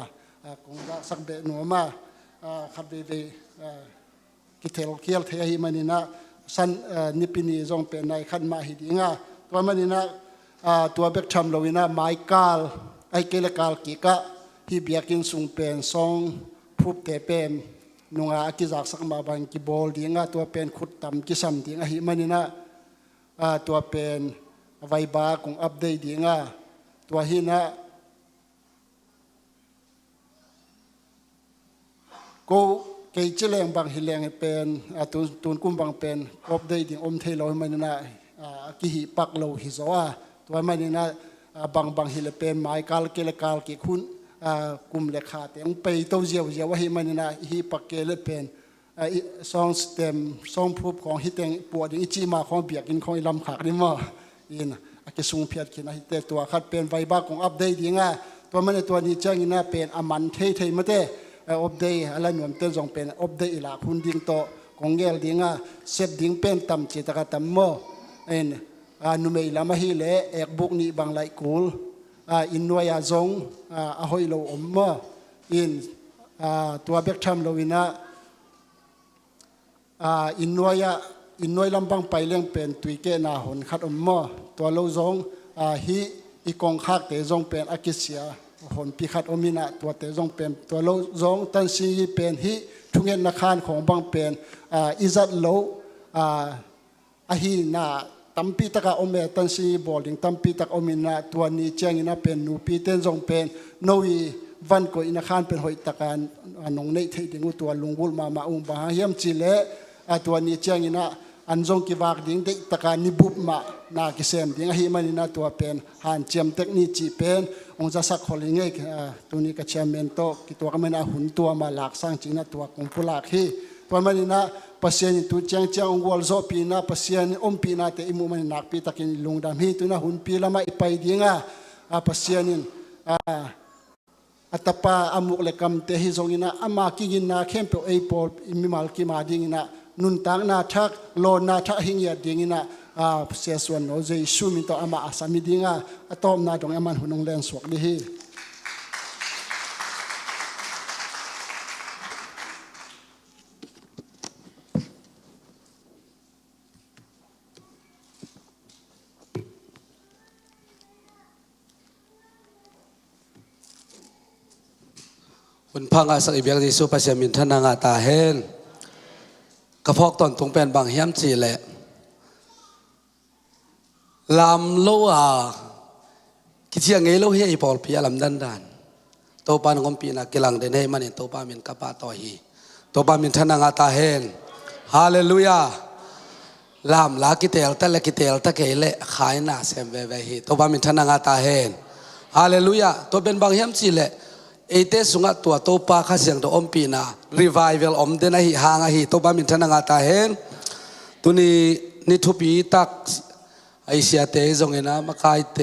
คงจะสักเบหนัวมาขัดเบกิเทลเคียลเทียฮิมันนี่นะสันนิปินีจงเป็นในขันมาฮิดิงะตัวมันนี่นะตัวเบกชัมเราวินะไมกาลไอเกลกาลกิกะฮิเบียกินสุงเป็นซองพูบเตเป็นนุงอากิจากสักมาบังกิบอลดิงะตัวเป็นขุดตำกิสัมดิงะฮิมันนี่นะตัวเป็นไวบาคงอัปเดตดิงะตัวฮินะก็เกี่ยจเลงบางฮิเลงเป็นตุนกุมบางเป็นอัปเดตดิงอมเทลอยมันนี่นะกิฮิปักโลฮิโซะตัวมันนี่นะบางฮิเลเป็นไมกาลเกลกาลกิคุณกุมเลขาเตียงไปตัวเจียวว่าฮิมันนี่นะฮิปักเกลเป็นซองสเต็มซองพูบของฮิตเองปวดอิจิมาของเบียกินของลำขากนี่มั้งอินอากิสุงเพียรกินฮิตตัวขัดเป็นไวบ้าของอัปเดตยังไงตัวมันในตัวนี้เจ้านี่นะเป็นอามันเทมาเตอัปเดตอะไรหน่วยเต้นจงเป็นอัปเดตละคุณดิ้งโตของเกลดิ้งเซฟดิ้งเป็นตำจิตกะตำโมนุเมลามาฮิเลเอกบุกนี้บางไลกูลอินนวยาจงอหอยโลอมโมอินตัวเบกชัมโลวินะอินนวยลำบังไปเลี้ยงเป็นตุยเกนาหนขัดอมโมตัวโลจงฮิอีกองคักเตจงเป็นอากิเสียหนพิขัดอมินะตัวเตจงเป็นตัวโลจงตันซีเป็นฮิทุงเงินนาคารของบางเป็นอิจัดโลอาฮีนาตัมปีตะกะอเมตันซีบอลดิงตัมปีตะกอมินะตัวนี้เจงอินะเป็นนูปีเต้นจงเป็นโนวีวันก็อินาคารเป็นหอยตะการนงในเทดิงูตัวลุงบุลมาอุบาเฮียมจิเลตัวนี้เจงอินะอันจงกิวากดิงเด็กตะการนิบุบมานากิเซมดิงฮิมันอินะตัวเป็นหันเจียมเทคนิคจีเป็นองค์จะสักคนลิงเอกตัวนี้ก็เชมเมนโตกิตัวก็ไม่น่าหุ่นตัวมาหลักสร้างจริงนะตัวกุมพุลาคีตัวมันอินะpasien itu cang wal zo pina pasien pina te imu man nak pi takin lungdam hi tuna hun pi lama ipai dinga pasienin atapa amuk lekam te hi zongina ama kigin na kempe eipol imimal ki ma dingina nun tang na thak lo na tha hingya dingina seswan no je sumi to ama asami dinga atom na dong aman hunong len swak di hiคุณพังอาศัยเบียกที่สุภาษิตมินทนางาตาเฮนกระพอกตอนตรงเป็นบางเฮียมจีแหละลำโลอาคิดเชียงไงโลเฮียอีพอลพิยาลำดันดานโตปานงมปีนักกิลังเดนให้มันโตปามินกะปาต่อฮีโตปามินทนางาตาเฮนฮาเลลูยาลำลากิเตลตะเลกิเตลตะเกเลขายหน้าเซมเวเวฮีโตปามินทนางาตาเฮนฮาเลลูยาโตเป็นบางเฮียมจีแหละเอเตสุงะตัวโตปาข้าเสียงตัวอมปีนารีไวเวลอมเดนะฮิหางะฮิโตบามินทนางาตาเฮนตุนีนิทุปีตักไอเสียเตจงเอนะมาคายเต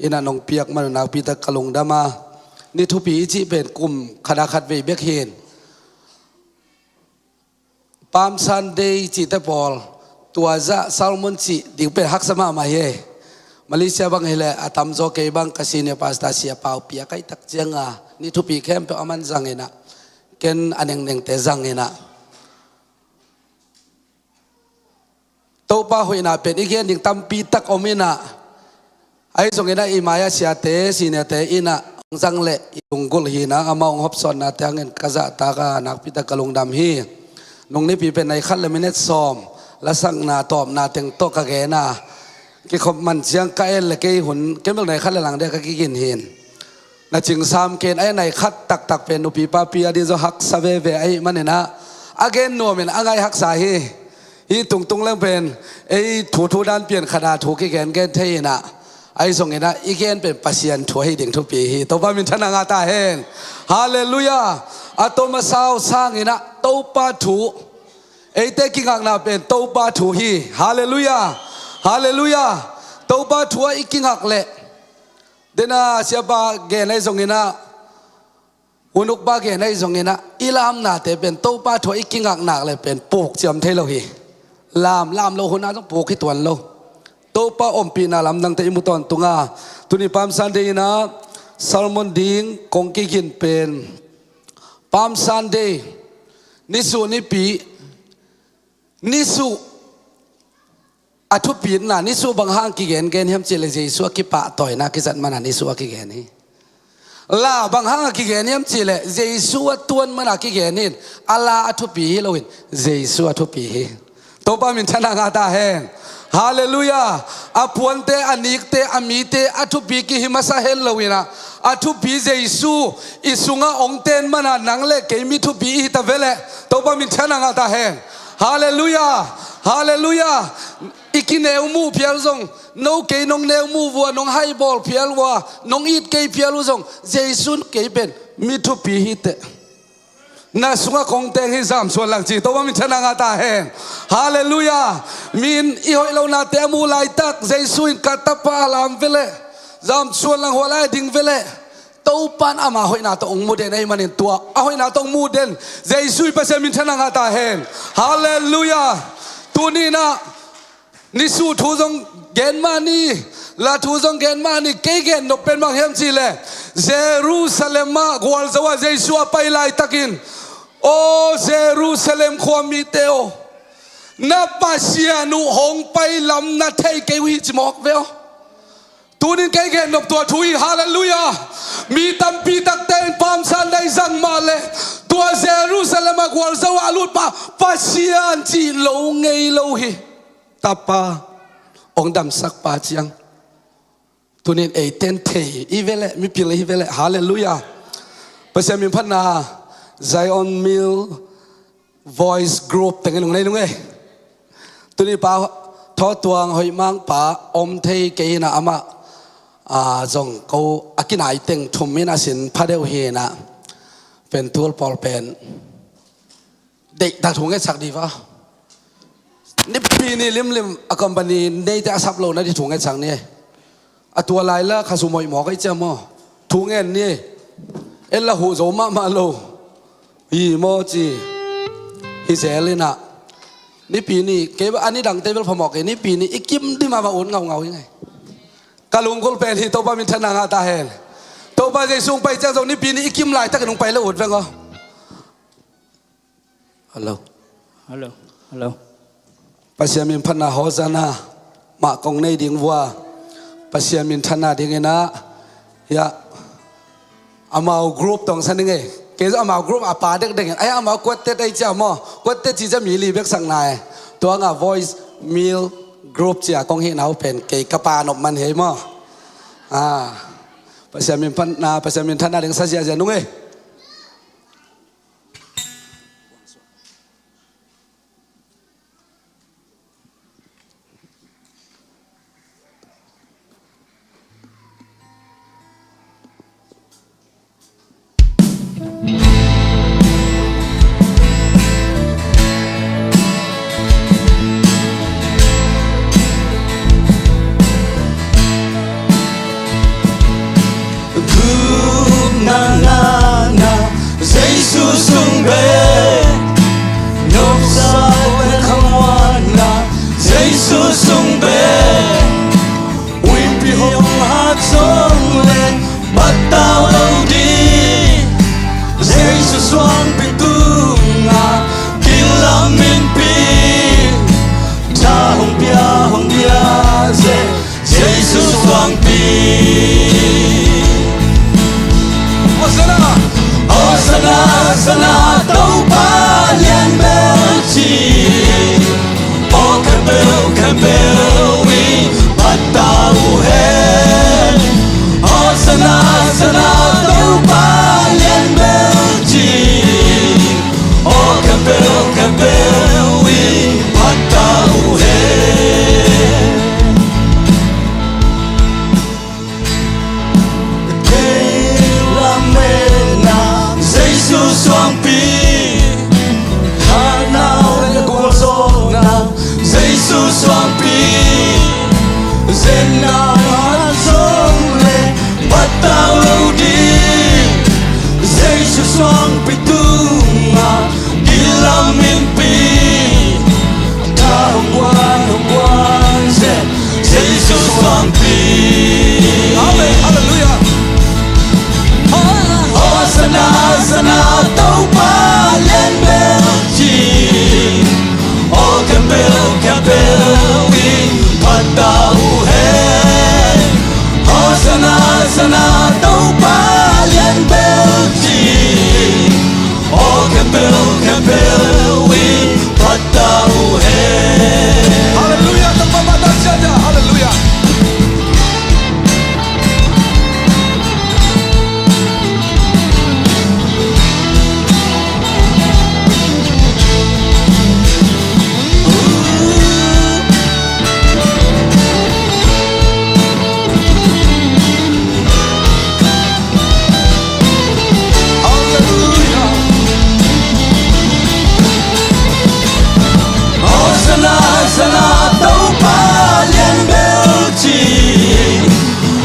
อินันองเปียกมันนาปีตะกะลงดามานิทุปีจีเป็นกลุ่มคณะขัดเวเบกเฮนปามซันเดย์จีเตปอลตัวจะซาลมอนจีดิ่งเป็นฮักสมามาเฮมาเลเซียบางเฮเลอาตัมโจเกบังคาสิเนปาสตาเซียเปาเปียไกตักเจียงอ่ะนี่ทุปีเข้มเปอมันจังเงนะเกนอันเองเตจังเงนะโตป้าหุยนะเป็นอีกอย่างหนึ่งตัมปีตักอมินะไอ้ส่งเงนะอิมายาเสียเตสิเนเตอินะจังเละยุงกุลฮีนะอามาองฮอบซอนนะเตียงเงินกะจะตากานักปีตะกะลงดำฮีนงนี้ปีเป็นในขั้นเลมิเนตซอมและสังนาตอบนาเตียงโตกะเกนะกี่ขบมันเสียงกะเอลเลยกี่หุ่นเก็บตรงไหนขั้นหลังเด็กกี่กินเห็นน่าจึงสามเกณฑ์ไอ้ไหนคัดตักเป็นอุปีปาปีอดีตหักสเวเวไอ้มันเนี่ยนะอาเกนนัวเป็นอะไรหักสาฮีตุงเรื่องเป็นไอ้ถูด้านเปลี่ยนขนาดถูกกี่เกณฑ์เทยนะไอ้ส่งเงินนะอีเกณฑ์เป็นปัสยันถูให้เด็กทุกปีตัวบ้ามินทนางาตาเฮนฮาเลลูยาอัตมาสาวสร้างเงินนะตัวปาถูไอ้เตกิงักนาเป็นตัวปาถูฮีฮาเลลูยาฮาเลลูยาตัวปาถูอีกิงักเละเดน่าเสียบาเกณฑ์ไอ้ส่งเงินนะ อุนุกบาเกนไอ้ตรงนี้นะอิลามนาเตเป็นโตป้าถอยกิงอักหนักเลยเป็นปลูกเจียมเทโลฮีลามโลคนนั้นต้องปลูกให้ตัวโลโตป้าอมปีนาลำดังแต่อิมุตอนตุงาตุนีปามซันเดย์นะซาลมอนดิงคงกินเป็นปามซันเดย์นิสุนิปีนิสุอาทุปีน่ะนิสุบางห้างกิเกนเกนเฮมเจเลเจสุกิปะต่อยนะกิจัดมันนิสุกิเกนนี่ลาบางห้างกิเกนเฮมเจเลเจสุตัวมันกิเกนนี่อัลลาอาทุปีฮิโลวินเจสุอาทุปีฮิโตปามินชนะงาตาเฮงฮาเลลูยาอาพวนเตอานิกเตอามีเตอาทุปีกิฮิมาซาเฮลโลวินะอาทุปีเจสุอิสุงาองเตนมันนังเลเกมิทุปีฮิตาเวเลโตปามินชนะงาตาเฮงฮาเลลูยาฮาเลลูยาอีกินเอวมูเพียลซงน้องเกยน้องเนวมูวัวน้องไฮบอลเพียลวัวน้องอีดเกยเพียลซงเจสุนเกยเป็นมิทุปีฮิตน่าสุงะคงเตงฮิซามส่วนหลังจีตัวว่ามิชนะงาตาเฮงฮาเลลูยามินอีหอยเรานาเตมูไลตักเจสุนกัตปาลามเวเลจามส่วนหลังหัวไลดิงเวเลตัวปันอามาหอยนาตองมูเดนไอ้มันตัวอาหอยนาตองมูเดนเจสุนเปเซมิชนะงาตาเฮงฮาเลลูยาตัวนี้นะนิสูทูซงเกนมานีลาทูซงเกนมานีเกเกนนเป็นบางเฮมจีเลเยรูซาเล็มมากวลสวะเยซูไปไล่ตักินโอเยรูซาเล็มความมีเตโอนับปัสยานุหงไปลำนาเทเกวิจมอกเวลตัวนี้เกเกนนตัวทุยฮาเลลูยามีตัมปีตักเตนปามซันได้สั่งมาเลยตัวเยรูซาเล็มมากวลสวะลุดปะปัสยานจีโลเงยโลฮีตาปาองดำสักปาจียงตัวนี้เอเทนเทอีเวลมีพิลอีเวลฮาเลลูยาภาษามีพัฒนาไซออนมิล voice group แต่งกันตรงไหนตรงไหนตัวนี้ป้าทอตัวหอยมังป้าอมเทเกยนะอามาจงเขาอากินายเต็งทุ่มมินาสินพระเดวเฮนะเป็นตัวปอลเป็นเด็กดักถุงไอ้สักดีวะนี่ปีนี้ลิมอคอมพานีในแต่ซับโลนั่นที่ถุงไอ้สังเนี่ยตัวลายละข้าสมอยหมอก็จะมั่วถุงเงินนี่เอลละหูโจมาโลฮีโมจีฮิเซลินะนี่ปีนี้เก็บอันนี้ดังเต็มพอหมอกนี่ปีนี้อีกิมที่มาอุ่นเงายังไงกะลุงกุลเป็นที่โตบ้ามินทนางาตาเฮลโตบ้าใจสูงไปเจ้าตรงนี้ปีนี้อีกิมลายถ้าเกิดลงไปแล้วอุ่นเป็นก็ฮัลโหลPasya min phana hozana ma kong nei ding wa pasya min thana ding na ya amau group tong san nge ke amau group apa dek dek ai amau kwat te dai cha mo kwat te chi ja mi li bek sang nai to nga voice meal group cha kong hi nau pen ke kapa nop man he mo pasya min thana ding sa sia ja nu nge swang pitunga gilamin pi Hongwan zet Jesus swang pi Amen hallelujah Hosanna Hosanna tau pa len bel chi O campbell wi patau hai Hosanna Hosanna tau pa len bel chi O campbell wi patau hai Hallelujah tanpa batas saja hallelujah Sana tau pa lien bel chi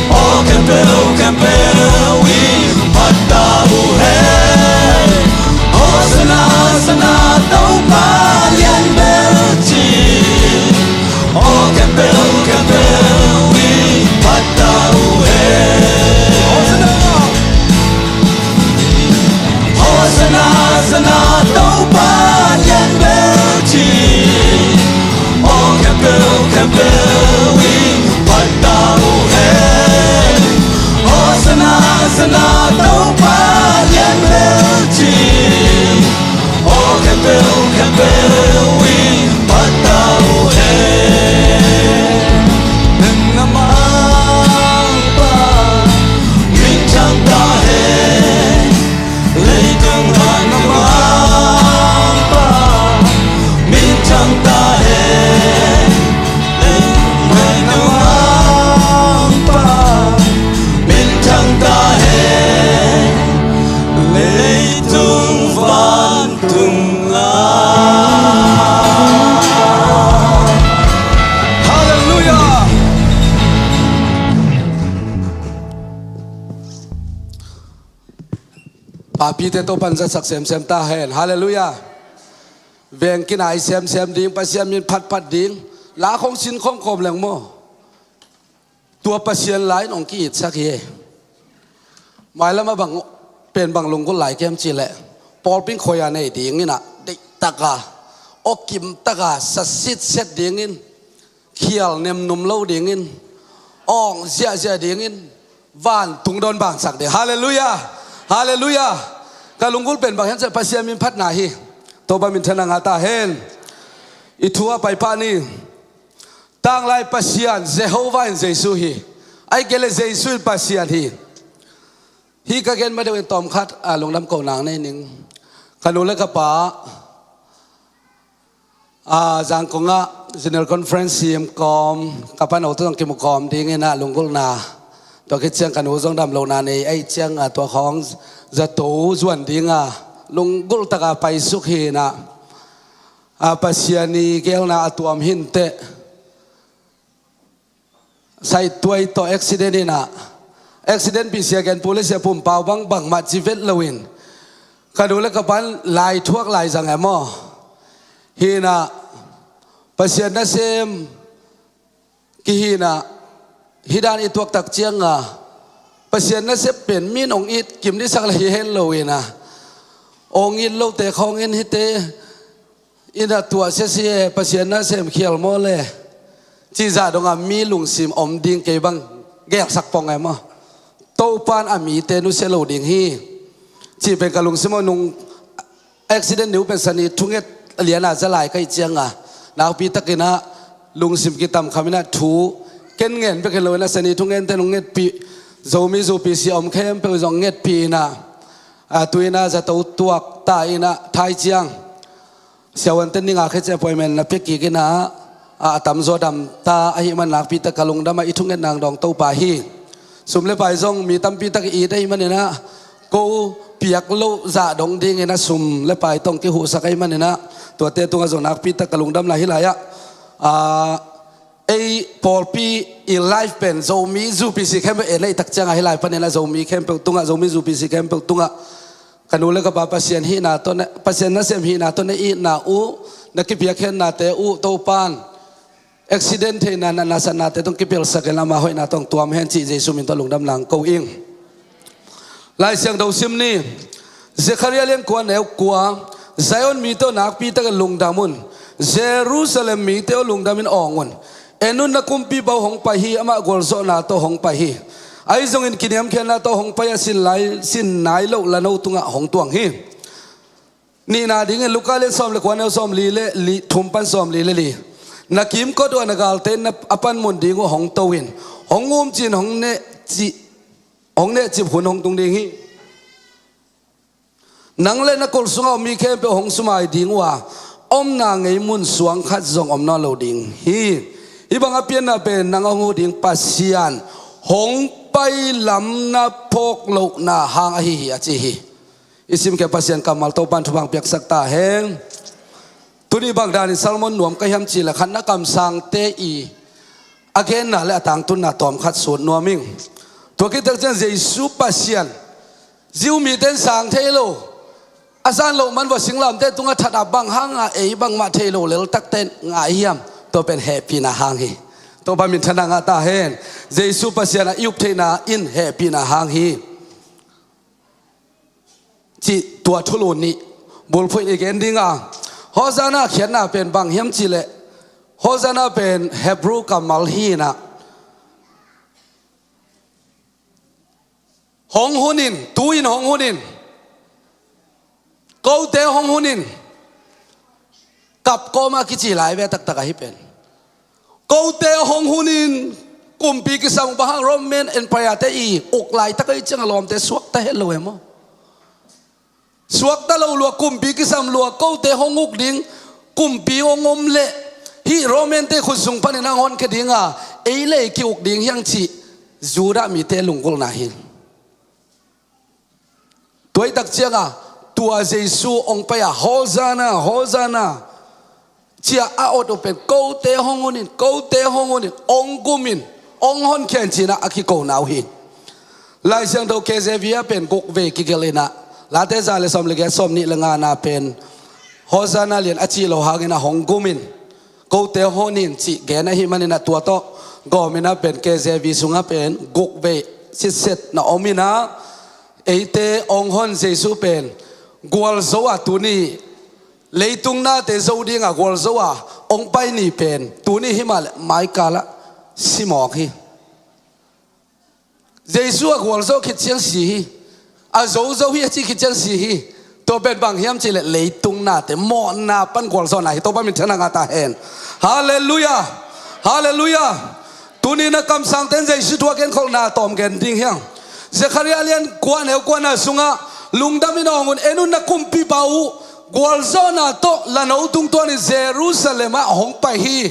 O campbell wi patau hai O sana tau pa lien bel chi O campbell wi patau hai O sana tau pa lien bel chi Campbell wi patau hai Hosanna Hosanna tau pa lien bel chi O Campbell wi patau hai Namang pa min chang ta hai Lei tung namang pa min chang ta Papi te to pan sak sem sem ta hen hallelujah veng kin ai sem sem ding pa sem min phat phat ding la khong sin khong khom leng mo tua pasien lai nong ki it sak he mai lama bang pen bang lung ko lai kem chi le pol ping khoya nei ding ina de taka o kim taka sa sit set ding in khial nem num lo ding in ong zia zia ding in van tung don bang sak de hallelujah hallelujah kalungul pen bang hen se pasien min phat na hi to ba min thana nga ta hen ithua pai pa ni tang lai pasien Jehovah in Jesus hi ai gele Jesus pasien hi ka gen ma de tom khat a long lam ko nang nei ning kanule ka pa a jang ko nga general conference sim kom kapan o tong kim kom ding ina lungul na to ke chiang kanu jong dam lo na nei ai chiang a to khong za to zuan ding a lungul taka pai suk hi na a pasiani gel na atuam hin te sai tuai to accident ina accident bi sia gen police ya pum pau bang bang ma chi vet lowin kadule ka pan lai thuak lai jang emo hi na pasian na sem ki hi na hidan i tuak tak chiang a pasian na se pen min ong it kim ni sak la hi hen lowina ong in lo te khong in hi te ina tua se se pasian na sem khial mo le chi za dong a mi lung sim om ding ke bang gek sak pong ai mo to pan a mi te nu se lo ding hi chi pe ka lung sim nung accident new pen sani thunget liana zalai kai chiang a naw pi takina lung sim ki tam khamina thu ken ngen pe ke lo na sani thungen te nunget pi zomi zo pi si om khem pe zong nget pi na a tuina za to tuak ta ina thai chiang siawan ten ninga khe che appointment na pe ki ke na a tam zo dam ta a hi man nak pi ta kalung dama i thungen nang dong to pa hi sumle pai zong mi tam pi tak i dai man na ko piak lo za dong ding ina sum le pai tong ki hu sakai man na to te tunga zo nak pi ta kalung dam la hi la ya a Paul pi i life pen zo mi zu pi si khem e nei tak changa hi lai pan na zo mi khem pe tunga zo mi zu pi si khem pe tunga kanu le ka pa pasien hi na to na pasien na sem hi na to na i na u na ki pia khen na te u to pan accident he na na sa na te tong ki pel sa ke la ma hoi na tong tuam hen chi jesu min to lungdam lang ko ing lai siang do sim ni Zechariah len kwa neu kwa Zion mi to nak pi ta ka lungdamun Jerusalem mi te lungdamin ongun enun na kumpi ba hong pa hi ama golzo na to hong pa hi ai zong in kiniam khen na to hong pa ya sin nai lo la no tunga hong tuang hi ni na ding luka le som le kwa neu som li le li thum pan som li le li na kim ko do na gal ten na apan mun ding hong to win hong chin hong ne chi hun hong tung ding hi nang le na kol sunga mi khem pe hong sumai ding wa om na ngei mun suang khat zong om na lo ding hi ibang apian na pe nang ngu ding pasian hong pai lam na pok lo na hang hi achi hi isim ke pasian kamal to pan thubang piak sakta heng tuni bang dan salmon nuam ka hiam chi la khan na kam sang te i again na le atang tun na tom khat sun nuaming to ki tak chen jesu pasian ziu mi ten sang thelo asan lo man wa singlam te tunga thada bang hanga e bang ma thelo lel tak ten nga hiam to pen happy na hang hi to ba min thana nga ta hen jesu pasian a yup theina in happy na hang hi chi tua thulu ni bol phoi again dinga hosana khian na pen bang hiam chi le hosana pen hebrew kamal hi na hong hunin tuin hong hunin câu te hong hunin cặp cô mà cái chỉ lại về tắc tắc hi pen câu te hong hunin kumpi ki sang bahang Roman Empire te i uk lai ta kai chang lom te suak ta hello emo suak ta lo lo kumpi ki sam lo câu te hong uk ding kumpi ongom le hi Roman te khusung pan na hon ke dinga ei le ki uk ding yang chi zura mi te lungkol na hin toy tak chianga tua Jesu ong pa ya hosana hosana chia a ot open câu te hongonin ong gumin ong hon khen china aki ko nau hi lai siang do kezevia pen gok ve ki gelena la te za le som le ge som ni lenga na pen hosana lian achi lo hagena hong gumin câu te honin chi ge na hi manina tua to gomina pen kezevi sunga pen gok ve sit na omina eite ong hon Jesu pen gwal zo atuni leitung na te zo ding a gwal zo a ong pai ni pen tuni himal mai kala simok hi Jesu a gwal zo khit chiang si hi a zo zo hi chi khit chiang si hi to pen bang hiam chi le leitung na te mo na pan gwal zo na hi to ba min thana nga ta hen hallelujah hallelujah tuni na kam sang ten Jesu thua ken khol na tom gen ding hiang Zechariah lian kwa neu kwa na sunga lungdamin ongun enun na kumpi bau gwalzo na to lanau tung to ni Jerusalem a hong pai hi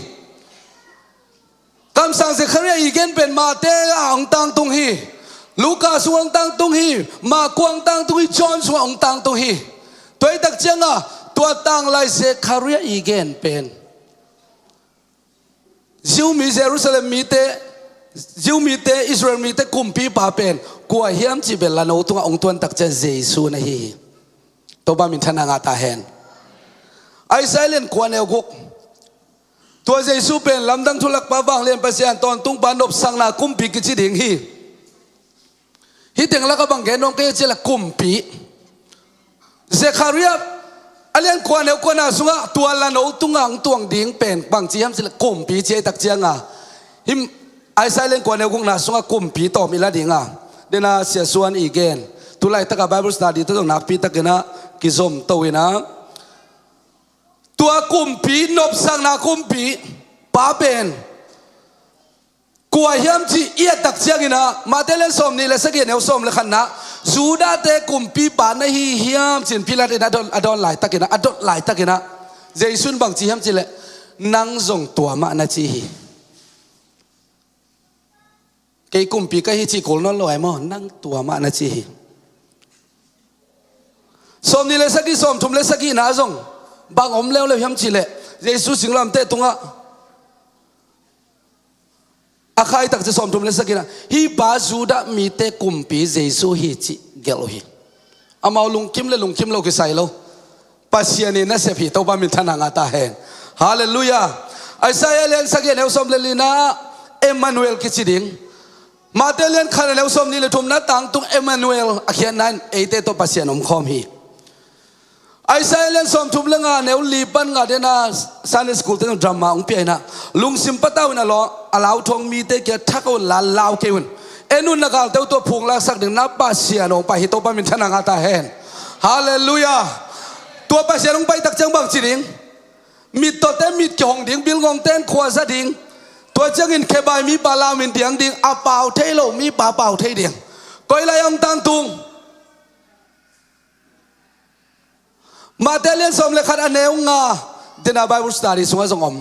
kam sang Zechariah igen pen ma te ang tang tung hi Luka suang tang tung hi ma kuang tang tung hi John suang tang tung hi toy tak changa tua tang lai Zechariah igen pen ziu mi Jerusalem mi te ziu mi te Israel mi te kumpi pa pen kwa hiam chi bel la no tunga ong tuan tak cha Jesu na hi to ba min thana nga ta hen ai silent kwa ne guk to Jesu pen lamdang thulak pa wang len pasian ton tung pa nop sang na kumpi ki chi ding hi teng la ka bang genong ke chi la kumpi Zechariah alian kwa ne kwa na sunga tua la no tunga ang tuang ding pen bang chi ham chi la kumpi che tak chianga him ai silent kwa ne guk na sunga kumpi to mi la dinga dena sia suan igen tulai taka Bible study to nak pi takena kizom towina tua kumpi nop sang na kumpi pa ben kwa hiam chi ia tak chiangina matelen som ni le sagi ne som le khanna juda te kumpi pa na hi hiam chin pilat ina adon lai takena jaisun bang chi hiam chi le nang zong tua ma na chi hi cái kumpi cái hi chi kol non lo ai mo nang tua ma na chi hi som ni le sagi som thum le sagi na zong bang om leo le hiam chi le Jesu singlam te tunga akhai tak che som thum le sagi na hi ba juda mi te kumpi Jesu hi chi gelo hi อามาลุงคิมเลลุงคิมเราคือใส่เราปัสยานีน่าเสียผีตัวบ้ามินทนางาตาเฮนฮาเลลูยาไอซายเลียนสักเยนเอลซอมเลลีนาเอมมานูเอลกิจิดิงมาเตเลียนคาเอลซอมนี่เลทุมนาตังตุงเอมมานูเอลอาเขียนนั้นเอเตตัวปัสยานอมคอมฮีไอซายเลียนซอมทุมเลงาเนวลีปันงาเดนาซันเดสคูลเตนดราม่าองเปียนะลุงซิมปะตาวินาลออาลาวทองมีเตเกียทักเอาลาลาวเกวินเอ็นุนนักการเต้าตัวพุงลากสักหนึ่งนับปัสยานอมไปฮิโตบ้ามินทนางาตาเฮนฮาเลลูยาตัวปัสยานอมไปตักจังบังจิดิงมีตัวเต้มีจงดิ่งบิลงงเต้นขวาซะดิ่งตัวจังอินเคบายมีปลาลามินเดียงดิ่งอาเป่าเทโลมีปลาเป่าเทดิ่งก้อยลายองตังตุงมาเตเลียนสมเลขัดอันเนวงาเดนาไบเบิลสตาร์ดิสงสงอม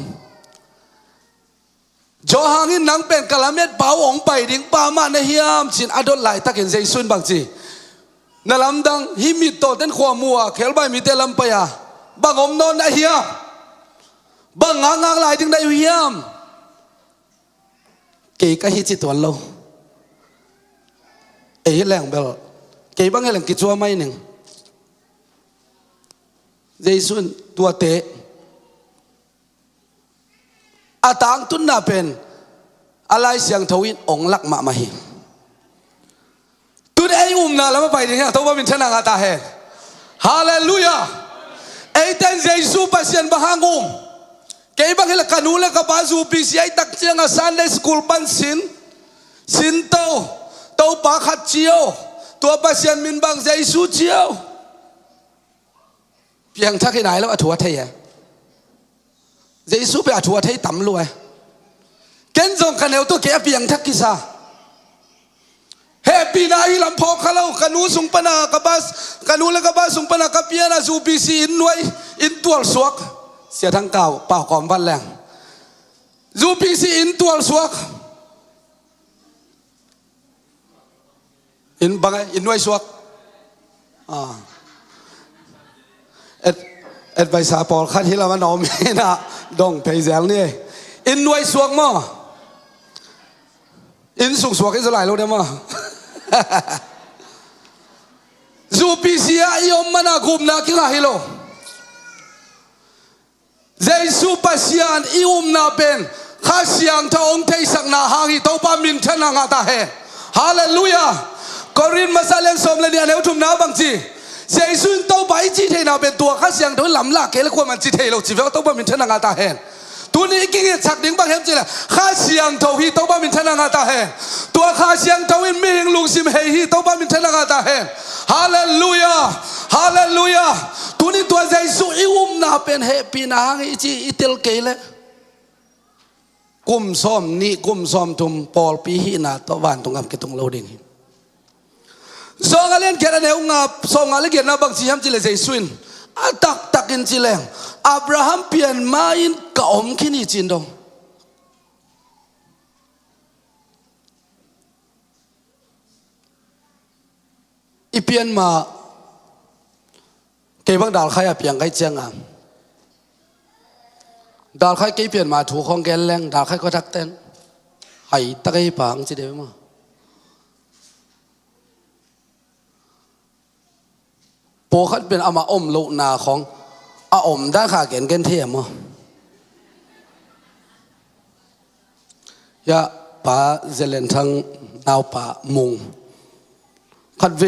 จอหางอินนังเป็นกะละเม็ดเป่าองไปดิ่งปามาในเฮียมชินอดอลไหลตักเห็นใจซุนบางจีนลำดังฮิมิโตเต้นขวามัวเคลบายมีเตลำไปอะบางอมนอนในเฮียบางงางลายจึงได้เฮียมเกย์ก็ฮิจิตวันเราเอ๋แหล่งเบลเกย์บางแหล่งกิจวัตรไม่หนึ่งเจสุนตัวเตะอาตังตุนน่าเป็นอะไรเสียงทวินองลักมามาหิตุนไอ้น่าแล้วมาไปดิฮะตัวว่ามินชนะงาตาเฮฮาเลลูยาไอ้เต้นเจสุปัสยันบางงเกี่ยบางเหตุการณ์นู้นแล้วก็บาซูพิเศษตักเชียงอาซันในสกุลปันสินโตปากขัดเจียวตัวปัสยันมินบางใจสู้เจียวเพียงทักให้ไหนแล้วอถัวเทียใจสู้ไปอถัวเทียต่ำรวยเก่งจงกันเอาตัวเกี่ยเพียงทักกิซาเฮปีนาอีลำพอกเขากันูสุงปนากบาสกันูแล้วกบาสุงปนากับเปียนาซูพิเศษอินไว้อินตัวสวกเสียทั้งเก่าเปล่าก่อมวันแรงจูพีซีอินตัวสวกอินบังอินไว้สวกเอ็ดใบสาปอลคัดที่เรามาหนอมีนะดงเพย์แซลนี่อินไว้สวกมั้งอินสุกสวกอินสลายรู้ได้มั้งจูพีซีอายอมมานากุมนาคิลาฮิโลเจสุปัสยานอิอุมนาเป็นข้าเสียงทองเทสักนาหางิโตปามินชนะงาตาเฮฮาเลลูยากอรินมาซาเลนสมเลเนียเนวทุมนาบางจีเจสุนโตไปจีเทนาเป็นตัวข้าเสียงทองลำลากเกลควมันจีเทโลจีเวลโตปามินชนะงาตาเฮตัวนี้กิ่งฉักดิ่งบางเห็นจีละข้าเสียงทองฮีโตปามินชนะงาตาเฮตัวข้าเสียงทองอินมิงลุงซิมเฮฮีโตปามินชนะงาตาเฮฮาเลลูยาฮาเลลูยาตัวนี้ตัวใจสุอิอุมนาเป็นเฮปีนาหงจีอิเตลเกลกุมซ้อมนี่กุมซ้อมทุมปอลปีหินาตะวันตรงกับเกตุงโลดิงสองเล่นแค่เดียวงับสองเล่นแค่นับบางทีฮัมจิเลใจสุนอาตักอินจิเลงอับราฮัมเปลี่ยนมาอินกอมขินีจินดงอีเปลี่ยนมาเกี่ยบางดาลใครอะเปลี่ยนใครเจียงอ่ะดาลใครเกี่ยเปลี่ยนมาถูกของแกนแรงดาลใครก็ทักเต้นไห้ตะไคร้ปังจีเดียวมาโปขัดเป็นอามาอมลูนาของอาอมด้านขาเกนเกนเทียมมั้งยาป่าเจริญทั้งนาวป่ามุงขัดเว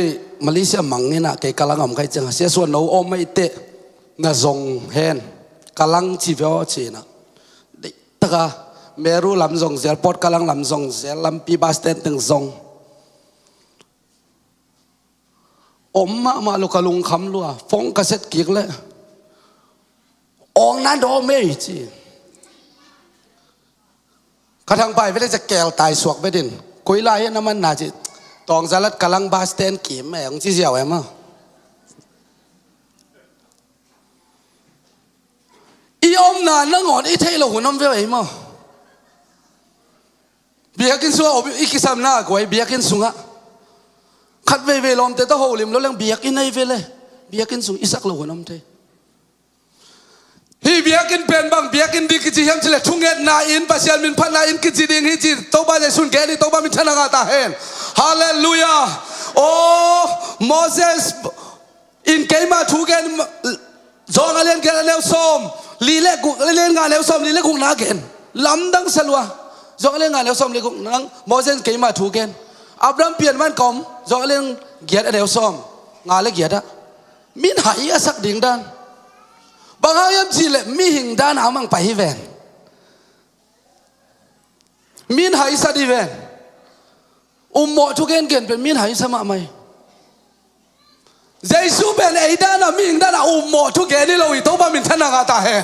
มาเลเซียมังนี่นะเกกำลังอมใครจังเสียส่วนเราอมไม่เตะน่าทรงเห็นกำลังชีวิตเชนะตะกะเมรูลำทรงเสียปอดกำลังลำทรงเสียลำปีบาสเตนตึงทรงอมมาลูกลุงคำลัวฟงกระเซ็ตกิกเลยองนั้นโดไม่จีกระทั่งไปไม่ได้จะแก้วตายสวกไปดินกุยไล่น้ำมันน่าจิตองสลัดกำลังบาสเตนกี่แม่ของจีเสียวเอ็มอีอมน่ะนั่งอ่อนอีเทลหัวน้ำเวลเอ็มเบียกินสัวอีกิสามหน้ากวยเบียกินสุงะขัดเวลอมแต่ต้องหูลิมแล้วเรื่องเบียกินในเวลเบียกินสุงอีสักหัวน้ำเทฮีเบียกินเป็นบางเบียกินดีกิจยังเฉลทุ่งเงินนาอินปัสยันมินพันนาอินกิจดิ่งฮิจิโตบ้านจะสุนแกนี่โตบ้านมินชนะงาตาเฮนฮาเลลูยาโอ้โมเสส in cái mà thu cái do ngài lên cái leo xóm lý lệ cũng lên ngài leo xóm lý lệ cũng ná cái lắm đắng salwa do ngài lên ngài leo xóm lý cũng nắng Moses cái mà thu cái Abraham biển man kom do ngài lên giết leo xóm ngài lên giết á min hãy á sắc đình đan bằng hai em chỉ lệ mi hình đan áo mang phải về min hãy sa đi về mọi thu cái kiệnเป็นmin hãy sa mà mày Giêsu ben ấy đã là mình đã là mọi thu cái đi lâu tàu ba mình thân là ta hè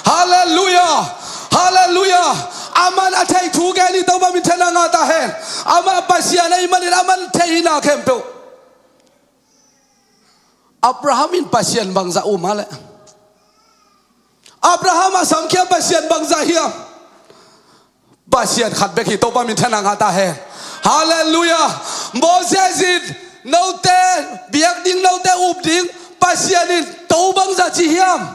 Hallelujah Hallelujah aman athai thu cái đi tàu ba mình thân là ta hè aman pasian ấy mà đi aman thei na kem pe Abraham in pasian bang za hale Abraham asam kia pasian bang za hiam pasian khat bek hi tàu ba mình thân là ta hè Hallelujah Moses nâu tê biếc đinh nâu tê ụp đinh pasian in tàu băng ra chi hiam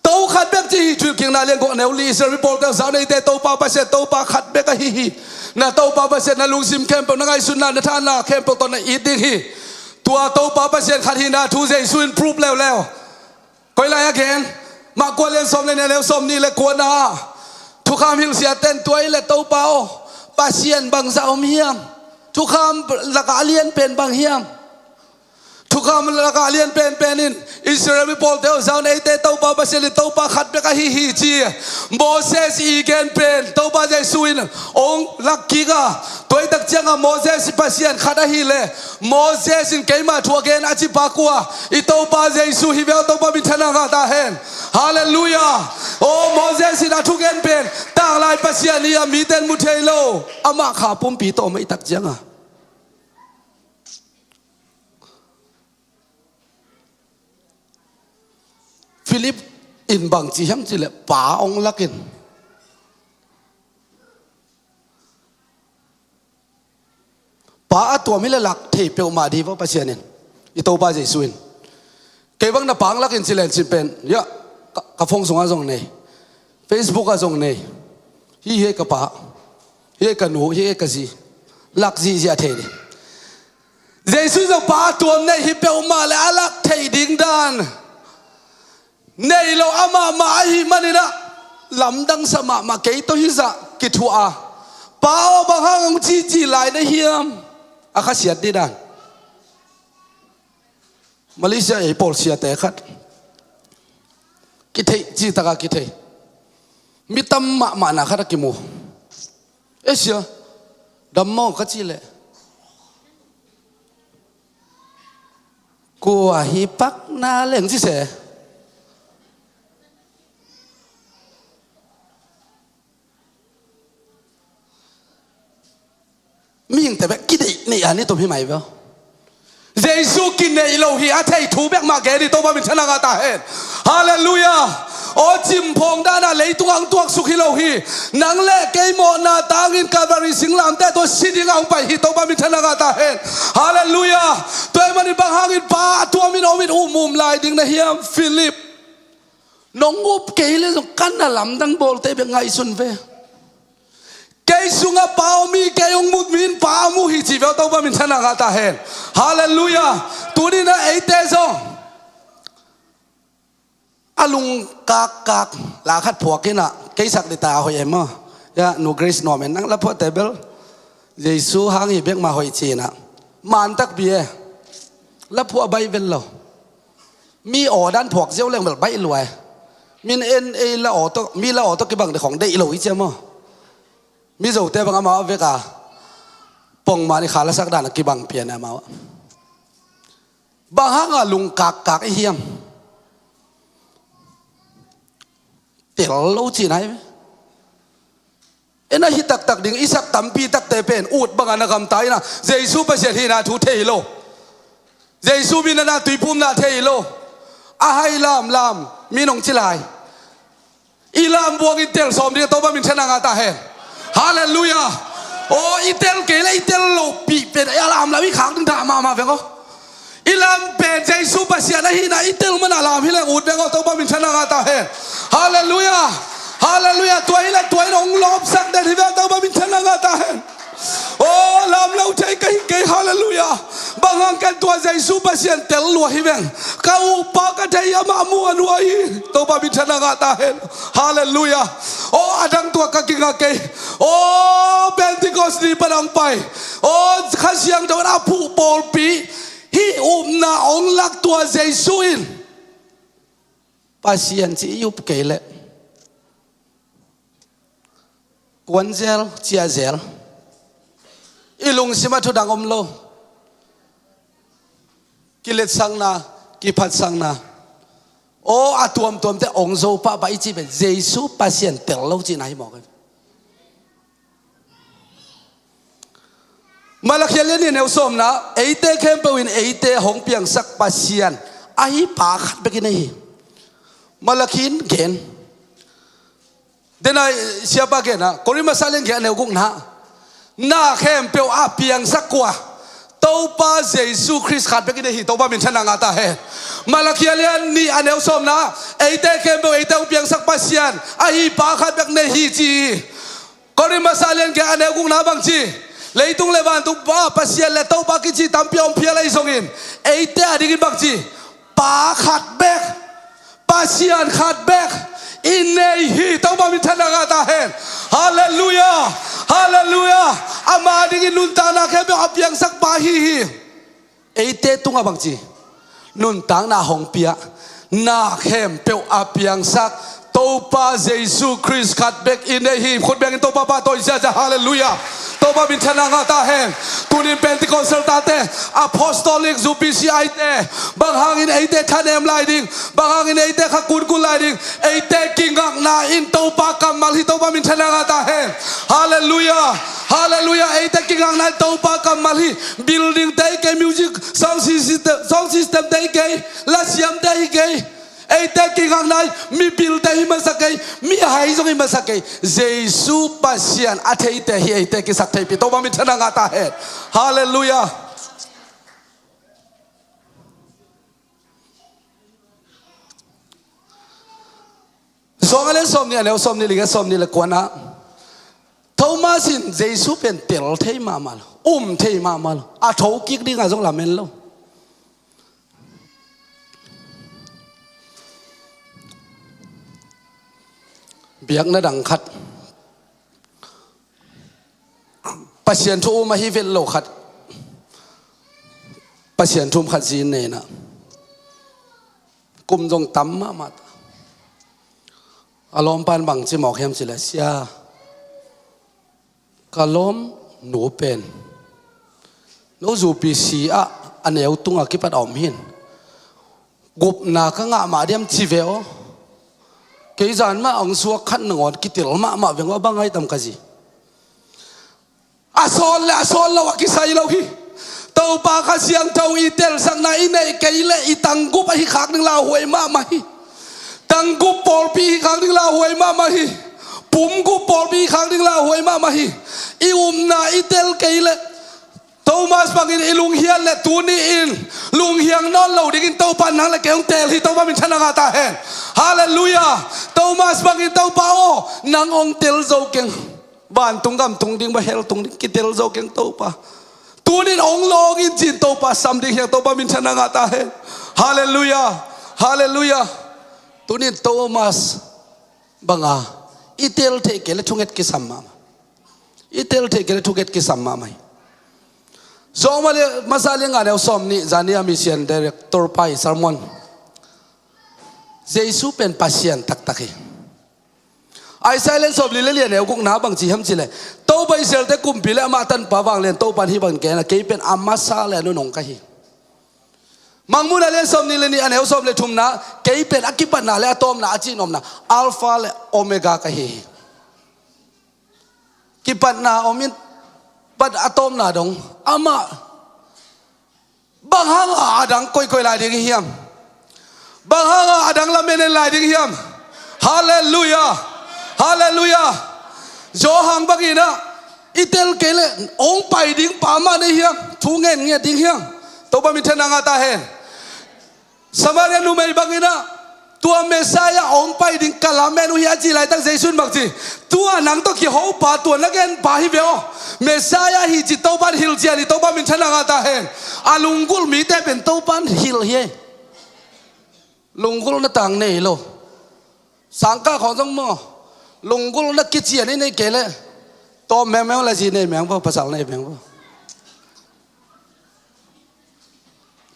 tàu khát bếc chi chuyện kiêng na liên quan nếu li sơ report cái giáo này tê tàu pa pasian tàu pa khát bếc cái hi na tàu pa pasian na lung sim camp na ngai sun na than na camp ton na eat ding hi tua tàu pa pasian khát hi na thu dây sun proof leo coi lại again mà quan liên xóm lên leo xóm ni le quan na thu kham hil sia ten tuai le tàu pa pasian băng ra hiamทุกคำละกาเลียนเป็นบางเฮียมทุกคำละกาเลียนเป็นอินอิสราเอลมีพอลเทวซาวในเตเต้าปาเปเซลิเต้าปาขัดเบกะฮิฮิจีโมเสสอีเกนเป็นเต้าปาเจสุอินองลักกิกาตัวตักเจียงโมเสสปัสยันขัดฮิเลโมเสสอินเกยมาทัวเกนอาจิปากัวอิเต้าปาเจสุฮิเวลเต้าปาบิทนากาตาเฮนฮาเลลูยาโอ้โมเสสอินอาทุกเกนเป็นต่างลายปัสยันนี่มีเต้นมุเทโลอามาขาปุ่มปีโตไม่ตักเจียงอ่ะฟิลิปอินบางจีฮัมจีเลป่าองลักินป่าตัวมิเลลักเทเปียวมาดีว่าปัจเจียนินอีโตป้าเจสุอินเก็บังน่ะปังลักินสิเลนสิเป็นยะกระฟงสงอาจงเนย Facebook อาจงเนยฮีเฮกะป่าเฮกะหนูเฮกะซีลักซีเสียเทดิเจสุจะป่าตัวเนยฮีเปียวมาและอลักเทดิ่งดานในเราอามาหิมันนี่นะลำดังสมามาเกยตัวฮิซะกิทัวป้าวบางห้างจีไหลในเฮียมอาคาเสียดีดันมาเลเซียไอ้ปอลเซียแต่ขัดกิเทจีตากากิเทมีตั้มมาหนักขัดกิโมเอเชียดัมโมกัจิเลกูฮิปักนาเล่งจิเสมีอย่างแต่แบบกินนี่อันนี้ตัวพี่ใหม่เปล่าเยซูกินในโลหิอาเทยถูแบบมาแกนี่ตัวมันเป็นชนะกาตาเห็นฮาเลลูยาโอ้จิมพงด้านาเลยตัวอังตัวสุขิโลหินังเล่เกยโมนาตางินกาบาริสิงลามแต่ตัวสิดิงเอาไปฮิตัวมันเป็นชนะกาตาเห็นฮาเลลูยาตัวมันบางหางินป้าตัวมินอมินอุมุมลายดิ่งในเฮียมฟิลิปน้องอุบเกยเลยส่งกันน่ะลำดังโบลเตเป็นไงสุนเวเกยสุงะปาวมีเกยงมุดมินปามูฮิจิเวลตัวบ้ามินชนะกาตาเฮนฮาเลลูยาตัวนี้นะเอเตซองอาลุงกากลาขัดผัวกินอ่ะเกยสักดิตาหอยเอ็มอ่ะยาหนูเกรซนอมเอ็นนั่งรับพอเตเบลเยซูหางฮิเบกมาหอยจีน่ะมันตักเบียรับผัวใบเบลเรามีอ๋อด้านผัวเจ้าเรื่องแบบใบรวยมินเอ็นเอละอ๋อตัวมีละอ๋อตัวกี่บังเด็กของเด็กหลุยเจ้ามั้งมิโซเตบังอามาเวกาปงมาในขาละสักด่านกี่บังเพียนอามาวะบางฮังลุงกากไอเฮียมเตี๋ยวเราจีไหนเอ็นฮิตักดิ่งอิสักตัมปีตักเตเป็นอูดบางอันกำตายนะเจซูเปเสียที่นาทุเทโลเจซูบินาตุยพุ่มนาเทโลอาไฮลามมีนงจิไลอีลามบวกอิเตลสอมเดียตัวบ้ามินชนะงาตาเฮนฮาเลลูยาโอ้อิเตลเกลอิเตลโลปีเป็นอาลามลาวิขางถึงด่ามาเวงก็อิลามเป็นใจซูเปเสียนะฮินาอิเตลมันอาลามฮิเลงอุดเวงก็ตัวบ้ามินชนะงาตาเฮนฮาเลลูยาฮาเลลูยาตัวฮิเลตัวน้องลบสักเดนฮิเวลตัวบ้ามินชนะงาตาเฮนโอ้ลามเราใจเกยฮาเลลูยา บางครั้งกันตัวใจสู้ปัสเซียนเตลลัวฮิเวงเขาปากกันใจยามามัวนัวฮีตัวบาบิชนะกาตาเห็นฮาเลลูยาโอ้อดังตัวกักิงกเกยโอ้เบนติโกสดีปนังไปโอ้ข้าเสียงตัวน่าผู้บอลปีฮีนาองลักตัวใจสู้อินปัสเซียนจียุบเกลกวนเซลเจียเซลอีลุงสิมาทุดังอมโลกิเลสสังนากิพัดสังนาโอ้อาตัวมแต่องโซปะไปจีเป็นเยซูปัสเซียนเตลโลจีไหนบอกกันมาลักเยเลนี่เนวสมนะเอเตเข้มเปวินเอเตหงเปียงสักปัสเซียนไอปาขัดไปกินนี่มาลักินเกนเดนายเสียปากเกนนะคนที่มาซาเลงเกนเนวกุ้งนะน่าเข้มเปียวอาเปียงสักกว่าตัวป้าเยซูคริสต์ขัดไปกินนี่ตัวป้ามินชนะงาตาเฮมาลักเยเลนี่อันเนวสมนะเอเตเข้มเปียวเอเตเปียงสักปัสเซียนไอปาขัดไปกินนี่จีคนที่มาซาเลงเกนอันเนวกุ้งนะบางจีเลยตุงเลวันตุงป้าปัสเซียนเลตัวป้ากิจีตามเปียวเพียอะไรส่งอินเอเตอดีกินบางจีป้าขัดแบกปัสเซียนขัดแบกอินเนฮีตัวป้ามินชนะงาตาเฮฮาเลลูยาฮาเลลูยาอามาดิกินุนตานาแค่เปียวอาเปียงสักปาฮีเอเตตุงอาบังจีนุนตางนาหงเปียนาเข้มเปียวอาเปียงสักตัวป้าเยซูคริสต์ขัดเบกอินเนฮีคนแบ่งตัวป้าตัวอิสระฮาเลลูยาตัวป้ามินชนะงาตาเฮตุนินเป็นติคอนเซลตาเต Apostolic จูบิซีไอเตบางหางอินเอเตขันเอ็มไลดิงบางหางอินเอเตขักกุนกุไลดิงเอเตกิงกักนาอินตัวป้ากำมัลฮิตัวป้ามินชนะงาตาเฮฮาเลลูยาฮาเลลูยาเอเตกิงกักนาตัวป้ากำมัลฮิบิลดิ้งเตยเกมิวสิกซาวด์ซิสเต็มเตยเกลาเซียมเตยเกเอเตกิงกักนามีบิลเตยมาสักเกมีไฮซงมาสักเกเยซูปัสเซียนอาเทเตฮีเอเตกิสักเทปิตัวป้ามินชนะงาตาเฮฮาเลลูยาสองอันนี้สมนี่แล้วสมนี่ลิกสมนี่ละกวนนะโทมัสินเยซูเป็นเตลเทมามาลเทมามาลอาโถกิกดิ้งอาจงลาเมนโลเบียกนัดังขัดปัสเซียนทูมาฮิเวลโลขัดปัสเซียนทูมขัดจีนเนนะกุมจงตั้มมาอารมณ์ปานบังจิหมอกเฮมจิเลเซียกาลมหนูเป็นหนูจูปีสีอะอันเอวตุงอากิปัดอมหินกุบนาข้างมาเดียมจีเวอเกี่ยจานมาอังสัวขันหนึ่งวันกิติลมาเวียงว่าบางไงตำกะจีอาโซนละวะกิไซเลวฮีตัวปากเสียงเจ้าอีเตลสังนาอินเอเกยเลอีตังกุบไอขากหนึ่งลาหวยมาฮีตังกุปอลปีครั้งนึงลาหวยมาฮีปุ่มกุปอลปีครั้งนึงลาหวยมาฮีอีนาอีเตลเกยเลโทมัสบังอินอีลุงเฮียนเลตูนี่อินลุงเฮียงนอนเหล่าดิกินเต้าปันนังเลเกงเตลที่เต้าปันเป็นชนะกาตาเฮนฮาเลลูยาโทมัสบังอินเต้าป้าโอนางองเตลโจเกงบ้านตุงกำตุงดิ้งบะเฮลตุงดิ้งกิเตลโจเกงเต้าป้าตูนี่องโลกินจินเต้าป้าซัมดิ้งเฮียเต้าปันเป็นชนะกาตาเฮนฮาเลลูยาฮาเลลูยาตุนินโทมัสบังอาอิเตลเทเกลทุงเกตกิสัมมาอิเตลเทเกลทุงเกตกิสัมมาไม่สองมาซาเลงานเอาสมนี่จานิอามิเซียนดีเรคเตอร์ไปซาร์มอนเยซูเป็นปัสเซียนตักตักไอไซเลนสอบลิเลเลียนเอากุงนาบังจีฮัมจิเลโตไปเซลเตกุมพิเลมาตันปะวังเลนโตปันฮิบังเกนะเกเป็นอามาซาเลนุนงกะฮีมังมุนาเลนสมนี่เลนี่อันเอวสมเลทุมนะเกยเป็นอากิปันนาเลอะตอมนะอาจีนอมนะอัลฟาเลโอเมกากะฮีกิปันนาอมินปัดอะตอมนาดงอามาบางฮังอาดังคอยลายดิงเฮียมบางฮังอาดังละเมนลายดิงเฮียมฮาเลลูยาฮาเลลูยาโจฮังบักินะอิเตลเกเลองไปดิงปามาในเฮียมทูเงินเงียดิงเฮียมตัวบามิเทนังอาตาเฮนสมัยนู้นไม่บังอินะ ตัวเมสายาองไปดิ่งกะลาเมนุฮิอาจีไลตั้งเจสุนบักจีตัวหนังต้องขี้หัวป่าตัวนักเอ็นป่าฮิเวโอเมสายาฮิจิโตบันฮิลเจียนิโตบันมินชนะงาตาเฮนอาลุงกุลมีแต่เป็นโตบันฮิลเฮลุงกุลนัต่างเนโลสังกัดของจังมอลุงกุลนักกิจเจียนี่ในเกลเลยตัวแมวอะไรจีเนี่ยแมวภาษาเนี่ยแมว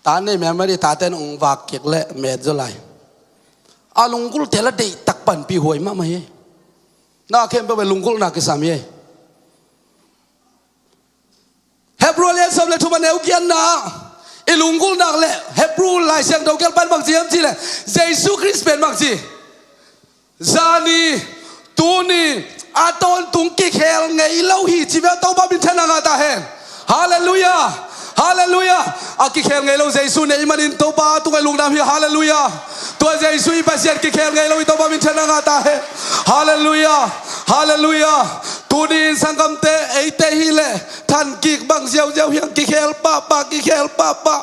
ตาเนี่ยแมวไม่ได้ตาเต้นองค์วากเกลเลยเมดจะไรอาลุงกุลเทละเดยตักปันปีหวยมาไหมน่าเข้มไปเป็นลุงกุลนักกิสามีเฮบรูเลียนสมเลทุบันเอวเกียนนะไอลุงกุลนักเลยเฮบรูลายเสียงดาวเกลปันบางทีมจีเลยเยซูคริสต์เป็นบางทีซานีตูนีอาตอนตุงกิเคลไงเล่าฮีจีเวลตัวบ้าบินชนะงาตาเฮนฮาเลลูยาฮาเลลูยาอากิเคลไงเล่าเยซูเนี่ยอิมันอินตัวบ้าตัวไงลุงนามฮีฮาเลลูยาตัวเยซูอีปัสยันกิเคลไงเล่าตัวบ้าบินชนะงาตาเฮฮาเลลูยาฮาเลลูยาตูนีสังกัมเตไอเตฮิเลท่านกิกบังเจียวเจียวเฮียงกิเคลป้าป้ากิเคลป้าป้า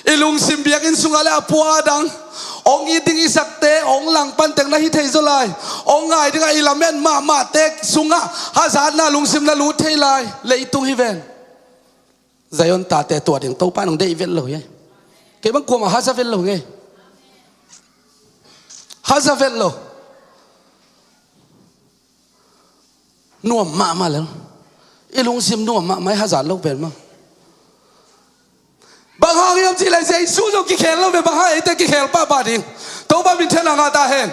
อิลุงซิมเบียกินสุงอะไรอปัวดังองอีดิงอีสักเตองหลังปันเต็งนาฮิเทยโซไลองไงดิงไอลาเมนมาเตกสุงะฮาซาดนาลุงซิมนาลูเทยไลเลยตุงฮิเวนใจยอนตาเตตัวเดียงโตป้านองเดอีเวนเลยเก็บังกลัวมาฮาซาเฟลเลยฮาซาเฟลเลยนัวมาแล้วอีลุงซิมนัวมาไม่ฮาซาดโลกเป็นมั้งบางห้องยังจีเลยเจสู้จงกิเคลเราเป็นบางห้องไอ้เด็กกิเคลป้าบาดิงตัวบ้าบินเทนังอาตาเฮน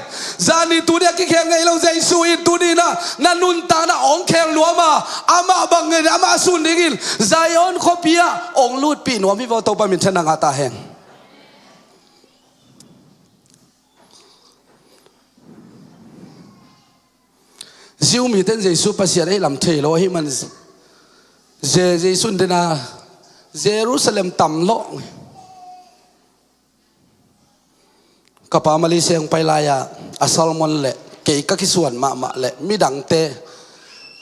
จานี่ตัวเด็กกิเคลไงเราเจสู้อินตัวนี้นะนันนุนตานะองเคลลัวมาอามาบังเงินอามาสุนดิกิลใจยอนขบียองลูดปีนวมิวตัวบ้าบินเทนังอาตาเฮนซิวมีเต้นเจสู้ปัสยาได้ลำเทโลให้มันเจสุนเดนาเยรูซาเล็มต่ำโลกับพามาเลเซียไปลายอาซัลมอนเละเกยกักิส่วนมาเละมีดังเต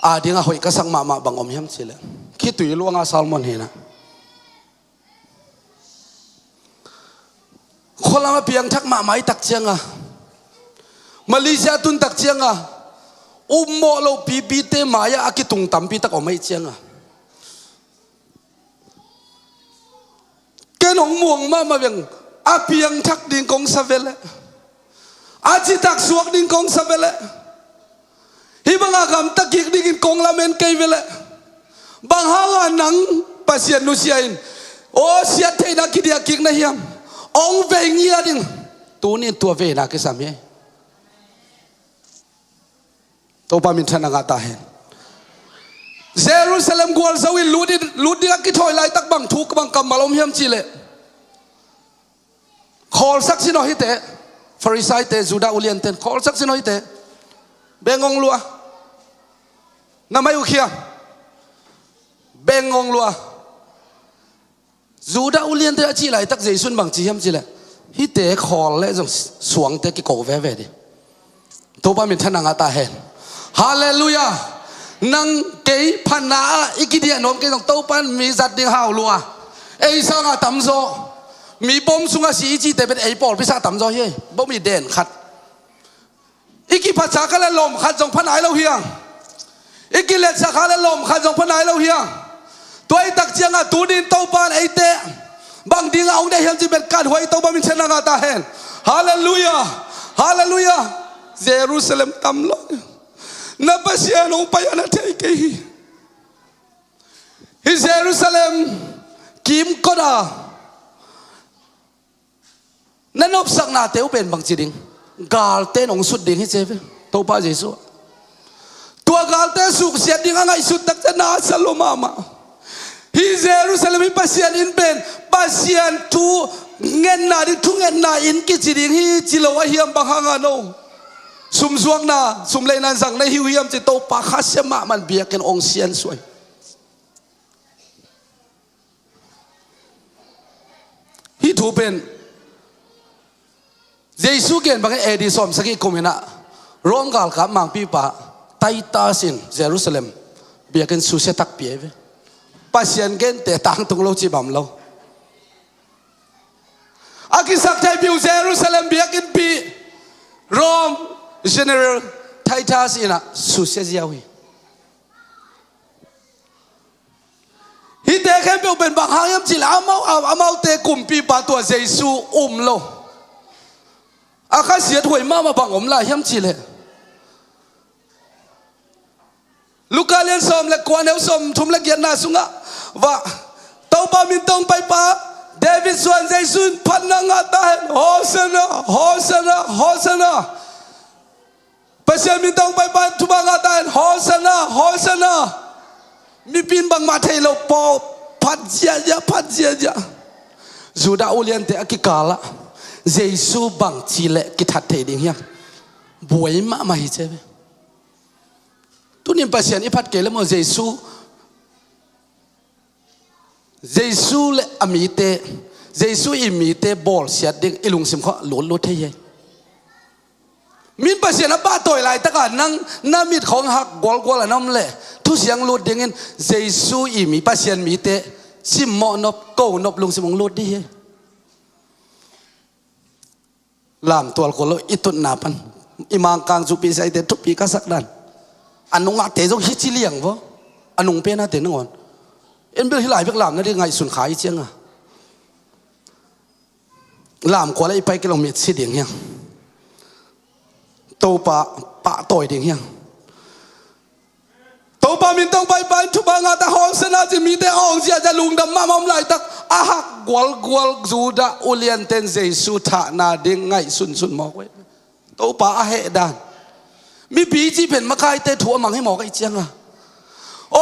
อาดิงาหอยกสังมาบังอมยำสิเละคิดตุยลวงอาซัลมอนเห็นนะคนละมาเพียงทักมาไม่ตักเชียงมาเลเซียตุนตักเชียงโมโลปีเตมายาอากิตุงตัมปีตักอไม่เชียงแกน้องม่วงมาเบียงอาเพียงทักดิงกงสเวลอาจิตักสวกดิงกงสเวลฮิบังอากามตะกิกดิงกงละเมนเกยเวลบางฮางานังปัสยานุเซียนโอเสียเทนักกิเดียกิกนะเฮียมองเวงเงียดิงตัวนี้ตัวเวนักสามีตัวปามินทนังอาตาเฮนเยรูซาเล็มกวลสวินลูดิลักกิถอยไล่ตักบังทุกบังกำมาลมเฮียมจีเลขอสักสินอฮิเตฟาริสัยเตจูดาอุเลียนเตนขอสักสินอฮิเตเบงงลัวน้ำไม่อุเคียเบงงลัวจูดาอุเลียนเตจีไล่ตักเจสุนบังจีเฮียมจีเลฮิเตขอเล่จงสวงเตกิโกเวเวดิตัวปามินทนังอาตาเฮนฮาเลลูยานังเกยพันนาอีกิเดียนมเกยต้องโตปันมีจัดดิ่งหาวลัวเอซ่างาตั้มโซมีบอมสุงาสีจีแต่เป็นไอปอลพิซาตั้มโซเฮ้บ่มีเด่นขัดอีกิภาษากันแล้วลมขัดจงพันไหนเราเฮียงอีกิเลสาขาแล้วลมขัดจงพันไหนเราเฮียงตัวไอตักเจียงตูดินโตปันไอเตะบางดิ่งเอาได้เห็นจีเป็นการหวยโตปันมินเชนางาตาเฮนฮาเลลูยาฮาเลลูยาเยรูซาเล็มตั้มโลนับเสียนองไปอันนั้นเทกิฮิเยรูซาเล็มกิมก็ได้นั่นนบสักนาเตวเป็นบางจีดิงกาลเตนองสุดดิงฮิเจฟตัวป้าเยซูตัวกาลเตสุกเสียดิงอะไรสุดตักจะนาสโลมามาฮิเยรูซาเล็มมีปัสยานินเป็นปัสยานทูเงินนาดิทุเงินนาอินกิจีดิงฮิจิโลวะเฮียมบังฮังานโนสุมสวงนาสุมเลนันสังในหิวเยี่ยมจิตโตปาคัสมามันเบียกันองเซียนสวยฮิทูเป็นเยซูเกนบางเอดิสอมสกิคุมินะร้องกาลกับมังปีปะไตตาสินเยรูซาเล็มเบียกันสุเซตักเปียเวปัสยันเกนเตตังตุงโลจิบัมโล aki sak thai piu Jerusalem biak in pi Rome General Titus ina susia ziawi hi te khem pe ben bang hang yam chil amau te kumpi pa tua Jesu lo aka sia thoi ma bang la yam chile Luka len som le kwan el som thum le giat na sunga wa tau pa min tong pai pa David suan Jesu phan na nga ta Hosanna Hosanna Hosanna Pasal min tong pai pa tu ba nga ta Hosanna Hosanna mi pin bang ma thai lo po phat ja Juda ulian te akikala Jesu bang chile ki that thei ding hiam buai ma hi chebe tunim pasien ipat kele mo Jesu le amite Jesu imite bol siat ding ilung sim kho lo thei min pasien ba toy lai taka nang namit khong hak gol anam le thu siang lut ding in Jesu imi pasien mite sim mo nop ko nop lung sim lut di lam tol ko lo itut napan imang kang chu pi sai te thu pi ka sak dan anung a te jong hi chi liang bo anung pe na te ngon en bil hi lai bek lam na ri ngai sun khai chiang a lam ko lai pai kilometer si ding hiang to pa toy ding hiang to pa min tong pai thu ba nga ta Hosanna ji mi te ong sia ja lung dam ma mom lai tak a hak gwal Juda ulian ten Jesu tha na ding ngai sun mo we to pa a he dan mi bi ji pen ma kai te thu mang he mo kai chiang a o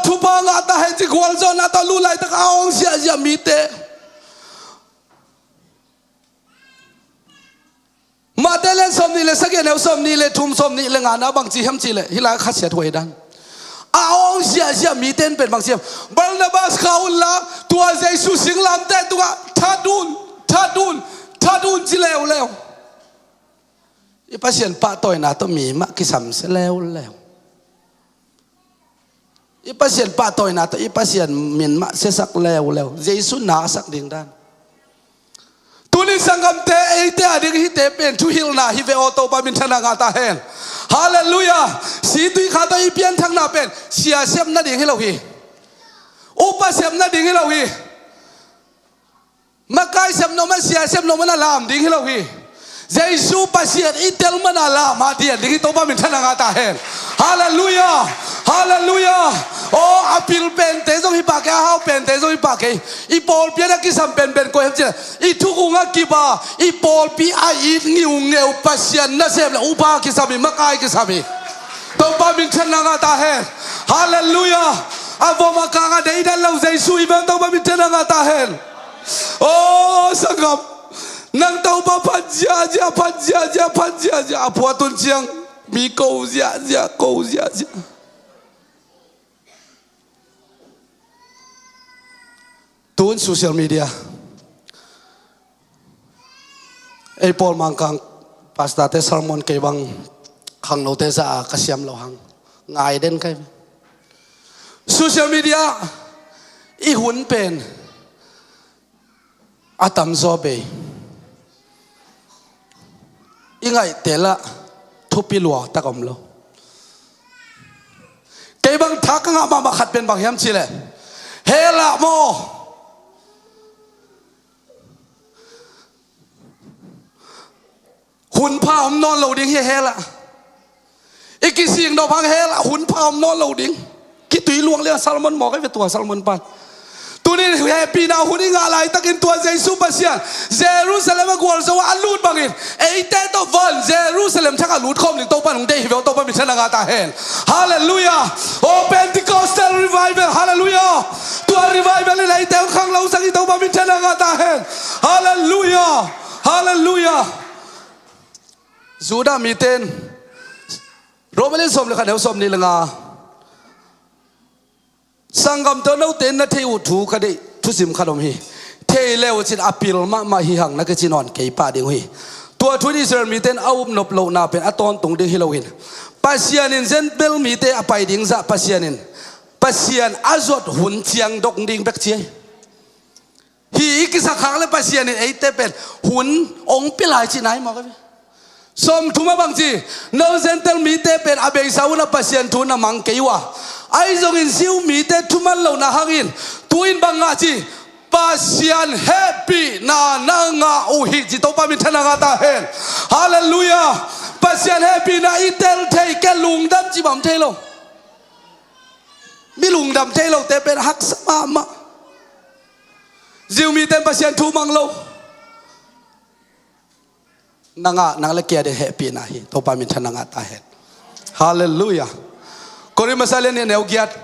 thu pa nga ta he ji gwal zo na ta lu lai tak a ong sia ja mi te ma te len som ni le sagen el som ni le thum som ni le nga na bang chi ham chi le hila kha sia thoi dan aong sia mi ten pen bang siam Barnabas kaula tua Jesu singlam te tua thadun chi leo i pasien pa toy na to mi ma ki sam se leo i pasien pa toy na to i pasien min ma se sak leo Jesu na sak ding dan tuni sangam te ite ading hi te pen thu hil na hi ve auto pa min thana nga ta hen hallelujah si tui khata i pian thang na pen sia sem na ding hi lo hi upa sem na ding hi lo hi makai sem no man sia sem no man lam ding hi lo hi Jesu pasiat itel man ala ma dia ding to pa min thana nga ta hen hallelujah oh apil pen te jong hi pa ka hau pen te jong hi pa ke i pol pia na ki sam pen ko hem che i thu ku nga ki ba i pol pi a i ngeu pasian na sem la upa ki sami makai ki sami to pa min thana nga ta hen hallelujah avo ma ka nga dei dan lo Jesu i ban to pa min thana nga ta hen oh sangam nang tau pa phat ja apua tun chiang mi ko ja tun social media ei pol mangkang pasta te sermon ke bang khang no te sa ka siam lo hang ngai den kai social media i hun pen atam zo be ingai tela thupi lua takom lo ke bang thak nga ma khat pen bang hiam chile hela mo hun pa om non lo ding hi hela ikising do phang hela hun pa om non lo ding ki tui luang le Salmon mo kai ve tua Salmon pan tunin happy na huni nga lai takin tua Jesu pasian Jerusalem gwal so alut bangin eite to von Jerusalem thaka lut khom ning to pan dei hivel to pa mi thana nga ta hen hallelujah oh Pentecostal revival hallelujah tua revival lai te khang lo sang to pa mi thana nga ta hen hallelujah Juda miten Roman som le khan som ni lenga sangam to no ten na theu thu kha dei thu sim khadom hi thei leo chin apil ma hi hang na ke chinon ke pa ding hi tua thu ni ser mi ten au nop lo na pen aton tung de hiloin pasianin zen bel mi te apai ding za pasian azot hun chiang dok ding bek chi ฮีกิสักครั้งเลยปัสเซียนไอเตเป็นหุ่นองค์ปิลายจีไหนมากันสมทุมาบางจีโนเซนเตลมีเตเป็นอาเบยสาวนับปัสเซียนทุนมังเกยวะไอจงอินซิวมีเตทุมันเหล่านาฮังอินตุอินบังอาจีปัสเซียนแฮปปี้นานังอาอุฮิจิโตปามิทนางาตาเฮนฮาเลลูยาปัสเซียนแฮปปี้นาอิเตลเทแกลุงดำจีบัมเทโลมีลุงดำเทโลเตเป็นฮักสมามาจิวมีเต็มปัสเซียนทูมังโลนางเล็กเกียร์ได้แฮปปี้นะฮีโตปามิทนางาตาเฮนฮาเลลูยาคนที่มาเล่นเนี่ยแนวเกียร์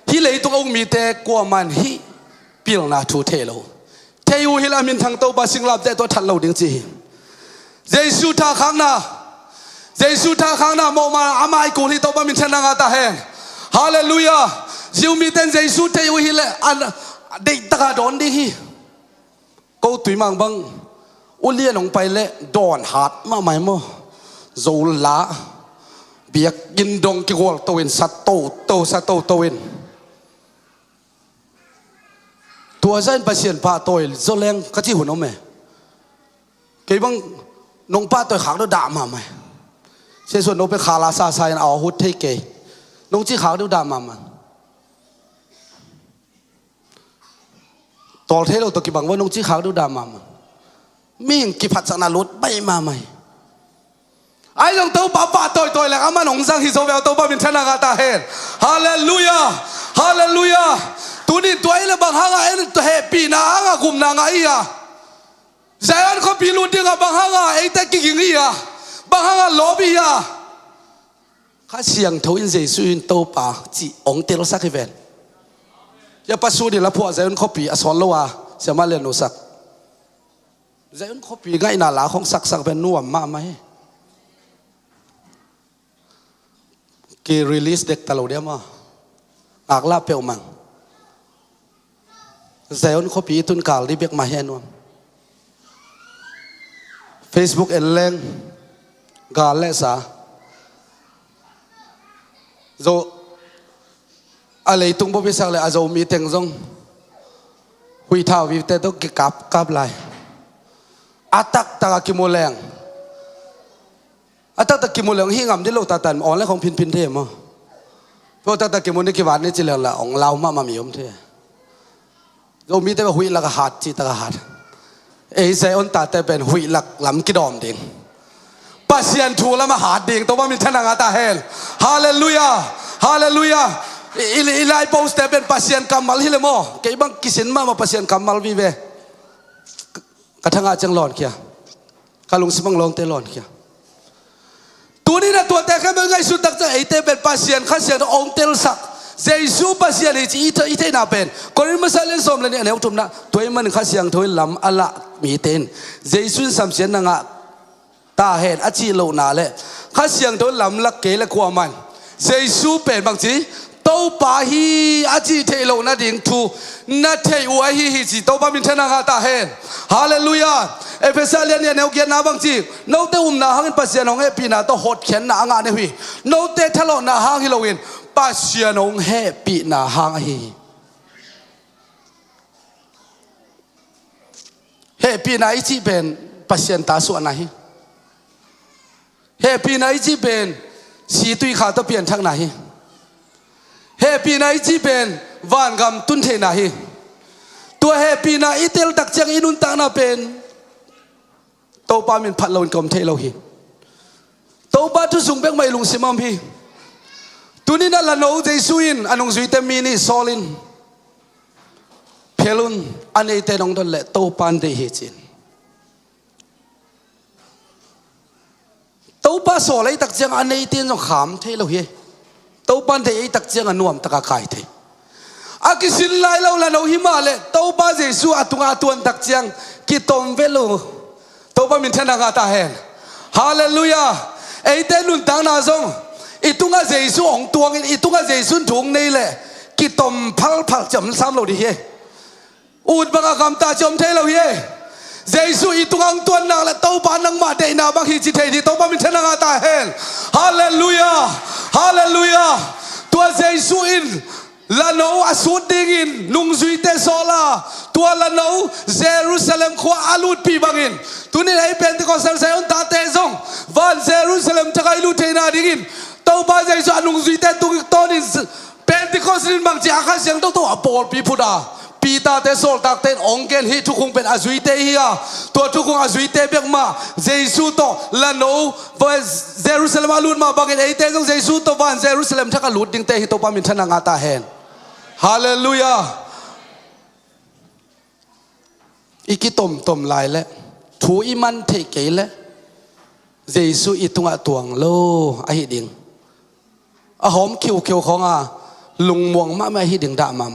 ที่เลยตัวองค์มีเตกว่ามันฮีพิลนาทูเทโลเทยูฮิลามินทางโตปาสิงลาบเตตัวทันเราดิ้งจีเจสุท่าข้างหน้ามองมาอามาไอกูที่โตปามิทนางาตาเฮนฮาเลลูยาจิวมีเต็มเจสุเทยูฮิลอันเด็กตะกาดอนดิฮีกูตุยมังบังอุเลียนลงไปเละดอนหัดมาไหมมั้งโจละเบียกยินดงกิวลตัวเองสัตโตตัวเองตัวเส้นปัสเซียนพาตัวโจเลงก็ที่หุ่นเอาไหมเกี่ยบังนงป้าตัวขาวดูด่ามาไหมเช่นส่วนนงไปขาลาซาไซน์เอาหุ่นเทเกยนงจีขาวดูด่ามาไหมตอนเทเราตัวกี่บังว่านงจีขาวดูด่ามาไหมมิ่งกิพัดสักนาลุดไปมาไหมไอ้ลงตัวป้าตัวแล้วอามันองสังฮิโซเวลตัวป้าเป็นชนะกาตาเฮนฮาเลลูยาตัวนี้ตัวไอ้ละบางฮังไอ้ตัวแฮปปี้นะฮังกุมนางไอ้ยาใจอันเขาพิรุณดีกับบางฮังไอ้แต่กิ่งอียาบางฮังลอบียาข้าเสียงทวินเจสุนตัวป้าจีองเตลสักเวนอย่าปัสสุดีละพวกใจอันเขาปีอสอนละวะเสียมาเรียนโนสักใจอันเขาปีง่ายน่าหลาของสักเป็นนัวมาไหมกีรีลิสเด็กตลอดเดียมาอักลาเปียวมังเซลน์เขาปีตุนกาลที่เบียกมาเฮนวม Facebook เอ็นเลงกาลเลสาโจอะไรตุงบ่พิสักเลยอาโจมีเต็งซงหุยท้าวิเตตุกิกับลายอัตักตะกิโมแรงอัตักตะกิโมแรงหิงามที่โลตาตันอ่อนและของพินเทมเพราะตะกิโมนี่กิวานนี่จิเลงละองลาวมามีอมเทเรามีแต่ว่าหุยลักหัดจีตะหัดเอเซออนตาแต่เป็นหุยลักลำกิดอมดิ่งปัสยันทูละมาหาดิ่งตัวว่ามีทนางาตาเฮลฮาเลลูยาอิลายโปสแต่เป็นปัสยันกัมมัลฮิเลโมเก็บังกิสินมาปัสยันกัมมัลวิเวกระทั่งอาจังหลอนเขียกาลุงสมังลองเตลอนเขียตัวนี้นะตัวแต่แค่เมื่อไงสุดตักจะไอเตเป็นปัสยันข้าเสียงองเตลสักเจสุปัสยันอีเทน่าเป็นคนนี้มาเล่นสมเลยเนี่ยเนี่ยทุกนะตัวมันข้าเสียงตัวลำอัลละมีเต็นเจสุสัมเสียนนางะตาเห็นอาชีโลนาเลยข้าเสียงตัวลำลักเกลกว่ามันเจสุเป็นบางทีตัวป่าฮีอาชีเทโลนาดิ่งทูนาเทวะฮีจีตัวป่ามินเทนางาตาเห็นฮาเลลูยาเอเฟซัสเลียนเนี่ยแนวเกียรนาบางทีโนเตอุมนาฮังปัสยันองเอปีนาตัวหดเขียนนางาเนี่ยฮีโนเตทะเลาะนาฮังฮิโลวินปัสยันองเฮปีนาฮังฮีเฮปีนาอิจิเป็นปัสยันตาส่วนไหนเฮปีนาอิจิเป็นสีตุยขาตะเปลี่ยนทางไหนเฮปีนาอิจิเป็นวานกำตุนเทนาฮีตัวเฮปีนาอิเตลตักจังอินุนตังนาเป็นโตปามินพัดลงกลมเทโลฮีโตปาทุสุงเบกไม่ลุงสิมัมพีตัวนี้นั่นละโนเจสุอินอันงสุยเตมีนี่ซอลินเพลุนอันนี้เตนองดนเละโตปันเดฮิจินโตปาโซเลยตักจังอันนี้เตียนจงขามเทโลฮีโตปันเดฮิตักจังอันนวมตะกากายเทอากิสินไลเราละโนหิมาเลโตปาเจสุอัตุงอาตวนตักจังกิตอมเวลูโตปามินเทนากาตาเฮนฮาเลลูยาเอเตนุนตังนาซงอีตุงอาเจสุองตวงอีตุงอาเจสุนถุงนี่แหละกิตอมพัลจำซ้ำเราดิเฮอูดบังอากามตาจอมเทเราเฮเจสุอีตุงอังตวนนางและโตปานังมาเดนาบังฮิจิเทดีโตปามินเทนากาตาเฮนฮาเลลูยาตัวเจสุอินลาโนอสุดดิ่งอินลุงซุยเตโซลา ตัวละโนเยรูซาเล็มขวาอาลูดปีบังอินตัวนี้ไอ้เป็นที่เขาเซลเซลตาเตซงวันเยรูซาเล็มจะไกลูเทนาดิ่งตัวบ้านใจสุอานุงซุยเตตุกตัวนี้เป็นที่เขาสินบางจากเขาเสียงตัวบอลปีพุดาปีตาเตโซลตักเตนองเกนฮิทุกคงเป็นอาซุยเตฮียตัวทุกคงอาซุยเตเบียกมาเยซูโตละโนวันเยรูซาเล็มอาลูดมาบังอินไอ้เตซงเยซูโตวันเยรูซาเล็มทักอาลูดดิ่งเตฮิตัวปามินทนางาตาเฮนฮาเลลูยาอีกิตมลายและถูอีมันเทเกลและเยซูอีตุงอะตวงโลอะฮิดิงอะหอมคิวของอะลุงมวงมาไม่ฮิดิงดามา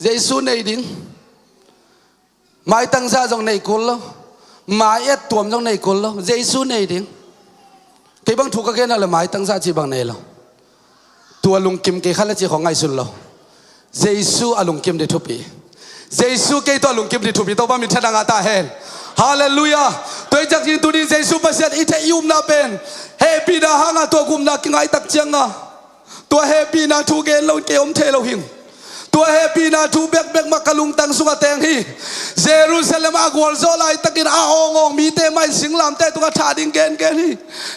เยซูในดิงหมายตั้งซาจงในกุลโลหมายเอ็ดตัวมจงในกุลโลเยซูในดิงที่บางถูกกันอะไรหมายตั้งซาจีบางในโลตัวลุงกิมเกขันละจีของไงสุนโลเยซูอะลุงกิมเดทุปีเยซูเกย์ตัวลุงกิมที่ถูกพิตัวบ้ามินชนะงาตาเฮนฮาเลลูยาตัวจากที่ตัวนี้เยซูประเสริฐอิทธิยุมนาเป็นเฮปีนาหางตัวกุมนากิงไอตักเจียงอ่ะตัวเฮปีนาทูเกนเราเกอมเทเราหิงตัวเฮปีนาทูเบกมากะลุงตังสุกแตงฮีเยรูซาเล็มอากวลโซไลตะกินอาองมีเตไม่สิงลามเตตัวชาดิงเกนฮี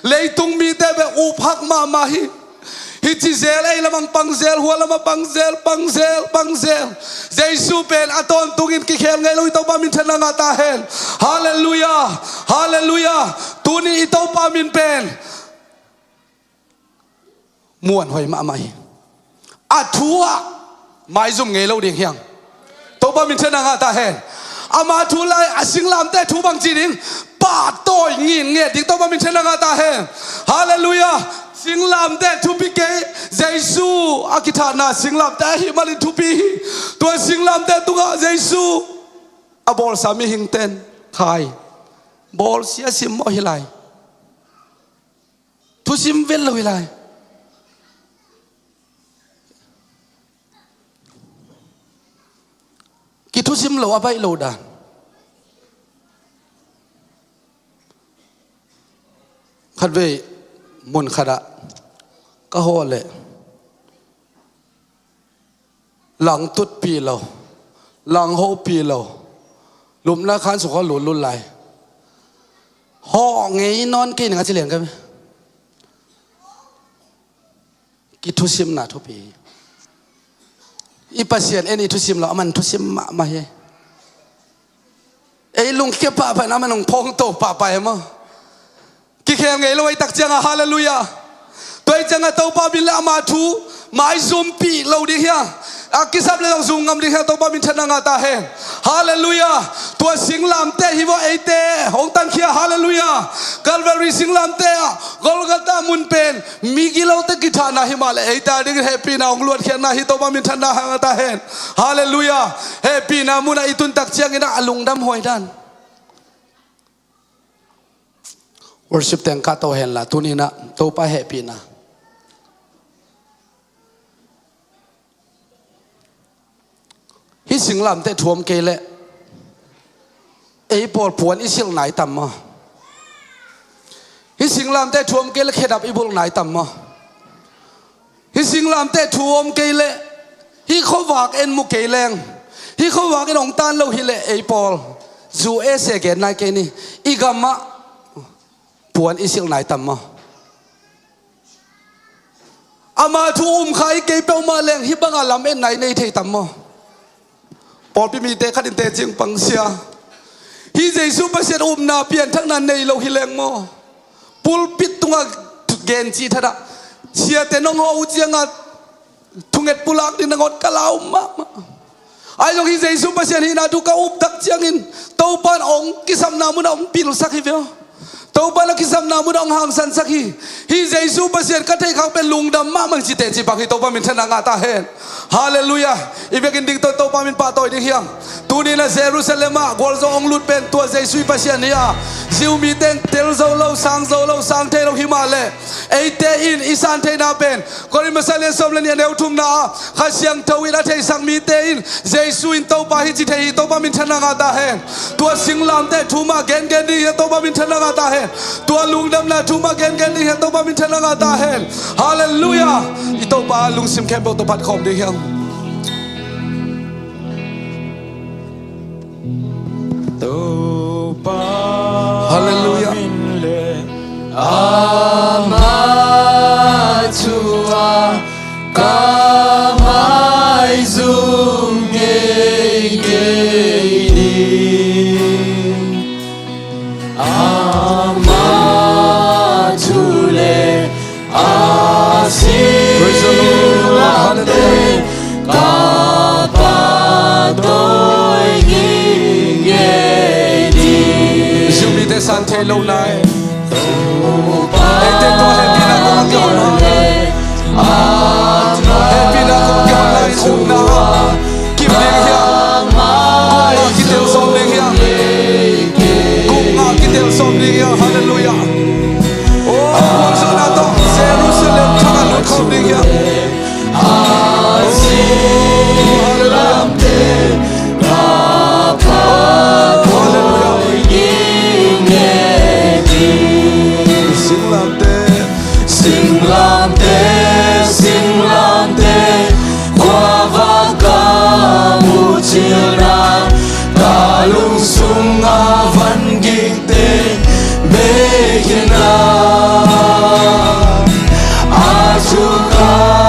เลยตุงมีเตเบอุพักมาฮีฮิจิเซลไอ้ละมังปังเซลหัวละมังปังเซลเยซูเป็นอาตอนตุกินกิเคลไงเราอิตาปามินชนะงาตาเฮนฮาเลลูยาตุนี่อิตาปามินเป็นม้วนหอยมาไม่อาทัวไม่ซุ่มไงเราเดียงเฮียงตาปามินชนะงาตาเฮนอามาทุไลอาสิงลามแต่ทุบังจีดิงปาดต่อยงินเงี้ยดิตาปามินชนะงาตาเฮนฮาเลลูยาสิงลามเตทุปิเกเยซูอากิธานาสิงลามเตฮิมาลิทุปีตัวสิงลามเตตุกะเยซูอบอลสามีหิงเตนขายบอลเสียสิมอฮิไลทุสิมเวลโลฮิไลกิทุสิมโลอาไปโลดานขัดเวมุนขดะก็โหเลยหลังตุดปีเราหลังโฮปีเราหลุมนาคานสุขหลุนลุนไหลห่อไงนอนกินงั้นจะเลี้ยงกันไหมกิทุสิมนาทุปีอีปัสเซียนเอ็นอีทุสิมเรามันทุสิมมาเฮไอ้ลุงเก็บป่าไปนะมันลุงพงโตป่าไปมั้งกิเคงไงเราไอ้ตักเจียงฮาเลลูยาตัวจังตัวป้าบินละมาทูไม่ซุ่มปีเราดิเฮียอากิสับเลยต้องซุ่มงำดิเฮียตัวป้าบินชนะงาตาเฮฮาเลลูยาตัวสิงลามเตฮิวเอเตหงตันเคียฮาเลลูยากัลเวรีสิงลามเตะกอลกาตามุนเป็นมีกิโลตะกิธานาฮิมาเลเอตาดิเฮปีนาองลวดเคียนาฮิตัวป้าบินชนะงาตาเฮฮาเลลูยาเฮปีนามุนาอิตุนตักเจียงอินะอลุงดำหอยดันworship แต่งข้าโตเห็นละทุนี้นะโตไปแฮปปี้นะฮิสิงลำแต่ทวมเกลไอ้ปอลปวนอิสิลไหนต่ำมาฮิสิงลำแต่ทวมเกลเคดับอิบุลไหนต่ำมาฮิสิงลำแต่ทวมเกลฮิเขาวากเอ็นมุเกลงฮิเขาวากเอ็นองตันเราฮิเลไอ้ปอลจูเอเซเกนนายเกนี่อีกามะปวนอิสิลไหนต่ำมาอามาทูมใครเกยเปลมาแรงฮิบังอาลำเอ็นไหนในเทต่ำมาปอลพี่มีเตะขัดินเตะจิงปังเสียฮิเจซูประเสริฐนาเปลี่ยนทั้งนั้นในโลหิเลงโมปุลปิดตุงเกนจีทัดเสียแต่น้องหัวเจียงทุงเอ็ดปุลักดินงดกะลาวมาไอ้ลงฮิเจซูประเสริฐฮินาดูกะอุบดักเจียงอินเต้าปานองกิสำนามุนองปิลสักฮิเวลเต้าปานกิสำนามุนองหางสันสักฮิเจซูประเสริฐก็เทเขาเป็นลุงดำมามังจิเตจิปักฮิเต้าปานมินชนะงาตาเฮนฮาเลลูยาอีเบกินดิกโตปามินปาโตดิเฮียงตูนี่นะเยรูซาเล็มกอลโซองลุดเป็นตัวเยซูปัสยานียซิวมีเตนเทลโซโลสังเทโลฮิมาเลเอเตอินอิสันเทนาเป็นกอริมาซาเลนสมเลนียเนวทุมนาข้าเสียงทวีละเทสังมีเตอินเยซูอินโตปาฮิจิเทฮิโตปามินชนะงาตาเฮตัวสิงลามเตทุมาเกนดีเฮโตปามินชนะงาตาเฮตัวลุงดำนาทุมาเกนดีเฮโตปามินชนะงาตาเฮฮาเลลูยาอิโตปาลุงซิมแคมเบลโตปัดคอมดิเฮียง san the lâu nay em tên tôi happy là con kêu là happy là con kêu là không na kim đen hia cũng ngã cái tên som đen hia cũng ngã cái tên som đen hia hallelujah oh con số na to Jerusalem thằng anh luôn không đen hia Ajukan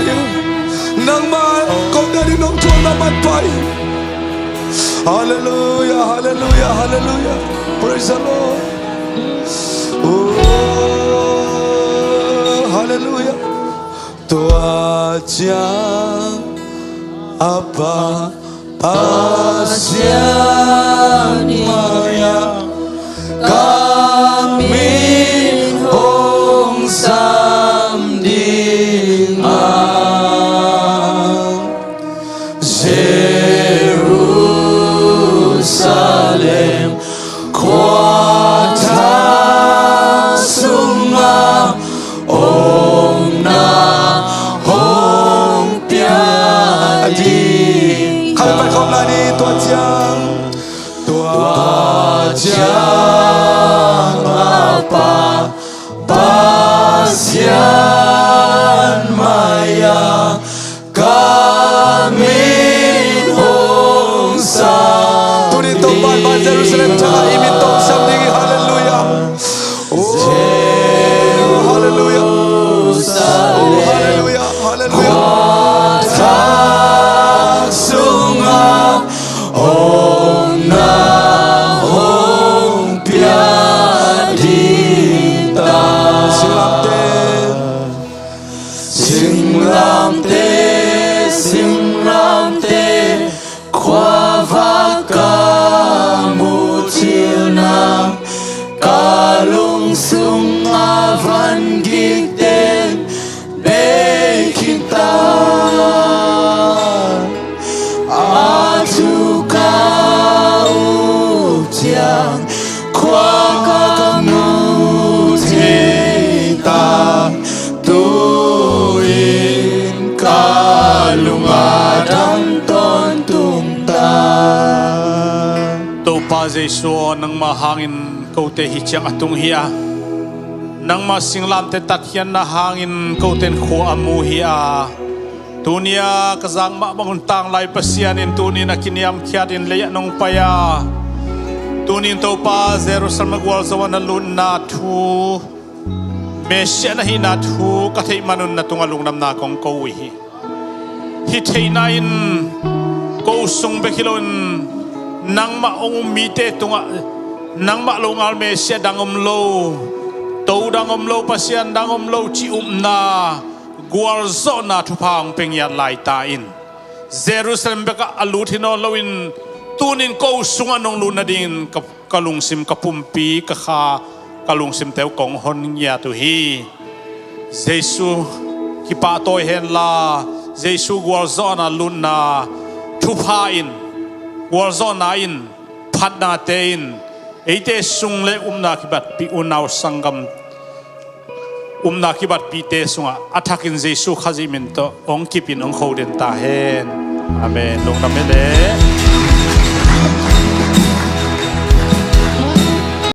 hiu nang ma kong na rin nong tuwa naman pa hallelujah hallelujah hallelujah praise the Lord oh hallelujah tua cha apa pasyan maya kami hong sam ding Jerusalem kota sunga om na hong piadi kami phải không lại đi tua chiang apa pasyan maya kami hong sa tunin tong ban Jerusalem tsaka imin tong something hallelujah oh hallelujah oh hallelujah hallelujah kota sunga om na hong piadi ta sing lam te khoa va ca mu chiều nam ca lung sung a van gig den be kim ta a tu ca u chiang khoa ca mu te ta tu in ca lung a dam ton tung ta to pa Jesu nang mahangin ko te hi chiang atung hiya nang ma singlam te tat hian na hangin ko ten kho amu hiya tunia kazang ma bangun tang lai pasian in tunin akiniam khiat in leya nong paya tunin to pa Jerusalem gwal zawan alun na thu mesya na hi na thu ka thei manun na tungalung nam na kong ko hi thei na in ko sung bekilon nang ma ong mite tunga nang ma longal mesya dangom lo to dangom lo pasian dangom lo chi na gwal zo na thupang pengya lai ta in Jerusalem beka aluthino loin tunin ko sunga nong luna din kalung sim kapumpi ka kha kalung sim teu kong hon ya tu hi Jesu ki pa toy hen la Jesu gwal zo na luna thupa in gwal zo na in phat na te in eite sung le na kibat pi unaw sangam na kibat pi te sunga athakin Jesu khaji min to ong kipin ong khoden ta hen amen long na mele